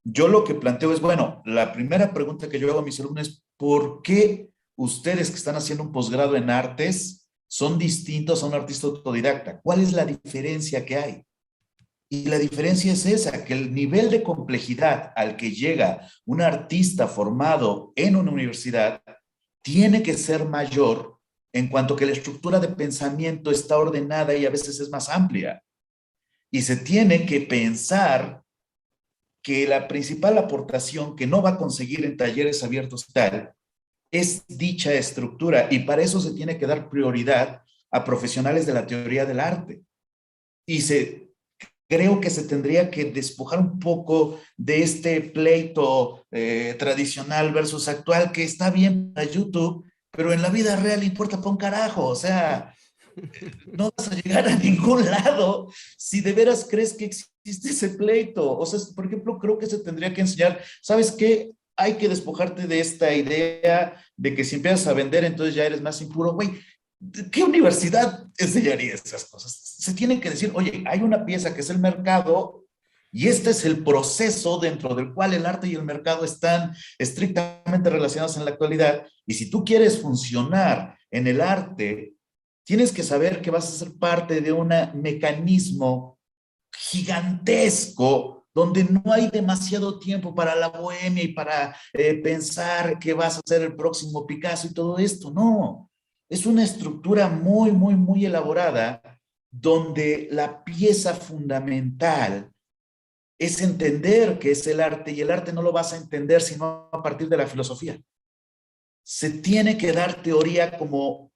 yo lo que planteo es, bueno, la primera pregunta que yo hago a mis alumnos es, ¿por qué ustedes que están haciendo un posgrado en artes son distintos a un artista autodidacta? ¿Cuál es la diferencia que hay? Y la diferencia es esa, que el nivel de complejidad al que llega un artista formado en una universidad tiene que ser mayor en cuanto que la estructura de pensamiento está ordenada y a veces es más amplia. Y se tiene que pensar que la principal aportación que no va a conseguir en talleres abiertos tal es dicha estructura y para eso se tiene que dar prioridad a profesionales de la teoría del arte. Y creo que se tendría que despojar un poco de este pleito tradicional versus actual que está bien para YouTube, pero en la vida real importa para un carajo, o sea, no vas a llegar a ningún lado si de veras crees que existe ese pleito. O sea, por ejemplo, creo que se tendría que enseñar, ¿sabes qué? Hay que despojarte de esta idea de que si empiezas a vender, entonces ya eres más impuro. Güey, ¿qué universidad enseñaría esas cosas? Se tiene que decir, oye, hay una pieza que es el mercado y este es el proceso dentro del cual el arte y el mercado están estrictamente relacionados en la actualidad. Y si tú quieres funcionar en el arte, tienes que saber que vas a ser parte de un mecanismo gigantesco donde no hay demasiado tiempo para la bohemia y para pensar que vas a ser el próximo Picasso y todo esto. No, es una estructura muy, muy, muy elaborada donde la pieza fundamental es entender qué es el arte y el arte no lo vas a entender sino a partir de la filosofía. Se tiene que dar teoría como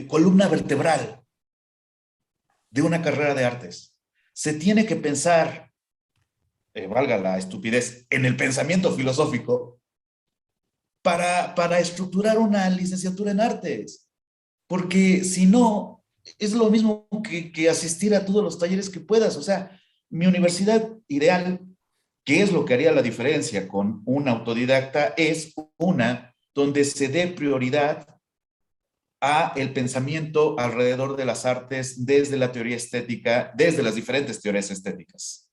columna vertebral de una carrera de artes. Se tiene que pensar, valga la estupidez, en el pensamiento filosófico para estructurar una licenciatura en artes. Porque si no, es lo mismo que asistir a todos los talleres que puedas. O sea, mi universidad ideal, que es lo que haría la diferencia con un autodidacta, es una donde se dé prioridad a el pensamiento alrededor de las artes desde la teoría estética, desde las diferentes teorías estéticas.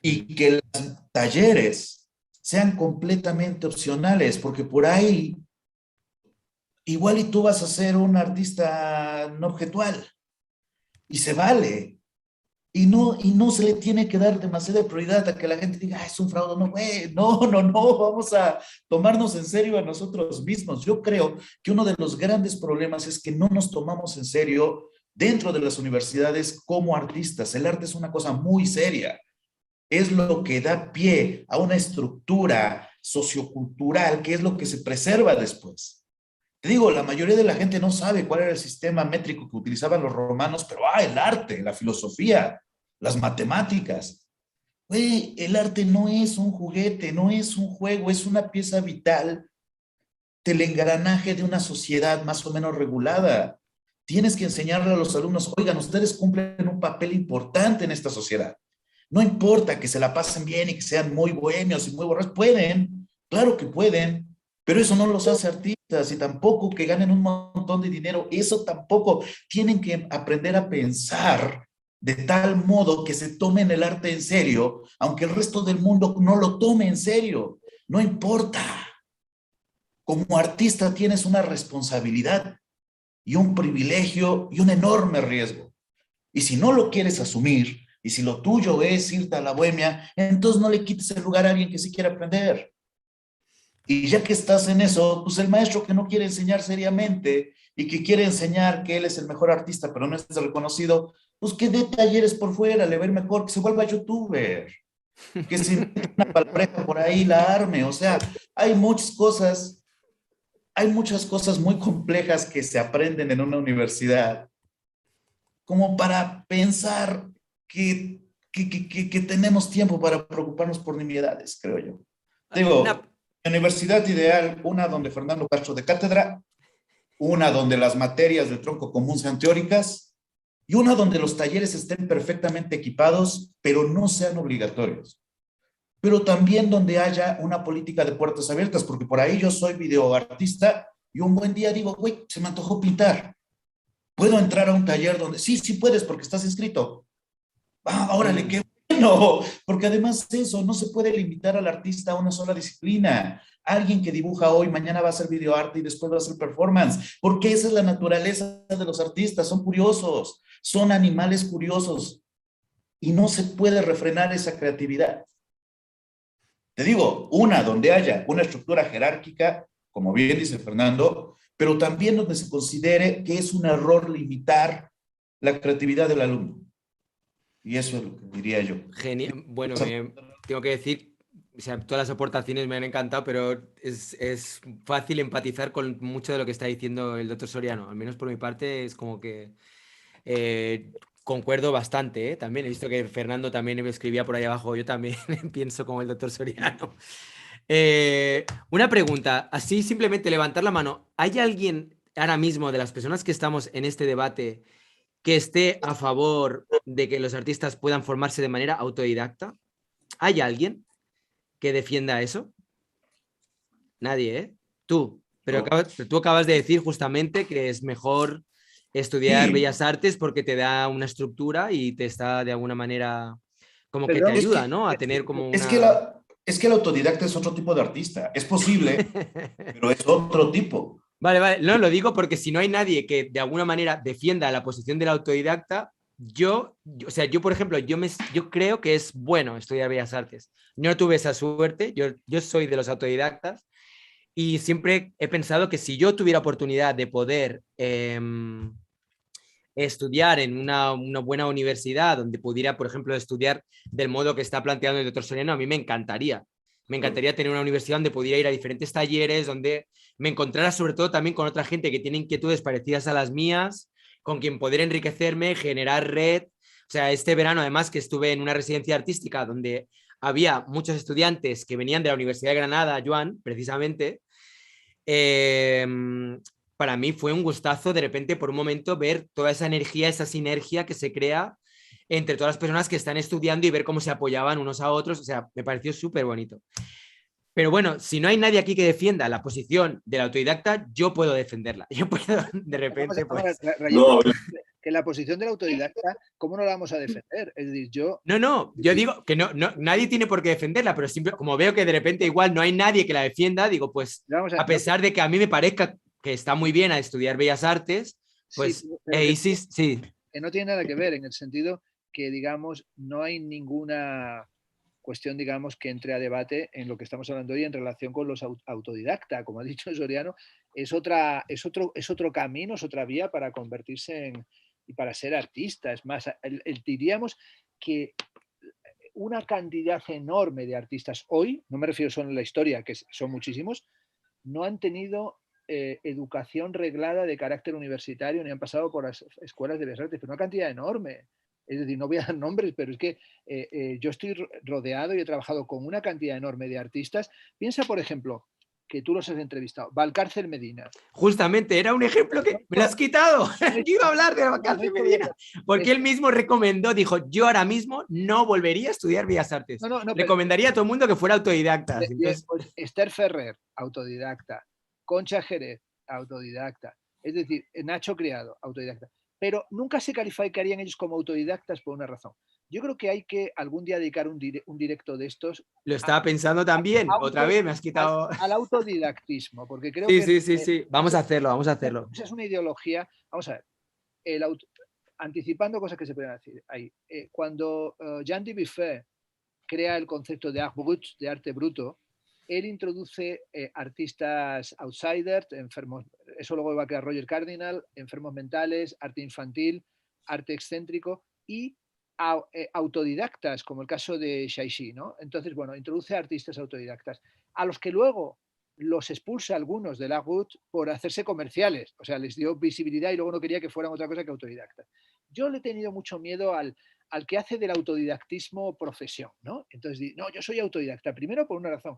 Y que los talleres sean completamente opcionales, porque por ahí igual y tú vas a ser un artista no objetual. y se vale. Y no se le tiene que dar demasiada prioridad a que la gente diga, es un fraude. No, güey, no, vamos a tomarnos en serio a nosotros mismos. Yo creo que uno de los grandes problemas es que no nos tomamos en serio dentro de las universidades como artistas. El arte es una cosa muy seria. Es lo que da pie a una estructura sociocultural, que es lo que se preserva después. Te digo, la mayoría de la gente no sabe cuál era el sistema métrico que utilizaban los romanos, pero el arte, la filosofía, las matemáticas. Güey, el arte no es un juguete, no es un juego, es una pieza vital del engranaje de una sociedad más o menos regulada. Tienes que enseñarle a los alumnos, oigan, ustedes cumplen un papel importante en esta sociedad. No importa que se la pasen bien y que sean muy bohemios y muy borrachos, pueden, claro que pueden, pero eso no los hace artistas, y tampoco que ganen un montón de dinero, eso tampoco. Tienen que aprender a pensar de tal modo que se tomen el arte en serio, aunque el resto del mundo no lo tome en serio. No importa. Como artista tienes una responsabilidad y un privilegio y un enorme riesgo. Y si no lo quieres asumir, y si lo tuyo es irte a la bohemia, entonces no le quites el lugar a alguien que sí quiere aprender. Y ya que estás en eso, pues el maestro que no quiere enseñar seriamente y que quiere enseñar que él es el mejor artista, pero no es reconocido, pues que dé talleres por fuera, le va a ir mejor, que se vuelva youtuber, que se invente una palabreja por ahí, la arme. O sea, hay muchas cosas muy complejas que se aprenden en una universidad, como para pensar que tenemos tiempo para preocuparnos por nimiedades, creo yo. Digo, universidad ideal, una donde Fernando Castro de cátedra, una donde las materias del tronco común sean teóricas, y una donde los talleres estén perfectamente equipados, pero no sean obligatorios. Pero también donde haya una política de puertas abiertas, porque por ahí yo soy videoartista y un buen día digo, güey, se me antojó pintar. ¿Puedo entrar a un taller donde? Sí puedes porque estás inscrito. Órale, qué bueno, porque además eso, no se puede limitar al artista a una sola disciplina. Alguien que dibuja hoy, mañana va a hacer videoarte y después va a hacer performance, porque esa es la naturaleza de los artistas, son curiosos, son animales curiosos y no se puede refrenar esa creatividad. Te digo, una donde haya una estructura jerárquica, como bien dice Fernando, pero también donde se considere que es un error limitar la creatividad del alumno. Y eso es lo que diría yo. Genial. Bueno, tengo que decir, o sea, todas las aportaciones me han encantado, pero es fácil empatizar con mucho de lo que está diciendo el doctor Soriano. Al menos por mi parte es como que concuerdo bastante, ¿eh? También he visto que Fernando también me escribía por ahí abajo. Yo también pienso como el doctor Soriano. Una pregunta, así simplemente levantar la mano. ¿Hay alguien ahora mismo de las personas que estamos en este debate que esté a favor de que los artistas puedan formarse de manera autodidacta? ¿Hay alguien que defienda eso? Nadie, ¿eh? Tú. Pero tú acabas de decir justamente que es mejor estudiar Bellas Artes porque te da una estructura y te está de alguna manera como que te ayuda, ¿no? A tener como una... Es que el autodidacta es otro tipo de artista. Es posible, pero es otro tipo. Vale, no lo digo porque si no hay nadie que de alguna manera defienda la posición del autodidacta, yo por ejemplo, yo creo que es bueno estudiar Bellas Artes. No tuve esa suerte, yo soy de los autodidactas y siempre he pensado que si yo tuviera oportunidad de poder estudiar en una buena universidad donde pudiera, por ejemplo, estudiar del modo que está planteando el doctor Soriano, a mí me encantaría. Me encantaría tener una universidad donde pudiera ir a diferentes talleres, donde me encontrara sobre todo también con otra gente que tiene inquietudes parecidas a las mías, con quien poder enriquecerme, generar red. O sea, este verano además que estuve en una residencia artística donde había muchos estudiantes que venían de la Universidad de Granada, Joan, precisamente, para mí fue un gustazo de repente por un momento ver toda esa energía, esa sinergia que se crea entre todas las personas que están estudiando y ver cómo se apoyaban unos a otros. O sea, me pareció súper bonito. Pero bueno, si no hay nadie aquí que defienda la posición del autodidacta, yo puedo defenderla. Yo puedo, de repente... Que la posición del autodidacta, ¿cómo no la vamos a defender? Es decir, yo... No, yo digo que no, nadie tiene por qué defenderla, pero siempre, como veo que de repente igual no hay nadie que la defienda, digo, pues a pesar de que a mí me parezca que está muy bien a estudiar Bellas Artes, pues sí. No tiene nada que ver en el sentido que, digamos, no hay ninguna cuestión, digamos, que entre a debate en lo que estamos hablando hoy en relación con los autodidactas. Como ha dicho Soriano, es otro camino, es otra vía para convertirse en y para ser artista. Es más, diríamos que una cantidad enorme de artistas hoy, no me refiero solo en la historia, que son muchísimos, no han tenido educación reglada de carácter universitario ni han pasado por las escuelas de bellas artes, pero una cantidad enorme. Es decir, no voy a dar nombres, pero es que yo estoy rodeado y he trabajado con una cantidad enorme de artistas. Piensa, por ejemplo, que tú los has entrevistado, Valcárcel Medina. Justamente, era un ejemplo que me lo has quitado. Yo iba a hablar de Valcárcel Medina, porque él mismo recomendó, dijo, yo ahora mismo no volvería a estudiar Bellas Artes. Recomendaría a todo el mundo que fuera autodidacta. Entonces... Pues Esther Ferrer, autodidacta. Concha Jerez, autodidacta. Es decir, Nacho Criado, autodidacta. Pero nunca se calificarían ellos como autodidactas por una razón. Yo creo que hay que algún día dedicar un directo de estos. Lo estaba pensando también. Otra vez me has quitado. Al autodidactismo, porque creo que. Sí. Vamos a hacerlo. Esa es una ideología. Vamos a ver. Anticipando cosas que se pueden decir ahí. Cuando Jean Dubuffet crea el concepto de art brut, de arte bruto, él introduce artistas outsiders, enfermos, eso luego va a crear Roger Cardinal, enfermos mentales, arte infantil, arte excéntrico y autodidactas, como el caso de Shaishi, ¿no? Entonces, bueno, introduce artistas autodidactas, a los que luego los expulsa algunos del art brut por hacerse comerciales, o sea, les dio visibilidad y luego no quería que fueran otra cosa que autodidactas. Yo le he tenido mucho miedo al que hace del autodidactismo profesión, ¿no? Entonces, no, yo soy autodidacta, primero por una razón.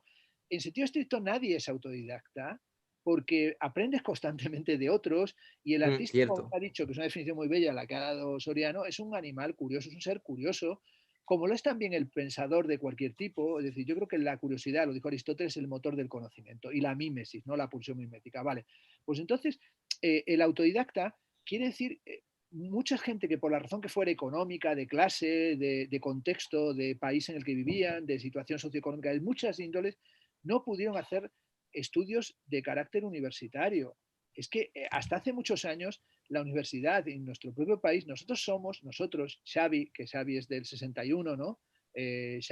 En sentido estricto nadie es autodidacta porque aprendes constantemente de otros y el artista, como ha dicho, que es una definición muy bella la que ha dado Soriano, es un animal curioso, es un ser curioso, como lo es también el pensador de cualquier tipo. Es decir, yo creo que la curiosidad, lo dijo Aristóteles, es el motor del conocimiento y la mímesis, no la pulsión mimética. Vale, pues entonces el autodidacta quiere decir mucha gente que por la razón que fuera económica, de clase, de contexto, de país en el que vivían, de situación socioeconómica, de muchas índoles, no pudieron hacer estudios de carácter universitario. Es que hasta hace muchos años la universidad en nuestro propio país, Xavi, que Xavi es del 61, ¿no? Es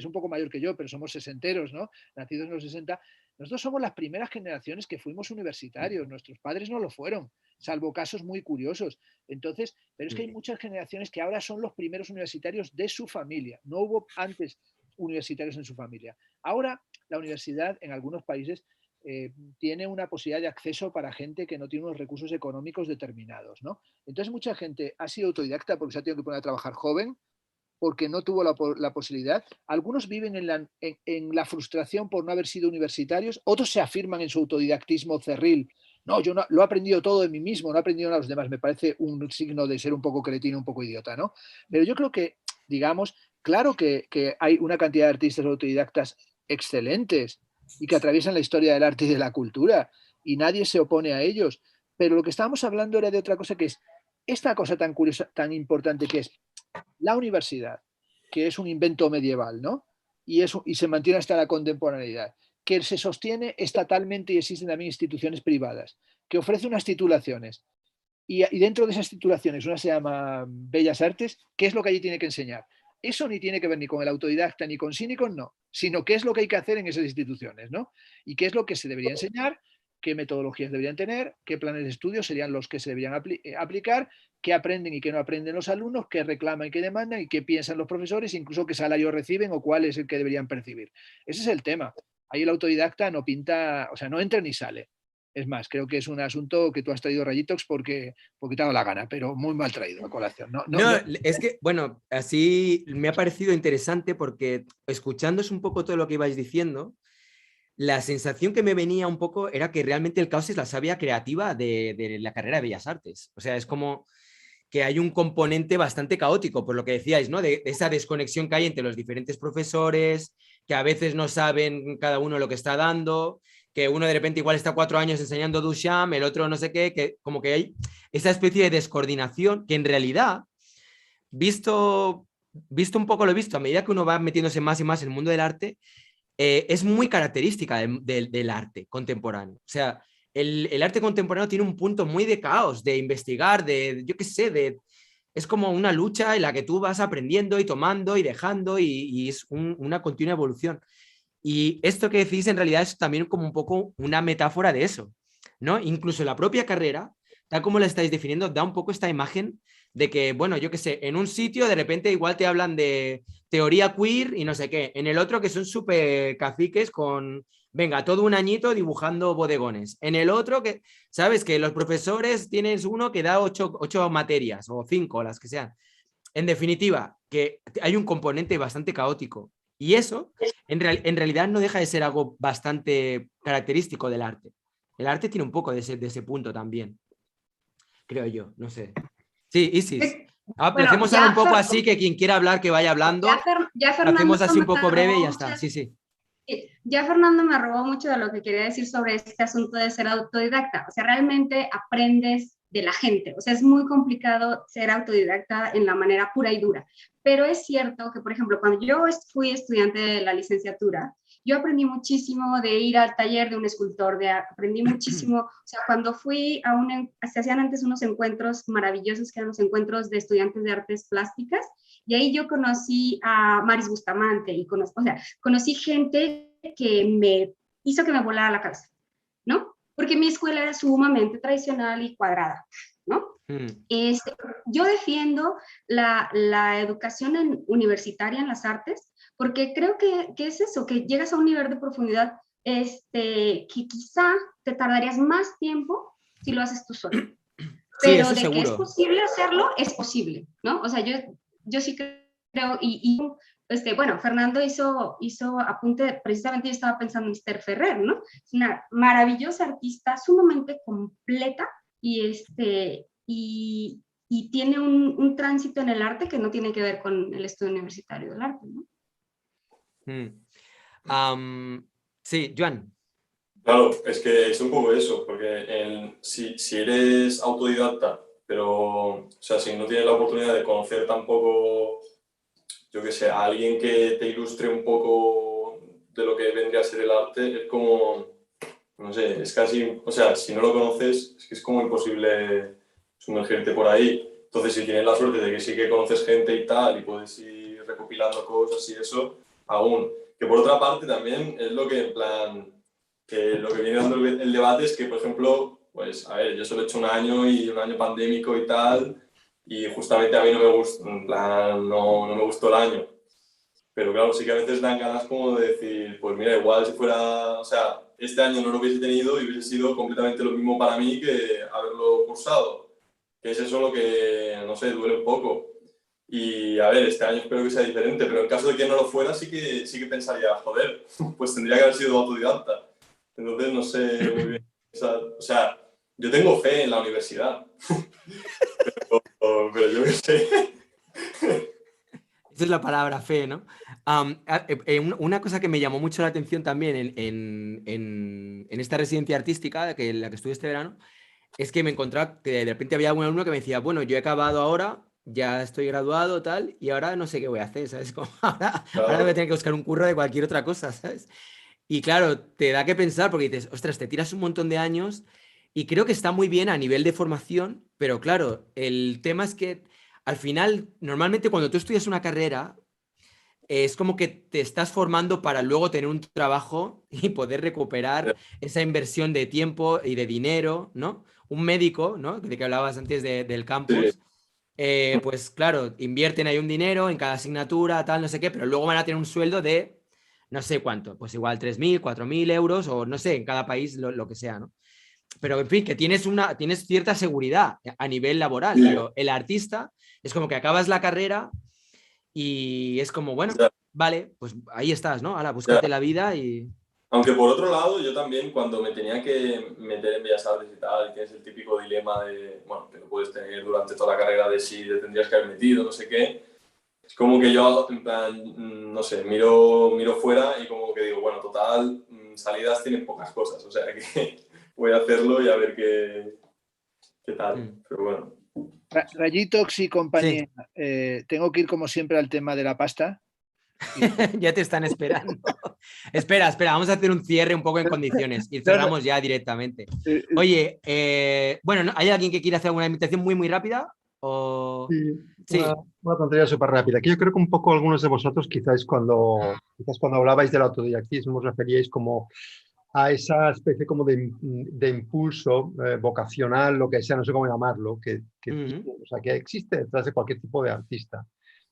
un poco mayor que yo, pero somos sesenteros, ¿no? Nacidos en los 60. Nosotros somos las primeras generaciones que fuimos universitarios, nuestros padres no lo fueron, salvo casos muy curiosos. Entonces, pero es que hay muchas generaciones que ahora son los primeros universitarios de su familia. No hubo antes universitarios en su familia. Ahora la universidad en algunos países tiene una posibilidad de acceso para gente que no tiene unos recursos económicos determinados, ¿no? Entonces mucha gente ha sido autodidacta porque se ha tenido que poner a trabajar joven, porque no tuvo la posibilidad. Algunos viven en la frustración por no haber sido universitarios, otros se afirman en su autodidactismo cerril. No, yo no, lo he aprendido todo de mí mismo, no he aprendido nada de los demás. Me parece un signo de ser un poco cretino, un poco idiota, ¿no? Pero yo creo que, digamos, claro que hay una cantidad de artistas autodidactas excelentes y que atraviesan la historia del arte y de la cultura y nadie se opone a ellos. Pero lo que estábamos hablando era de otra cosa, que es esta cosa tan curiosa, tan importante, que es la universidad, que es un invento medieval, ¿no? Y se mantiene hasta la contemporaneidad, que se sostiene estatalmente y existen también instituciones privadas, que ofrece unas titulaciones. Y dentro de esas titulaciones, una se llama Bellas Artes, ¿qué es lo que allí tiene que enseñar? Eso ni tiene que ver ni con el autodidacta ni con sí ni con no, sino qué es lo que hay que hacer en esas instituciones, ¿no? Y qué es lo que se debería enseñar, qué metodologías deberían tener, qué planes de estudio serían los que se deberían aplicar, qué aprenden y qué no aprenden los alumnos, qué reclaman y qué demandan y qué piensan los profesores, incluso qué salario reciben o cuál es el que deberían percibir. Ese es el tema. Ahí el autodidacta no pinta, o sea, no entra ni sale. Es más, creo que es un asunto que tú has traído, Rayitox, porque te ha dado la gana, pero muy mal traído a colación. No, es que, bueno, así me ha parecido interesante porque escuchándos un poco todo lo que ibais diciendo, la sensación que me venía un poco era que realmente el caos es la savia creativa de la carrera de Bellas Artes. O sea, es como que hay un componente bastante caótico, por lo que decíais, ¿no? De esa desconexión que hay entre los diferentes profesores, que a veces no saben cada uno lo que está dando, que uno de repente igual está 4 años enseñando Duchamp, el otro no sé qué, que como que hay esa especie de descoordinación que en realidad, visto un poco lo visto, a medida que uno va metiéndose más y más en el mundo del arte, es muy característica del arte contemporáneo. O sea, el arte contemporáneo tiene un punto muy de caos, de investigar, yo qué sé, es como una lucha en la que tú vas aprendiendo y tomando y dejando y es una continua evolución. Y esto que decís en realidad es también como un poco una metáfora de eso, ¿no? Incluso la propia carrera, tal como la estáis definiendo, da un poco esta imagen de que, bueno, yo qué sé, en un sitio de repente igual te hablan de teoría queer y no sé qué, en el otro que son súper caciques con, venga, todo un añito dibujando bodegones, en el otro que, ¿sabes? Que los profesores tienes uno que da 8 materias o 5, las que sean. En definitiva, que hay un componente bastante caótico y eso en realidad no deja de ser algo bastante característico del arte. El arte tiene un poco de ese punto también, creo yo, no sé. Sí, Isis. Bueno, Hacemos ahora un poco así, que quien quiera hablar que vaya hablando. Ya Lo hacemos así un Fernando poco breve y ya está. Sí, sí. Ya Fernando me robó mucho de lo que quería decir sobre este asunto de ser autodidacta. O sea, realmente aprendes de la gente. O sea, es muy complicado ser autodidacta en la manera pura y dura. Pero es cierto que, por ejemplo, cuando yo fui estudiante de la licenciatura, yo aprendí muchísimo de ir al taller de un escultor, aprendí muchísimo, o sea, cuando fui se hacían antes unos encuentros maravillosos que eran los encuentros de estudiantes de artes plásticas, y ahí yo conocí a Maris Bustamante y conocí gente que me hizo que me volara la cabeza, ¿no? Porque mi escuela era sumamente tradicional y cuadrada, ¿no? Yo defiendo la educación universitaria en las artes porque creo que es eso, que llegas a un nivel de profundidad que quizá te tardarías más tiempo si lo haces tú solo. Pero sí, de seguro. que es posible hacerlo, es posible, ¿no? O sea, yo sí creo, bueno, Fernando hizo apunte, precisamente yo estaba pensando en Esther Ferrer, ¿no? Es una maravillosa artista, sumamente completa y tiene un tránsito en el arte que no tiene que ver con el estudio universitario del arte, ¿no? Sí, Joan. Claro, es que es un poco eso, porque si eres autodidacta, pero o sea, si no tienes la oportunidad de conocer tampoco, yo qué sé, a alguien que te ilustre un poco de lo que vendría a ser el arte, es como, no sé, es casi, o sea, si no lo conoces, es que es como imposible sumergirte por ahí. Entonces, si tienes la suerte de que sí que conoces gente y tal, y puedes ir recopilando cosas y eso, aún. Que por otra parte también es lo que, en plan, que lo que viene dando el debate es que, por ejemplo, pues, a ver, yo solo he hecho un año y un año pandémico y tal, y justamente a mí no me gustó, en plan, no me gustó el año. Pero claro, sí que a veces dan ganas como de decir, pues mira, igual si fuera, o sea, este año no lo hubiese tenido y hubiese sido completamente lo mismo para mí que haberlo cursado. Que es eso lo que, no sé, duele un poco. Y a ver, este año espero que sea diferente, pero en caso de que no lo fuera, sí que pensaría, joder, pues tendría que haber sido autodidacta. Entonces, no sé muy bien. O sea, yo tengo fe en la universidad, pero yo qué sé. Esa es la palabra fe, ¿no? Una cosa que me llamó mucho la atención también en esta residencia artística, la que estuve este verano, es que me encontraba que de repente había un alumno que me decía, bueno, yo he acabado ahora, ya estoy graduado, tal, y ahora no sé qué voy a hacer, ¿sabes? Como ahora voy a tener que buscar un curro de cualquier otra cosa, ¿sabes? Y claro, te da que pensar porque dices, ostras, te tiras un montón de años y creo que está muy bien a nivel de formación, pero claro, el tema es que al final, normalmente cuando tú estudias una carrera, es como que te estás formando para luego tener un trabajo y poder recuperar esa inversión de tiempo y de dinero, ¿no? Un médico, ¿no? De que hablabas antes del campus. Sí. Pues claro, invierten ahí un dinero en cada asignatura, tal, no sé qué, pero luego van a tener un sueldo de no sé cuánto, pues igual 3.000, 4.000 euros o no sé, en cada país lo que sea, ¿no? Pero en fin, que tienes cierta seguridad a nivel laboral, pero el artista es como que acabas la carrera y es como, bueno, vale, pues ahí estás, ¿no? Ahora, búscate la vida y... Aunque por otro lado, yo también cuando me tenía que meter en Bellas Artes y tal, tienes el típico dilema de, bueno, que no puedes tener durante toda la carrera de si te tendrías que haber metido, no sé qué. Es como que yo, en plan, no sé, miro fuera y como que digo, bueno, total, salidas tienen pocas cosas, o sea que voy a hacerlo y a ver qué tal, pero bueno. Rayitox y compañía, Sí. tengo que ir como siempre al tema de la pasta. Ya te están esperando. Espera, vamos a hacer un cierre un poco en condiciones y cerramos ya directamente. Oye, bueno, ¿hay alguien que quiera hacer alguna invitación muy, muy rápida? ¿O... Sí, una tontería súper rápida. Que yo creo que un poco algunos de vosotros quizás cuando hablabais del autodidactismo os referíais como a esa especie como de impulso vocacional, lo que sea, no sé cómo llamarlo, o sea, que existe detrás de cualquier tipo de artista,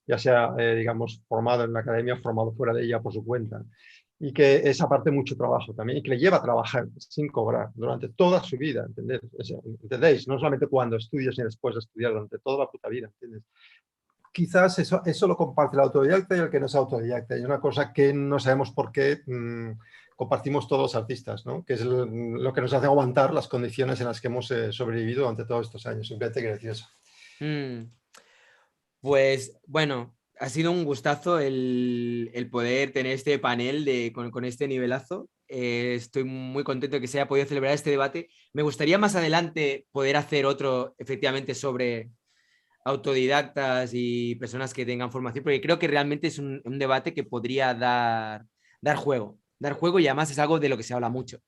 ya sea, digamos, formado en la academia o formado fuera de ella por su cuenta. Y que es aparte mucho trabajo también, y que le lleva a trabajar sin cobrar durante toda su vida, ¿entendéis? No solamente cuando estudias ni después de estudiar, durante toda la puta vida, ¿entiendes? Quizás eso lo comparte el autodidacta y el que no es autodidacta. Y una cosa que no sabemos por qué compartimos todos los artistas, ¿no? Que es lo que nos hace aguantar las condiciones en las que hemos sobrevivido durante todos estos años. Simplemente quiero decir eso. Pues bueno, ha sido un gustazo el poder tener este panel con este nivelazo. Estoy muy contento de que se haya podido celebrar este debate. Me gustaría más adelante poder hacer otro, efectivamente, sobre autodidactas y personas que tengan formación, porque creo que realmente es un debate que podría dar juego, y además es algo de lo que se habla mucho,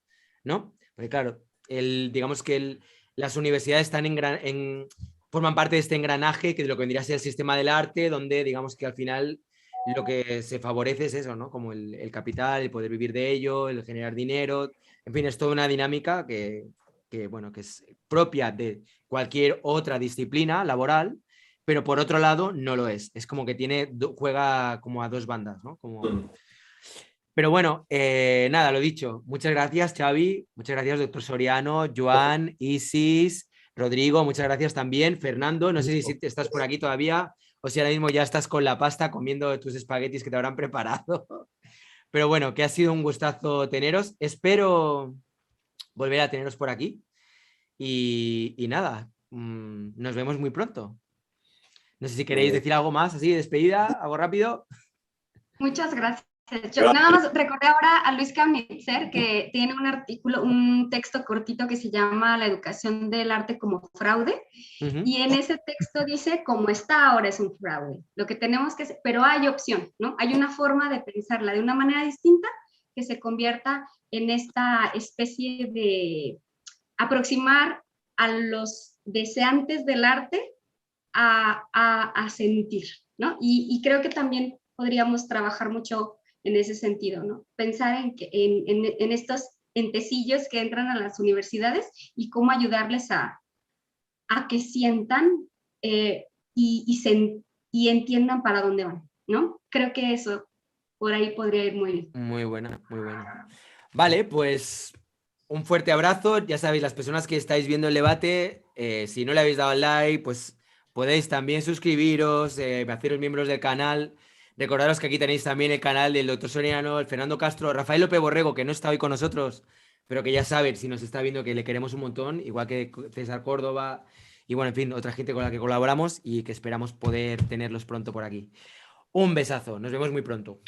¿no? Porque claro, digamos que las universidades están forman parte de este engranaje que de lo que vendría a ser el sistema del arte, donde digamos que al final lo que se favorece es eso, ¿no? Como el capital, el poder vivir de ello, el generar dinero, en fin, es toda una dinámica bueno, que es propia de cualquier otra disciplina laboral, pero por otro lado no lo es. Es como que juega como a dos bandas, ¿no? Pero bueno, nada, lo dicho. Muchas gracias, Xavi. Muchas gracias, doctor Soriano, Joan, Isis, Rodrigo. Muchas gracias también. Fernando, no sé si estás por aquí todavía o si ahora mismo ya estás con la pasta comiendo tus espaguetis que te habrán preparado. Pero bueno, que ha sido un gustazo teneros. Espero volver a teneros por aquí. Y nada, nos vemos muy pronto. No sé si queréis decir algo más, así, de despedida, algo rápido. Muchas gracias. Yo nada más recordé ahora a Luis Kamnitzer, que tiene un artículo, un texto cortito que se llama La educación del arte como fraude. Y en ese texto dice, como está ahora es un fraude. Lo que tenemos que hacer, pero hay opción, ¿no? Hay una forma de pensarla de una manera distinta que se convierta en esta especie de aproximar a los deseantes del arte a sentir, ¿no? Y creo que también podríamos trabajar mucho en ese sentido, ¿no? Pensar en estos entecillos que entran a las universidades y cómo ayudarles a que sientan y entiendan para dónde van, ¿no? Creo que eso por ahí podría ir muy bien. Muy buena, muy buena. Vale, pues un fuerte abrazo. Ya sabéis, las personas que estáis viendo el debate, si no le habéis dado al like, pues podéis también suscribiros, haceros miembros del canal. Recordaros que aquí tenéis también el canal del doctor Soriano, el Fernando Castro, Rafael López Borrego, que no está hoy con nosotros, pero que ya saben, si nos está viendo, que le queremos un montón, igual que César Córdoba y bueno, en fin, otra gente con la que colaboramos y que esperamos poder tenerlos pronto por aquí. Un besazo, nos vemos muy pronto.